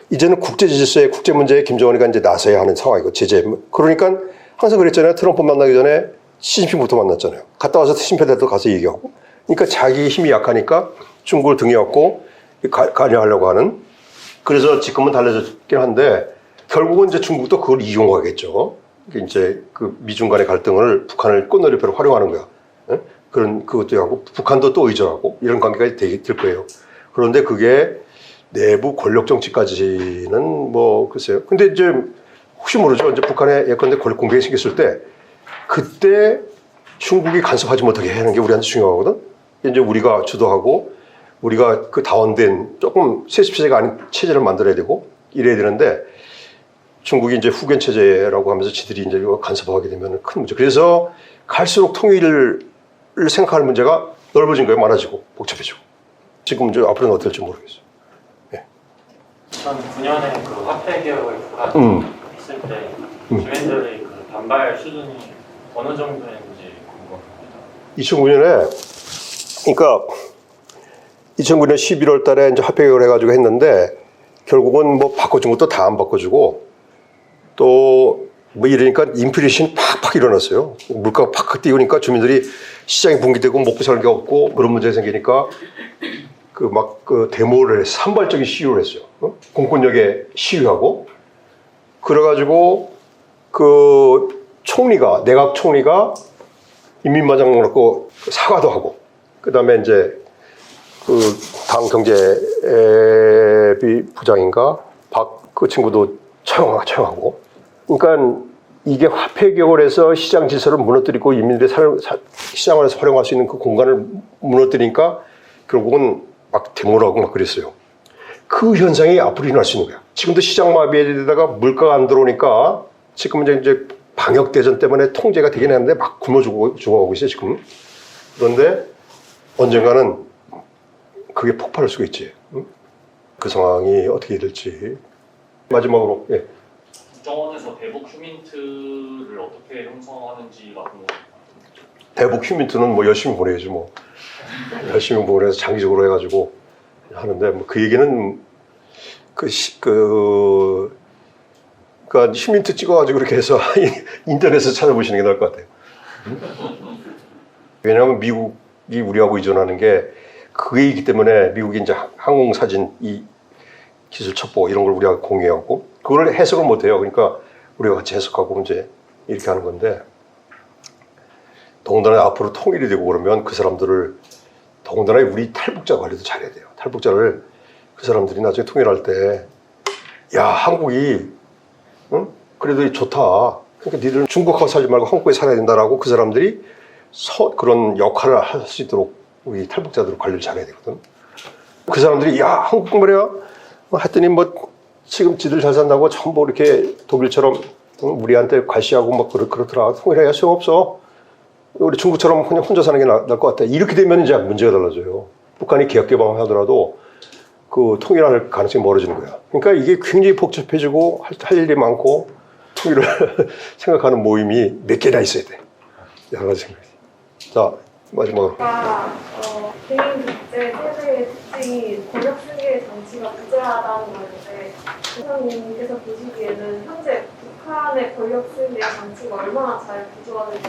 이제는 국제 질서에 국제 문제에 김정은이가 이제 나서야 하는 상황이고 제재. 그러니까 항상 그랬잖아요. 트럼프 만나기 전에 시진핑부터 만났잖아요. 갔다 와서 시진핑한테도 가서 얘기하고. 그러니까 자기 힘이 약하니까 중국을 등에 업고 관여하려고 하는. 그래서 지금은 달라졌긴 한데 결국은 이제 중국도 그걸 이용하겠죠. 이제 그 미중 간의 갈등을 북한을 꽃놀이표로 활용하는 거야. 그것도 하고 북한도 또 의존하고 이런 관계가 될 거예요. 그런데 그게 내부 권력 정치까지는 뭐 글쎄요. 근데 이제 혹시 모르죠. 이제 북한에 예컨대 권력 공백이 생겼을 때 그때 중국이 간섭하지 못하게 하는 게 우리한테 중요하거든. 이제 우리가 주도하고 우리가 그 다원된 조금 세습 체제가 아닌 체제를 만들어야 되고 이래야 되는데 중국이 이제 후견 체제라고 하면서 지들이 이제 간섭하게 되면 큰 문제. 그래서 갈수록 통일을 생각하는 문제가 넓어진 거예요. 많아지고 복잡해지고. 지금 이제 앞으로는 어떨지 모르겠어요. 2009년에 그 화폐 개혁을 했을 때 주민들의 그 반발 수준이 어느 정도였는지 궁금합니다. 2009년에 그러니까 2009년 11월 달에 이제 화폐 개혁을 해가지고 했는데 결국은 뭐 바꿔준 것도 다 안 바꿔주고 또 뭐 이러니까 인플레이션이 팍팍 일어났어요. 물가가 팍팍 뛰니까 주민들이 시장이 붕괴되고 먹고 사는 게 없고 그런 문제가 생기니까 그 데모를 해서 산발적인 시위를 했어요. 공권력에 시위하고 그래가지고 그 내각 총리가 인민만장 놓고 사과도 하고 그 다음에 이제 그 당 경제비 부장인가 그 친구도 처형하고 그러니까 이게 화폐 개혁을 해서 시장 질서를 무너뜨리고 인민들의 시장을 해서 활용할 수 있는 그 공간을 무너뜨리니까 결국은 막 데모를 하고 막 그랬어요. 그 현상이 앞으로 일어날 수 있는 거야. 지금도 시장 마비에다가 물가가 안 들어오니까 지금 이제 방역 대전 때문에 통제가 되긴 했는데 막 굶어 죽어가고 있어요 지금. 그런데 언젠가는 그게 폭발할 수가 있지. 그 상황이 어떻게 될지. 마지막으로 예. 국정원에서 대북 휴민트를 어떻게 형성하는지가 궁금합니다. 대북 휴민트는 뭐 열심히 보내야지 뭐. 열심히 보내서 장기적으로 해가지고 하는데 뭐 그 얘기는 그러니까 휴민트 찍어가지고 그렇게 해서 인터넷에서 찾아보시는 게 나을 것 같아요. 왜냐하면 미국이 우리하고 의존하는 게 그게 있기 때문에 미국이 이제 항공사진 이 기술 첩보 이런 걸 우리가 공유하고 그걸 해석을 못해요. 그러니까 우리가 같이 해석하고 이제 이렇게 하는 건데 더군다나 앞으로 통일이 되고 그러면 그 사람들을 더군다나 우리 탈북자 관리도 잘해야 돼요. 탈북자를 그 사람들이 나중에 통일할 때 야 한국이 응? 그래도 좋다. 그러니까 니들은 중국하고 살지 말고 한국에 살아야 된다라고 그 사람들이 그런 역할을 할 수 있도록 우리 탈북자들 관리를 잘해야 되거든. 그 사람들이 야 한국 말이야 했더니 뭐 지금 지들 잘 산다고 전부 이렇게 독일처럼 우리한테 과시하고 막 그렇더라. 통일해야 소용없어. 우리 중국처럼 그냥 혼자 사는 게 나을 것 같아. 이렇게 되면 이제 문제가 달라져요. 북한이 개혁 개방하더라도 그 통일할 가능성이 멀어지는 거야. 그러니까 이게 굉장히 복잡해지고 할 일이 많고 통일을 생각하는 모임이 몇 개나 있어야 돼. 여러 가지 생각이. 자 마지막으로. 개인 국제 세대의 특징이 권력 승계의 정치가 부재하다는 말인데 부장님께서 보시기에는 현재 북한의 권력 승계 정치가 얼마나 잘 구조화되고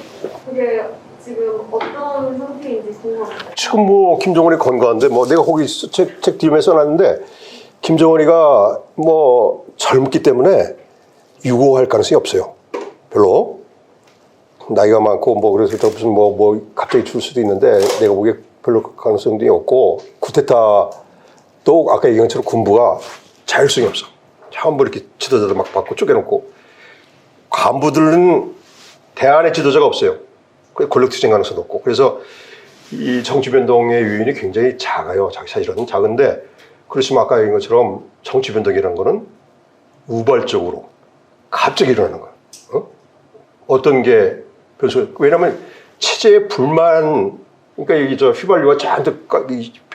그게 지금 어떤 상태인지 궁금합니다. 지금 뭐 김정은이 건강한데 뭐 내가 거기 책 뒤에 써놨는데 김정은이가 뭐 젊기 때문에 유고할 가능성이 없어요. 별로 나이가 많고 뭐 그래서 무슨 뭐 갑자기 줄 수도 있는데 내가 보기에 별로 가능성이 없고 쿠데타도 아까 얘기한 것처럼 군부가 자율성이 없어. 전부 이렇게 지도자들 막 받고 쪼개놓고 간부들은 대안의 지도자가 없어요. 권력 투쟁 가능성이 높고 그래서 이 정치 변동의 요인이 굉장히 작아요. 사실은 작은데 그렇지만 아까 얘기한 것처럼 정치 변동이라는 거는 우발적으로 갑자기 일어나는 거야. 어떤 게 변수? 왜냐하면 체제에 불만 그러니까 여기 휘발유가 잔뜩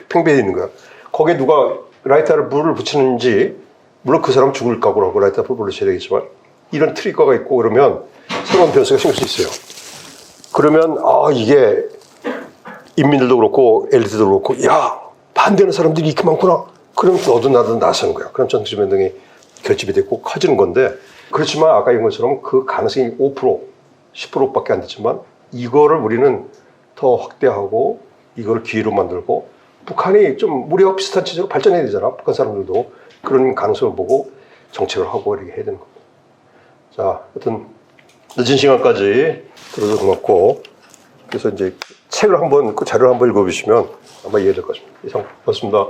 팽배해 있는 거야. 거기에 누가 라이터를 불을 붙이는지 물론 그 사람 죽을 각오로 하고 라이터 불을 붙여야 되겠지만 이런 트리거가 있고 그러면 새로운 변수가 생길 수 있어요. 그러면 이게 인민들도 그렇고 엘리트도 그렇고 야 반대하는 사람들이 이렇게 많구나. 그럼 너도 나도 나서는 거야. 그럼 정치 변동이 결집이 됐고 커지는 건데 그렇지만 아까 얘기한 것처럼 그 가능성이 5% 10%밖에 안 됐지만 이거를 우리는 더 확대하고 이거를 기회로 만들고 북한이 좀 우리와 비슷한 체제로 발전해야 되잖아. 북한 사람들도 그런 가능성을 보고 정책을 하고 이렇게 해야 되는 겁니다. 자, 하여튼 늦은 시간까지 들어서 고맙고 그래서 이제 책을 한번 그 자료를 한번 읽어보시면 아마 이해될 것입니다. 이상 고맙습니다.